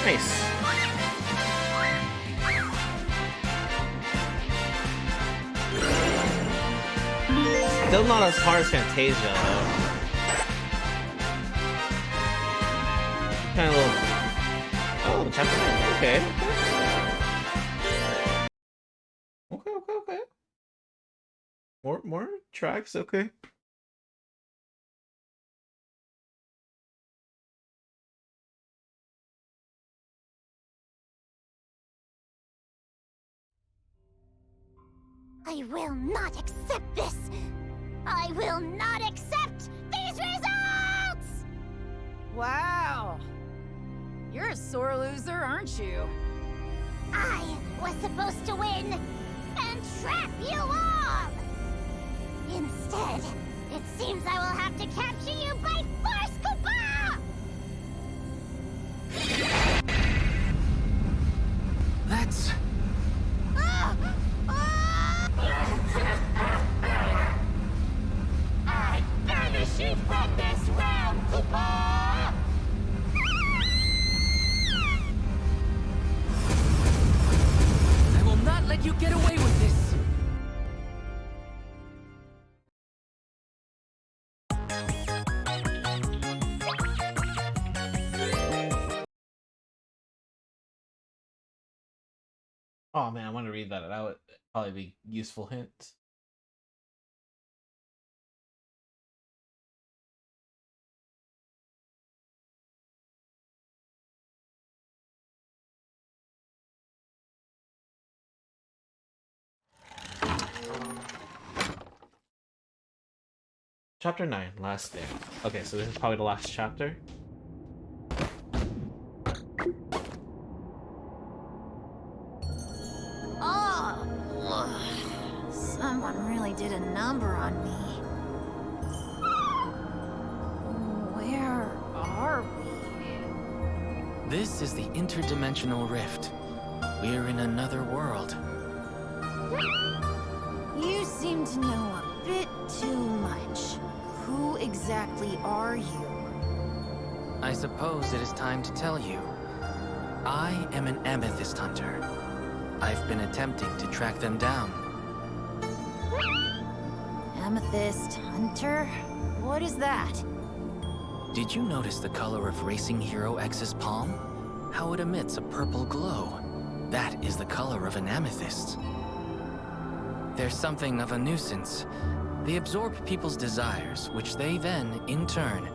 S1: Nice. Still not as hard as Fantasia, though. Kind of little... Oh, chapter 9. Okay. Okay. More tracks, okay.
S3: I will not accept this! I will not accept these results!
S7: Wow. You're a sore loser, aren't you?
S3: I was supposed to win and trap you all! Instead, it seems I will have to capture you by force, Koopa!
S15: That's...
S3: I banish you from this realm, Koopa!
S12: I will not let you get away with this!
S1: Oh man, I want to read that. That would probably be a useful hint. Chapter 9, Last Day. Okay, so this is probably the last chapter.
S7: Oh, someone really did a number on me. Where are we?
S2: This is the interdimensional rift. We're in another world.
S7: You seem to know a bit too much. Who exactly are you?
S2: I suppose it is time to tell you. I am an amethyst hunter. I've been attempting to track them down.
S7: Amethyst hunter? What is that?
S2: Did you notice the color of Racing Hero X's palm? How it emits a purple glow. That is the color of an amethyst. They're something of a nuisance. They absorb people's desires, which they then, in turn,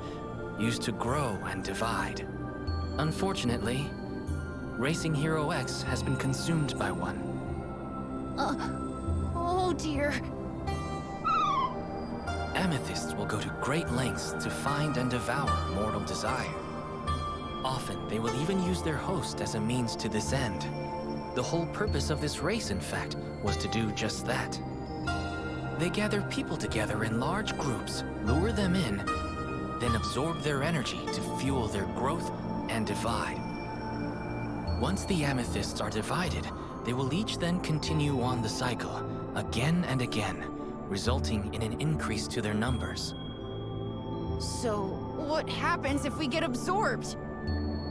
S2: use to grow and divide. Unfortunately, Racing Hero X has been consumed by one.
S7: Oh dear.
S2: Amethysts will go to great lengths to find and devour mortal desire. Often, they will even use their host as a means to this end. The whole purpose of this race, in fact, was to do just that. They gather people together in large groups, lure them in, then absorb their energy to fuel their growth and divide. Once the amethysts are divided, they will each then continue on the cycle, again and again, resulting in an increase to their numbers.
S7: So, what happens if we get absorbed?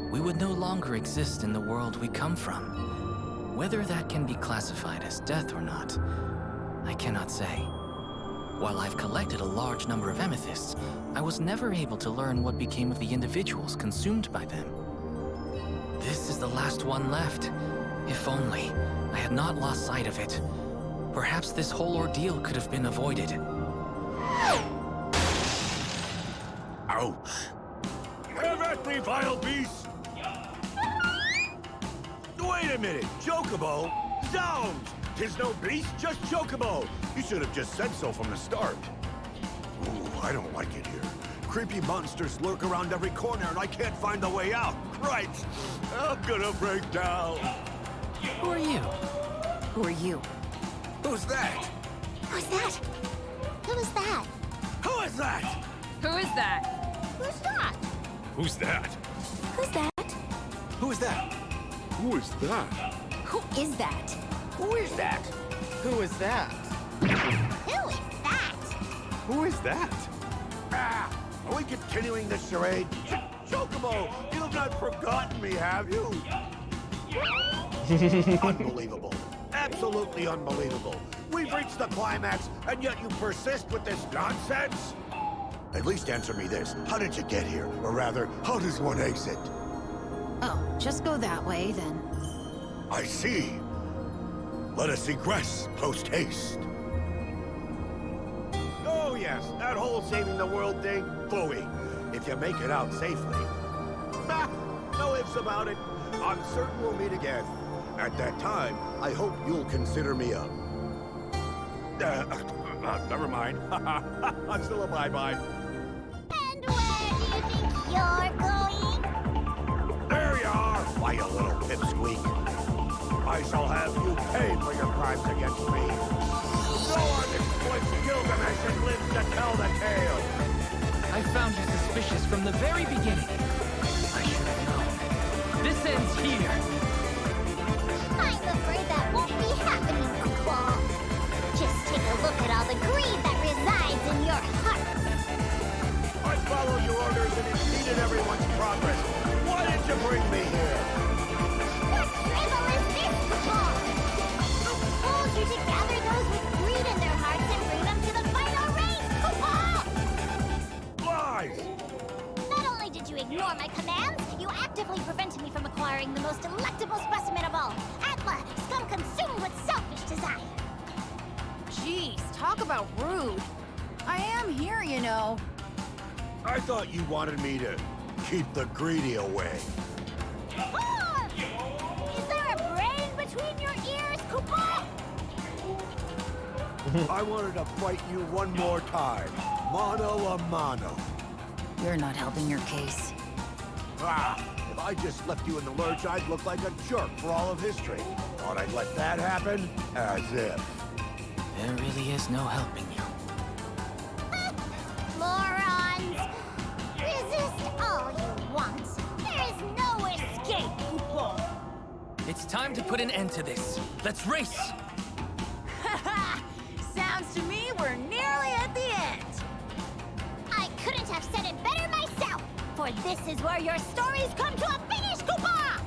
S2: We would no longer exist in the world we come from. Whether that can be classified as death or not, I cannot say. While I've collected a large number of amethysts, I was never able to learn what became of the individuals consumed by them. This is the last one left. If only I had not lost sight of it. Perhaps this whole ordeal could have been avoided.
S5: Ouch! Have at me, vile beast! Wait a minute, Chocobo? Zounds! 'Tis no beast, just Chocobo! You should have just said so from the start. Ooh, I don't like it here. Creepy monsters lurk around every corner and I can't find the way out. Right! I'm gonna break down.
S2: Who are you?
S7: Who are you?
S5: Who's that?
S3: Who's that? Who is that?
S5: Who is that?
S11: Who is that?
S3: Who's that?
S14: Who's that?
S3: Who's that?
S10: Who is that?
S5: Who is that?
S7: Who is that?
S18: Who is that?
S12: Who is that?
S3: Who is that?
S12: Who is that?
S5: Ah! Are we continuing this charade? Chocobo, you've not forgotten me, have you? Unbelievable. Absolutely unbelievable. We've reached the climax, and yet you persist with this nonsense? At least answer me this. How did you get here? Or rather, how does one exit?
S7: Oh, just go that way, then.
S5: I see. Let us egress post-haste. Oh yes, that whole saving the world thing, phooey. If you make it out safely. Bah, no ifs about it. I'm certain we'll meet again. At that time, I hope you'll consider me a... never mind. Still a bye-bye.
S3: And where do you think you're going?
S5: There you are, why you little pipsqueak. I shall have you pay for your crimes against me. No one exploits Gilgamesh and lives to tell the tale.
S2: I found you suspicious from the very beginning. I should have known. This ends here.
S3: I'm afraid that won't be happening, Claw. Just take a look at all the greed that resides in your heart.
S5: I followed your orders and impeded everyone's progress. Why did you bring me here?
S3: What drivel is this, Claw? I told you to gather those with greed in their hearts and bring them to the final race, Claw!
S5: Lies!
S3: Not only did you ignore my commands, you actively prevented me from acquiring the most delectable specimen of all, Atla, scum consumed with selfish desire.
S7: Jeez, talk about rude. I am here, you know.
S5: I thought you wanted me to keep the greedy away.
S3: Oh! Is there a brain between your ears, Koopa?
S5: I wanted to fight you one more time. Mano a mano.
S7: You're not helping your case.
S5: If I just left you in the lurch, I'd look like a jerk for all of history. Thought I'd let that happen? As if.
S2: There really is no helping you.
S3: Morons! Resist all you want. There is no escape, Koopa.
S2: It's time to put an end to this. Let's race!
S7: Sounds to me we're nearly at the end.
S3: I couldn't have said it better myself, for this is where your stories come to a finish, Koopa!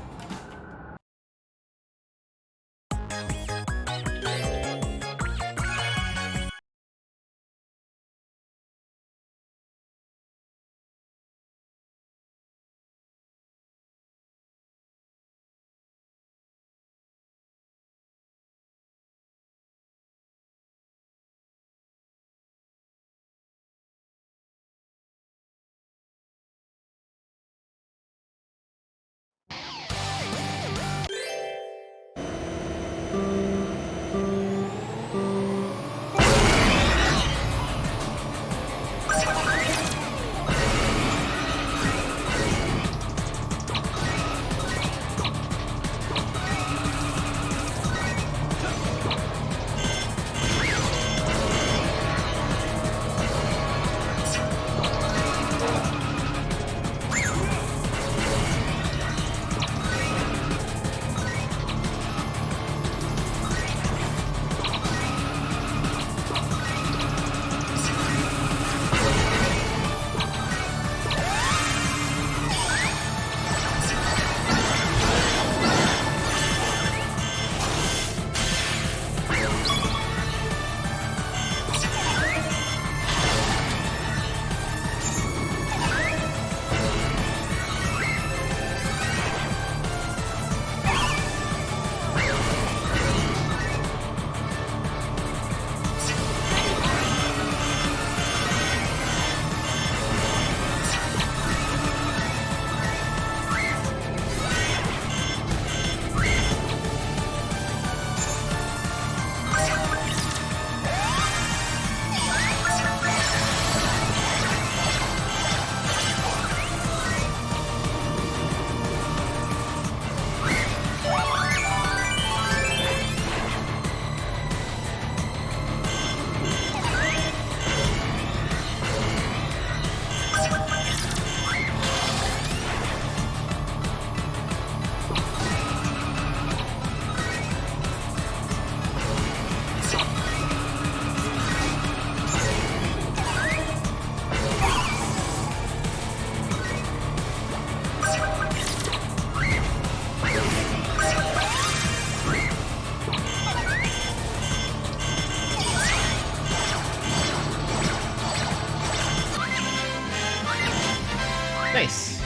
S1: Nice.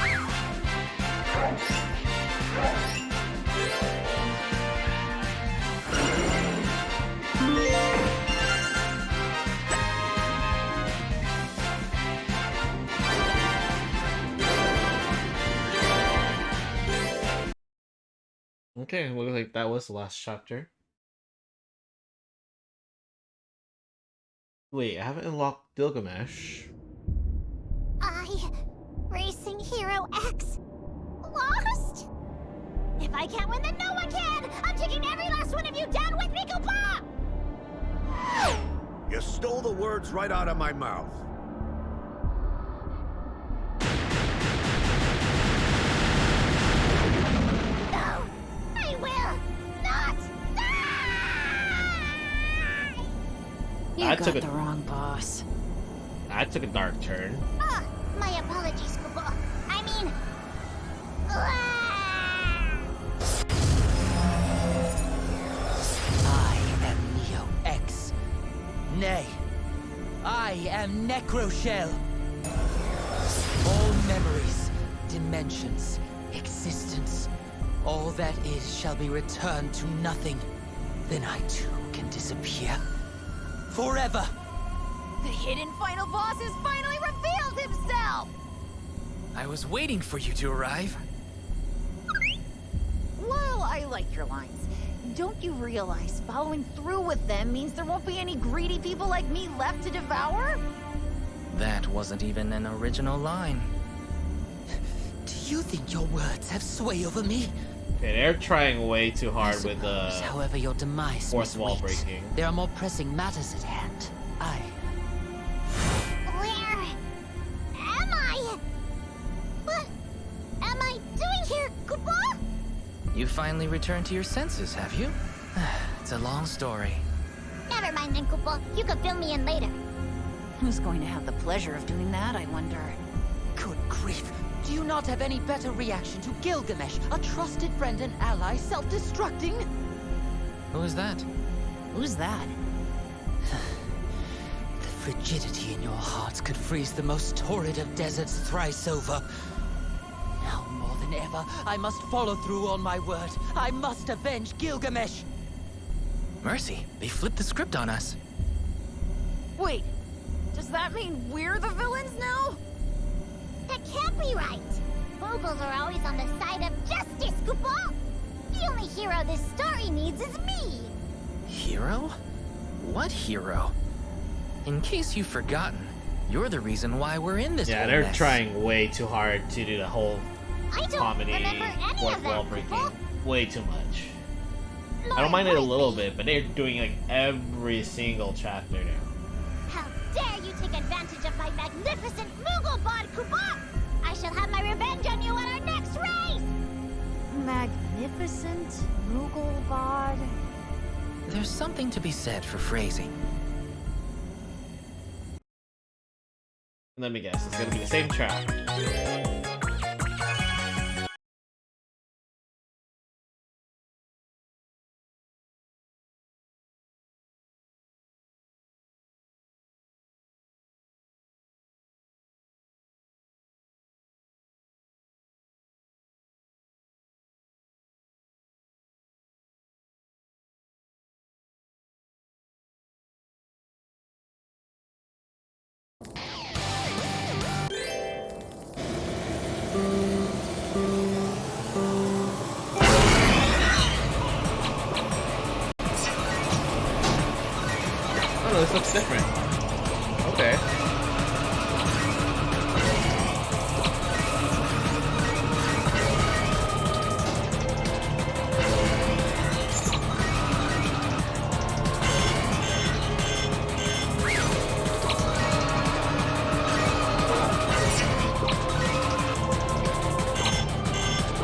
S1: Okay, looks like that was the last chapter. Wait, I haven't unlocked Gilgamesh.
S3: Racing Hero X, lost? If I can't win, then no one can! I'm taking every last one of you down with me, Koopa!
S5: You stole the words right out of my mouth.
S3: No! I will not die!
S7: You
S1: I
S7: got
S1: took
S7: the wrong boss.
S1: I took a dark turn.
S3: My apologies, Koopa. I mean...
S4: I am Neo X. Nay, I am Necroshell. All memories, dimensions, existence, all that is shall be returned to nothing. Then I too can disappear. Forever!
S7: The hidden final boss has finally revealed himself!
S2: I was waiting for you to arrive.
S7: While I like your lines, Don't you realize following through with them means there won't be any greedy people like me left to devour?
S2: That wasn't even an original line.
S4: Do you think your words have sway over me?
S1: Okay, they're trying way too hard with
S4: Suppose, however your demise
S1: fourth
S4: may
S1: wall
S4: wait,
S1: breaking.
S4: there are more pressing matters at hand.
S3: Where am I? What am I doing here, Koopa?
S2: You finally returned to your senses, have you? It's a long story.
S3: Never mind then, Koopa. You can fill me in later.
S7: Who's going to have the pleasure of doing that, I wonder?
S4: Good grief. Do you not have any better reaction to Gilgamesh, a trusted friend and ally self-destructing?
S2: Who is that?
S7: Who's that?
S4: The frigidity in your hearts could freeze the most torrid of deserts thrice over. Now more than ever, I must follow through on my word. I must avenge Gilgamesh.
S2: Mercy, they flipped the script on us.
S7: Wait, does that mean we're the villains now?
S3: That can't be right. Moguls are always on the side of justice, Koopa. The only hero this story needs is me.
S2: Hero? What hero? In case you've forgotten, you're the reason why we're in this
S1: Yeah,
S2: whole
S1: they're
S2: mess.
S1: trying way too hard to do the whole
S3: I don't
S1: comedy,
S3: remember any
S1: fourth
S3: of
S1: wall
S3: that,
S1: breaking.
S3: Koopa.
S1: Way too much. I don't mind it a little bit, but they're doing like every single chapter now.
S3: How dare you take advantage of my magnificent Moogle bod, Koopa! I shall have my revenge on you at our next race!
S7: Magnificent Moogle bod.
S2: There's something to be said for phrasing.
S1: Let me guess, it's gonna be the same track. Oh, this looks different. Okay.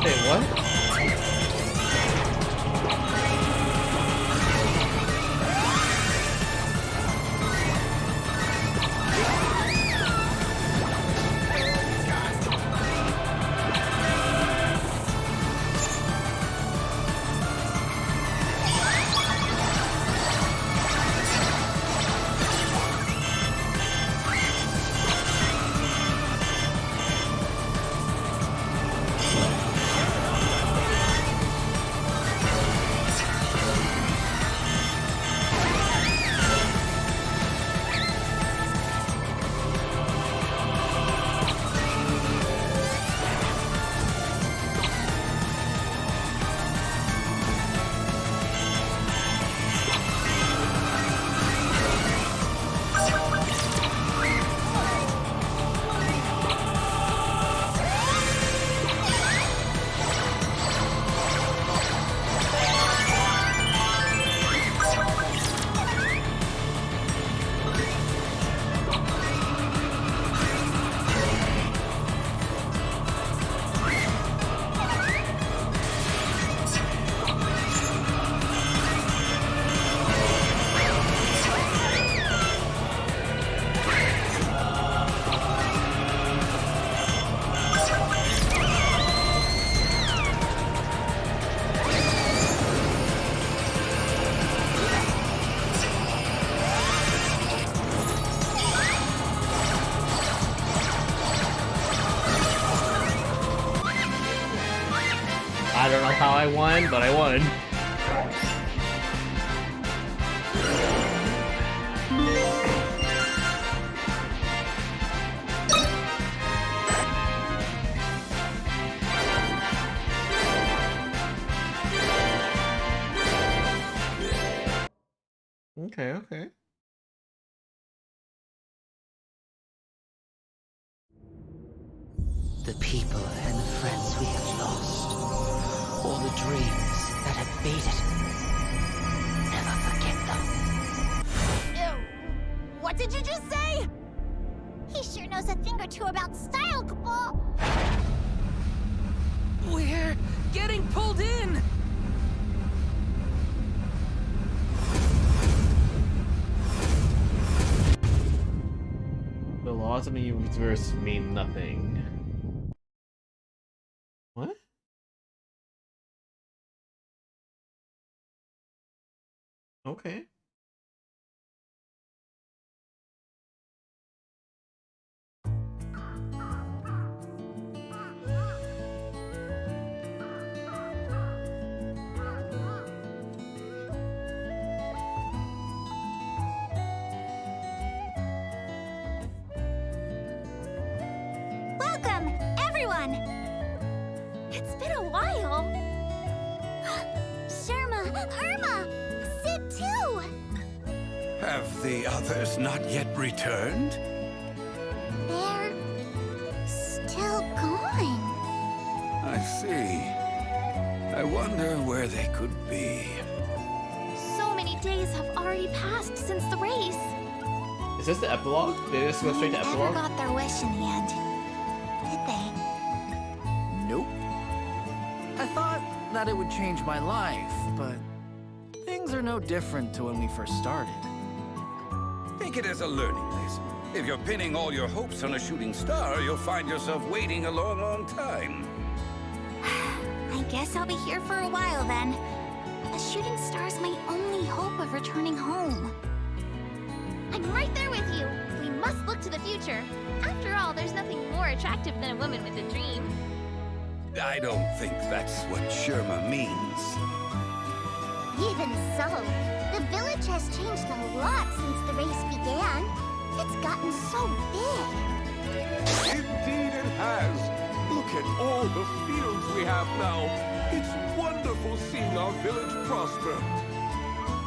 S1: Wait, what? I don't know how I won, but I won. Okay, okay.
S4: The people and the friends we have lost, all the dreams that have faded. Never forget them.
S7: Ew. What did you just say?
S3: He sure knows a thing or two about style, Chocobo.
S12: We're getting pulled in!
S1: The laws of the universe mean nothing. What? Okay.
S3: Welcome, everyone!
S8: It's been a while.
S3: Sherma, Irma, Sid too!
S9: Have the others not yet returned?
S3: They're still gone.
S9: I see. I wonder where they could be.
S8: So many days have already passed since the race.
S1: Is this the epilogue? Did they just go straight to
S3: Never
S1: epilogue?
S3: got their wish in the end, did they?
S15: Nope. I thought that it would change my life, but things are no different to when we first started.
S9: Take it as a learning lesson. If you're pinning all your hopes on a shooting star, you'll find yourself waiting a long, long time.
S3: I guess I'll be here for a while then. A shooting star's my only hope of returning home.
S8: I'm right there with you. We must look to the future. After all, there's nothing more attractive than a woman with a dream.
S9: I don't think that's what Sherma means.
S3: Even so, the village has changed a lot since the race began. It's gotten so big.
S6: Indeed it has. Look at all the fields we have now. It's wonderful seeing our village prosper.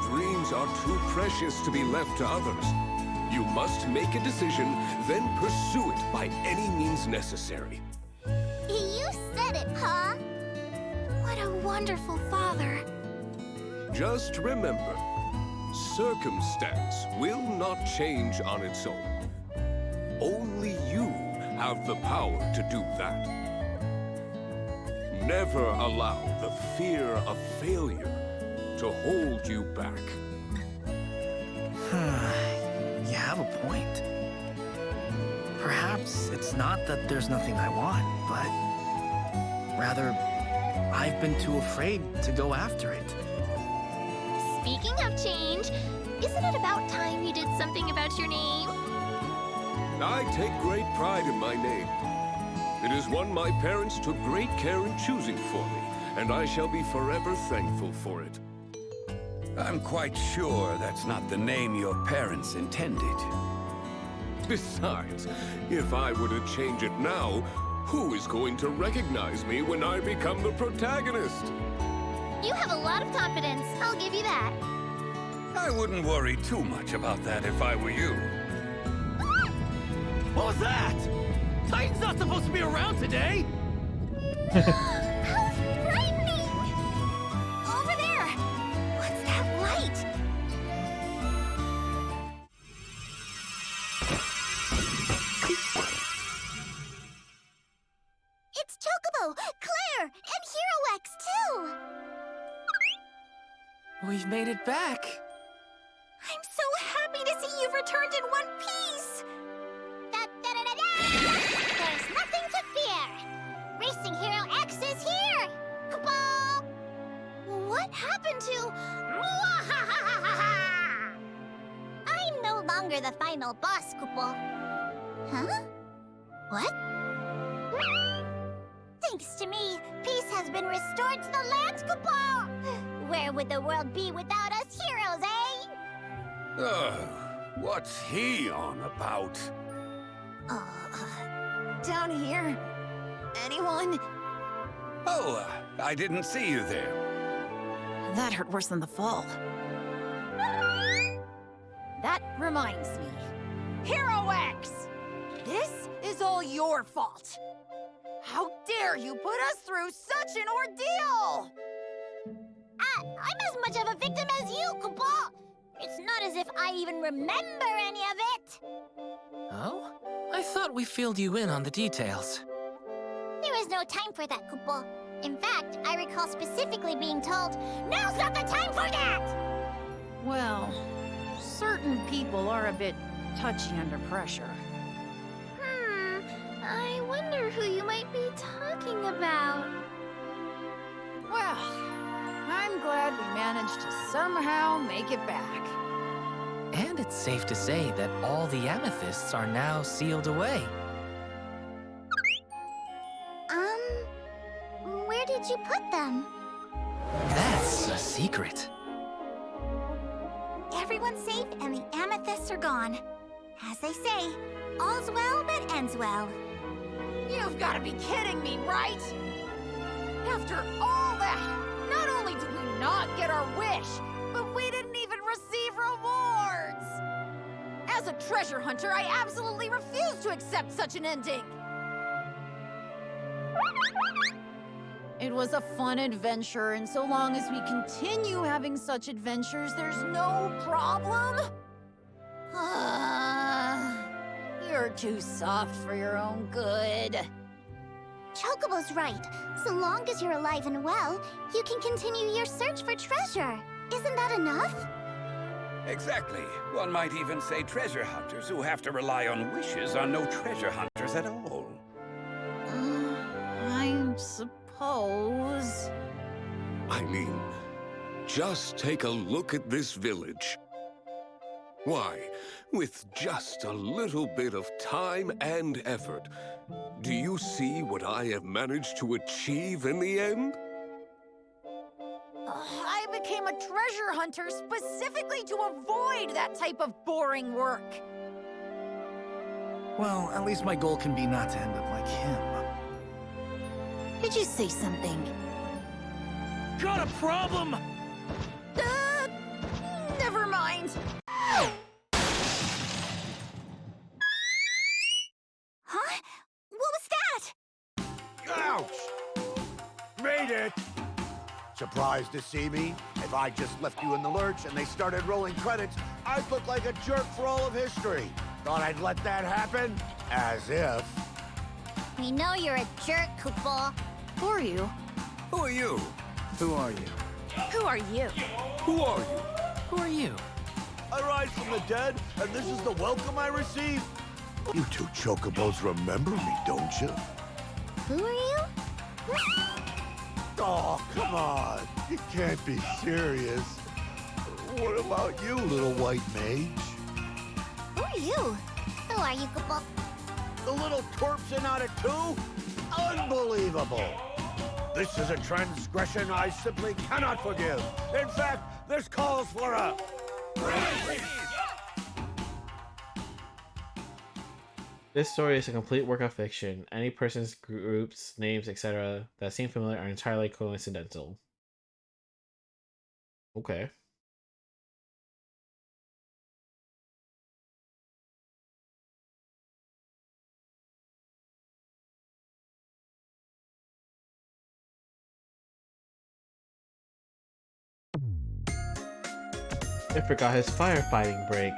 S6: Dreams are too precious to be left to others. You must make a decision, then pursue it by any means necessary.
S3: You said it, huh? What a wonderful father.
S6: Just remember, circumstance will not change on its own. Only you have the power to do that. Never allow the fear of failure to hold you back.
S15: You have a point. Perhaps it's not that there's nothing I want, but rather, I've been too afraid to go after it.
S8: Speaking of change, isn't it about time you did something about your name?
S6: I take great pride in my name. It is one my parents took great care in choosing for me, and I shall be forever thankful for it.
S9: I'm quite sure that's not the name your parents intended.
S6: Besides, if I were to change it now, who is going to recognize me when I become the protagonist?
S8: You have a lot of confidence, I'll give you that.
S9: I wouldn't worry too much about that if I were you.
S13: What was that? Titan's not supposed to be around today!
S3: How frightening! Over there! What's that light? It's Chocobo, Claire, and Hero X too!
S15: We've made it back.
S3: I'm so happy to see you've returned in one piece! Da-da-da-da-da! There's nothing to fear! Racing Hero X is here! Chocobo! What happened to... I'm no longer the final boss, Chocobo. Huh? What? Thanks to me, peace has been restored to the lands, Chocobo! Where would the world be without us heroes, eh?
S9: What's he on about?
S7: Down here. Anyone?
S9: Oh, I didn't see you there.
S7: That hurt worse than the fall. that reminds me. Hero X! This is all your fault. How dare you put us through such an ordeal!
S3: I'm as much of a victim as you, Chocobo! It's not as if I even remember any of it!
S2: Oh? I thought we filled you in on the details.
S3: There was no time for that, Chocobo. In fact, I recall specifically being told, "Now's not the time for that!"
S7: Well, certain people are a bit touchy under pressure.
S8: I wonder who you might be talking about.
S7: Well, I'm glad we managed to somehow make it back.
S2: And it's safe to say that all the amethysts are now sealed away.
S3: Where did you put them?
S2: That's a secret.
S3: Everyone's safe and the amethysts are gone. As they say, all's well that ends well.
S7: You've got to be kidding me, right? After all that, not only did we not get our wish, but we didn't even receive rewards! As a treasure hunter, I absolutely refuse to accept such an ending! It was a fun adventure, and so long as we continue having such adventures, there's no problem. You're too soft for your own good.
S3: Chocobo's right. So long as you're alive and well, you can continue your search for treasure. Isn't that enough?
S9: Exactly. One might even say treasure hunters who have to rely on wishes are no treasure hunters at all.
S7: I suppose.
S6: I mean, just take a look at this village. Why, with just a little bit of time and effort, do you see what I have managed to achieve in the end?
S7: I became a treasure hunter specifically to avoid that type of boring work.
S15: Well, at least my goal can be not to end up like him.
S7: Did you say something?
S13: Got a problem?
S7: Never mind.
S3: Huh? What was that?
S5: Ouch! Made it! Surprised to see me? If I just left you in the lurch and they started rolling credits, I'd look like a jerk for all of history. Thought I'd let that happen? As if.
S3: We know you're a jerk, Chocobo.
S7: Who are you?
S9: Who are you?
S15: Who are you?
S7: Who are you?
S6: Who are you?
S2: Who are you?
S5: I rise from the dead, and this is the welcome I receive. You two Chocobos remember me, don't you?
S3: Who are you?
S5: Oh, come on. You can't be serious. What about you, little white mage?
S3: Who are you? Who are you, Chocobo?
S5: The little twerp's in out of two? Unbelievable! This is a transgression I simply cannot forgive. In fact, this calls for a...
S1: This story is a complete work of fiction. Any persons, groups, names, etc. that seem familiar are entirely coincidental. Okay. I forgot his firefighting break.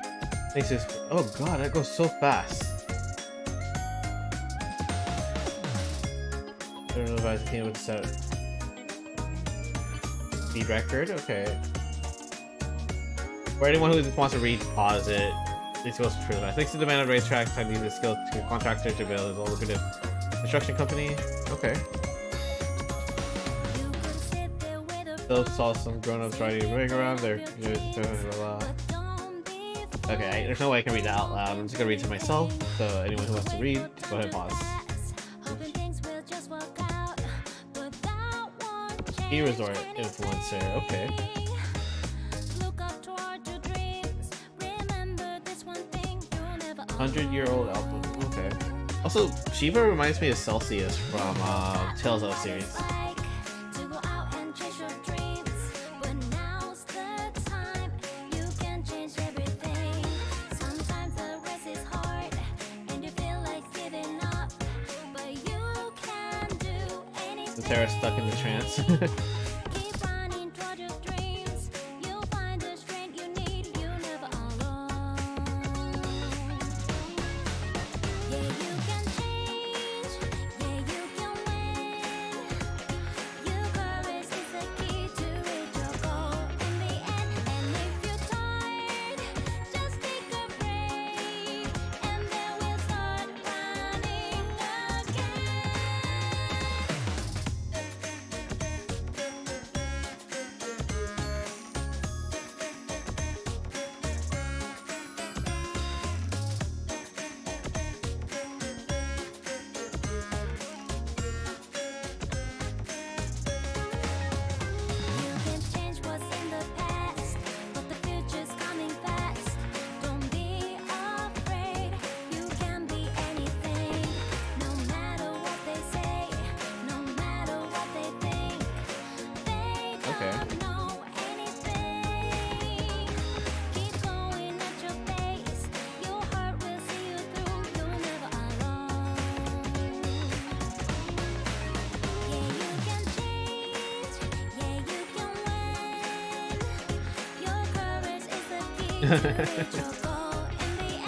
S1: Thanks to his... Oh god, that goes so fast. I don't know if I was able to set speed record. Okay. For anyone who just wants to read, pause it. These goes for the thanks to the man of racetracks, I need the skill to contractor to build a lucrative construction company. Okay. Philip saw some grown-ups riding a rig around there. Okay, there's no way I can read that out loud. I'm just gonna read it to myself. So anyone who wants to read, go ahead and pause. Ski resort influencer. Okay. 100-year-old album. Okay. Also, Shiva reminds me of Celsius from Tales of series. The Terra stuck in the trance.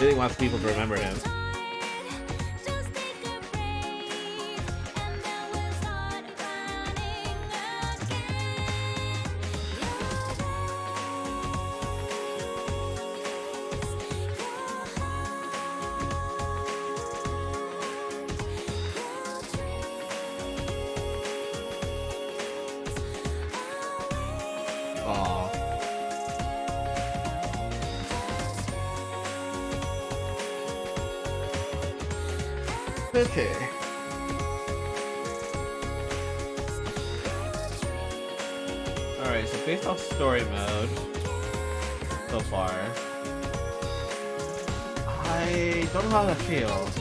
S1: Really wants people to remember him. Okay. Alright, so based off story mode so far, I don't know how that feels.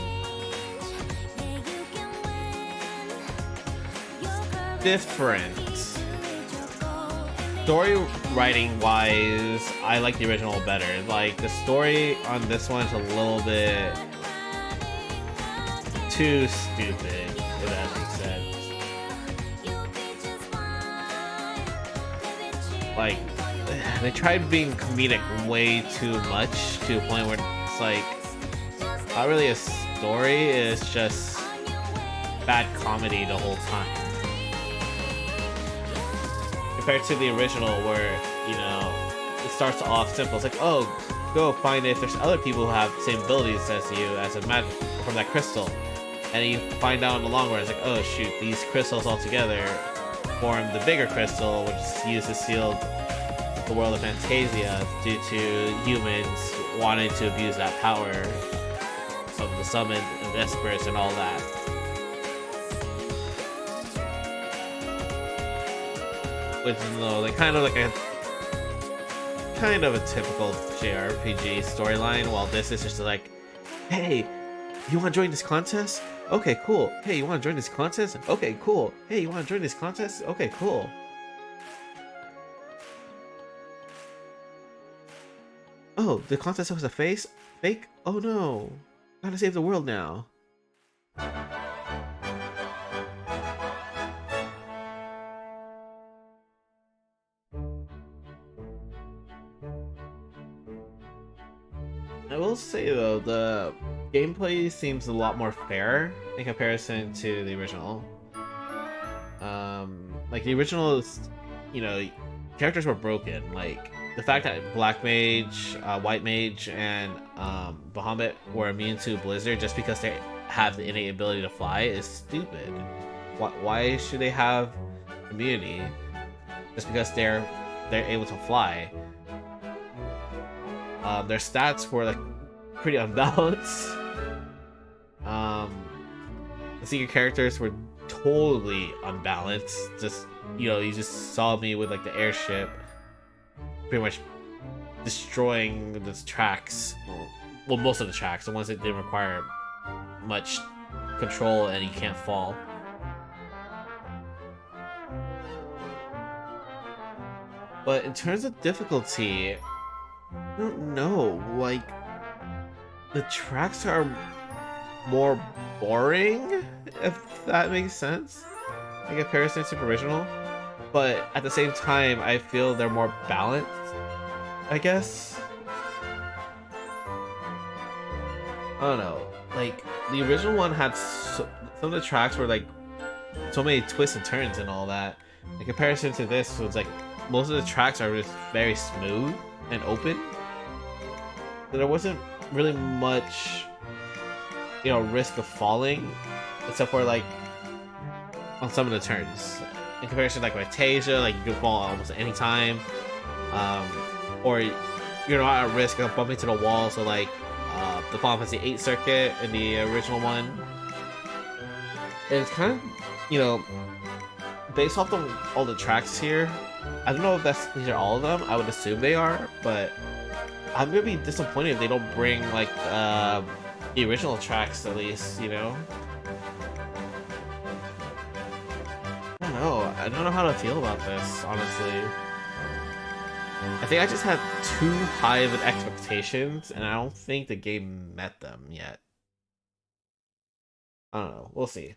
S1: Different. Story writing wise, I like the original better. Like, the story on this one is a little bit too stupid, if that makes sense. Like, they tried being comedic way too much to a point where it's like not really a story, it's just bad comedy the whole time. Compared to the original where, you know, it starts off simple. It's like, oh, go find if there's other people who have the same abilities as you as a magic from that crystal. And you find out in the long run, it's like, oh shoot, these crystals all together form the bigger crystal, which is used to seal the world of Fantasia due to humans wanting to abuse that power of the summon and Vespers and all that. Which is, like kind of a typical JRPG storyline, while this is just like, hey, you want to join this contest? Okay, cool. Hey, you want to join this contest? Okay, cool. Hey, you want to join this contest? Okay, cool. Oh, the contest was a fake? Oh no. Gotta save the world now. I will say though, the gameplay seems a lot more fair in comparison to the original. Like the original is, you know, characters were broken. Like the fact that Black Mage, White Mage, and Bahamut were immune to Blizzard just because they have the innate ability to fly is stupid. Why should they have immunity just because they're able to fly? Their stats were like pretty unbalanced. The secret characters were totally unbalanced. Just, you know, you just saw me with like the airship pretty much destroying the tracks. Well, most of the tracks, the ones that didn't require much control and you can't fall. But in terms of difficulty, I don't know, like, the tracks are more boring, if that makes sense. in comparison to the original, but at the same time, I feel they're more balanced, I guess. I don't know. Like, the original one had some of the tracks were like so many twists and turns and all that. In comparison to this, it's like most of the tracks are just very smooth and open. So there wasn't really much, you know, risk of falling, except for like on some of the turns. In comparison, like with Tasia, like you can fall almost any time, or you're not at risk of bumping to the wall. So like the Final Fantasy VIII circuit in the original one, it's kind of, you know, based off all the tracks here. I don't know if these are all of them. I would assume they are, but I'm gonna be disappointed if they don't bring like the original tracks at least, you know. I don't know how to feel about this, honestly. I think I just had too high of an expectations, and I don't think the game met them yet. I don't know. We'll see.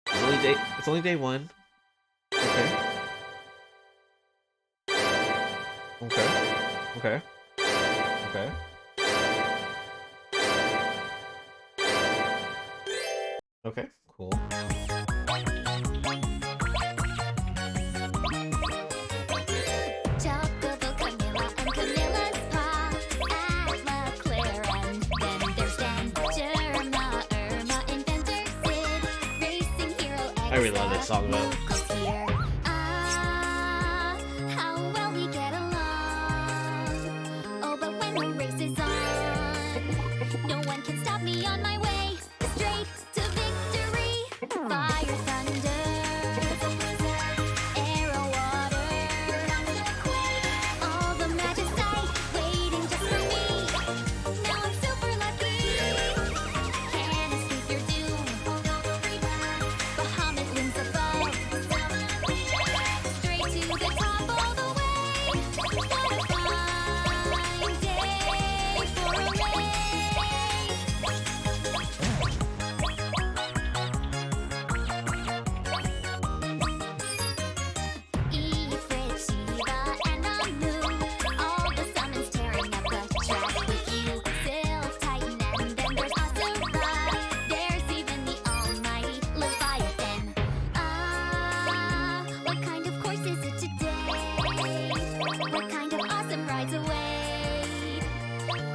S1: It's only day one. Okay. Okay. Okay. Okay, cool.
S3: Chocobo Camilla and Camilla's paw at McLaren. Then there's Dan, Germa, Irma, Inventor, Sid, Racing Hero, X.
S1: I really love this song though.
S3: How well we get along. Oh, but when the race is on, no one can stop me on my way straight to victory. Fire, thunder, arrow, water, all the magic sight waiting just for me. Now I'm super lucky. Can't escape your doom. Bahamut looms above. Straight to the top all the way. What a fine day for a race. Ifrit, Shiva, and Amu, all the summons tearing up the track with you. Sylph, Titan, and then there's Asura. There's even the almighty Leviathan. What kind of course is it today? What kind of awesome rides away?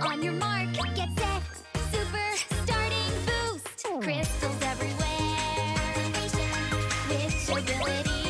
S3: On your mark, get set, super starting boost. Crystals everywhere. Which ability?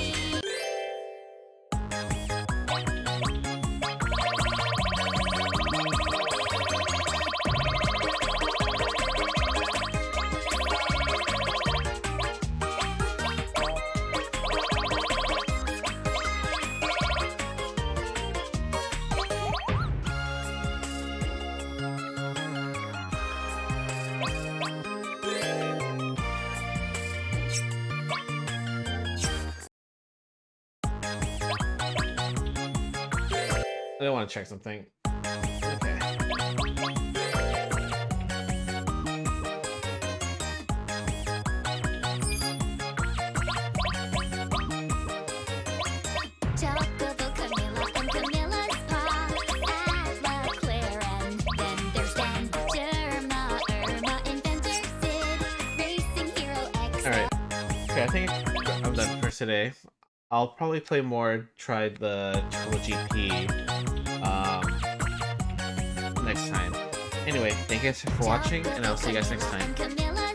S1: I want to check something. Okay.
S3: Chocobo Camilla and Camilla's paw at McLaren. Then there's Dan, Germa, Irma, Inventor, Sid, Racing Hero, X.
S1: Alright. Okay, I think I'm done for today. I'll probably play more, try the Chocobo GP next time. Anyway, thank you guys for watching, and I'll see you guys next time.
S3: Camilla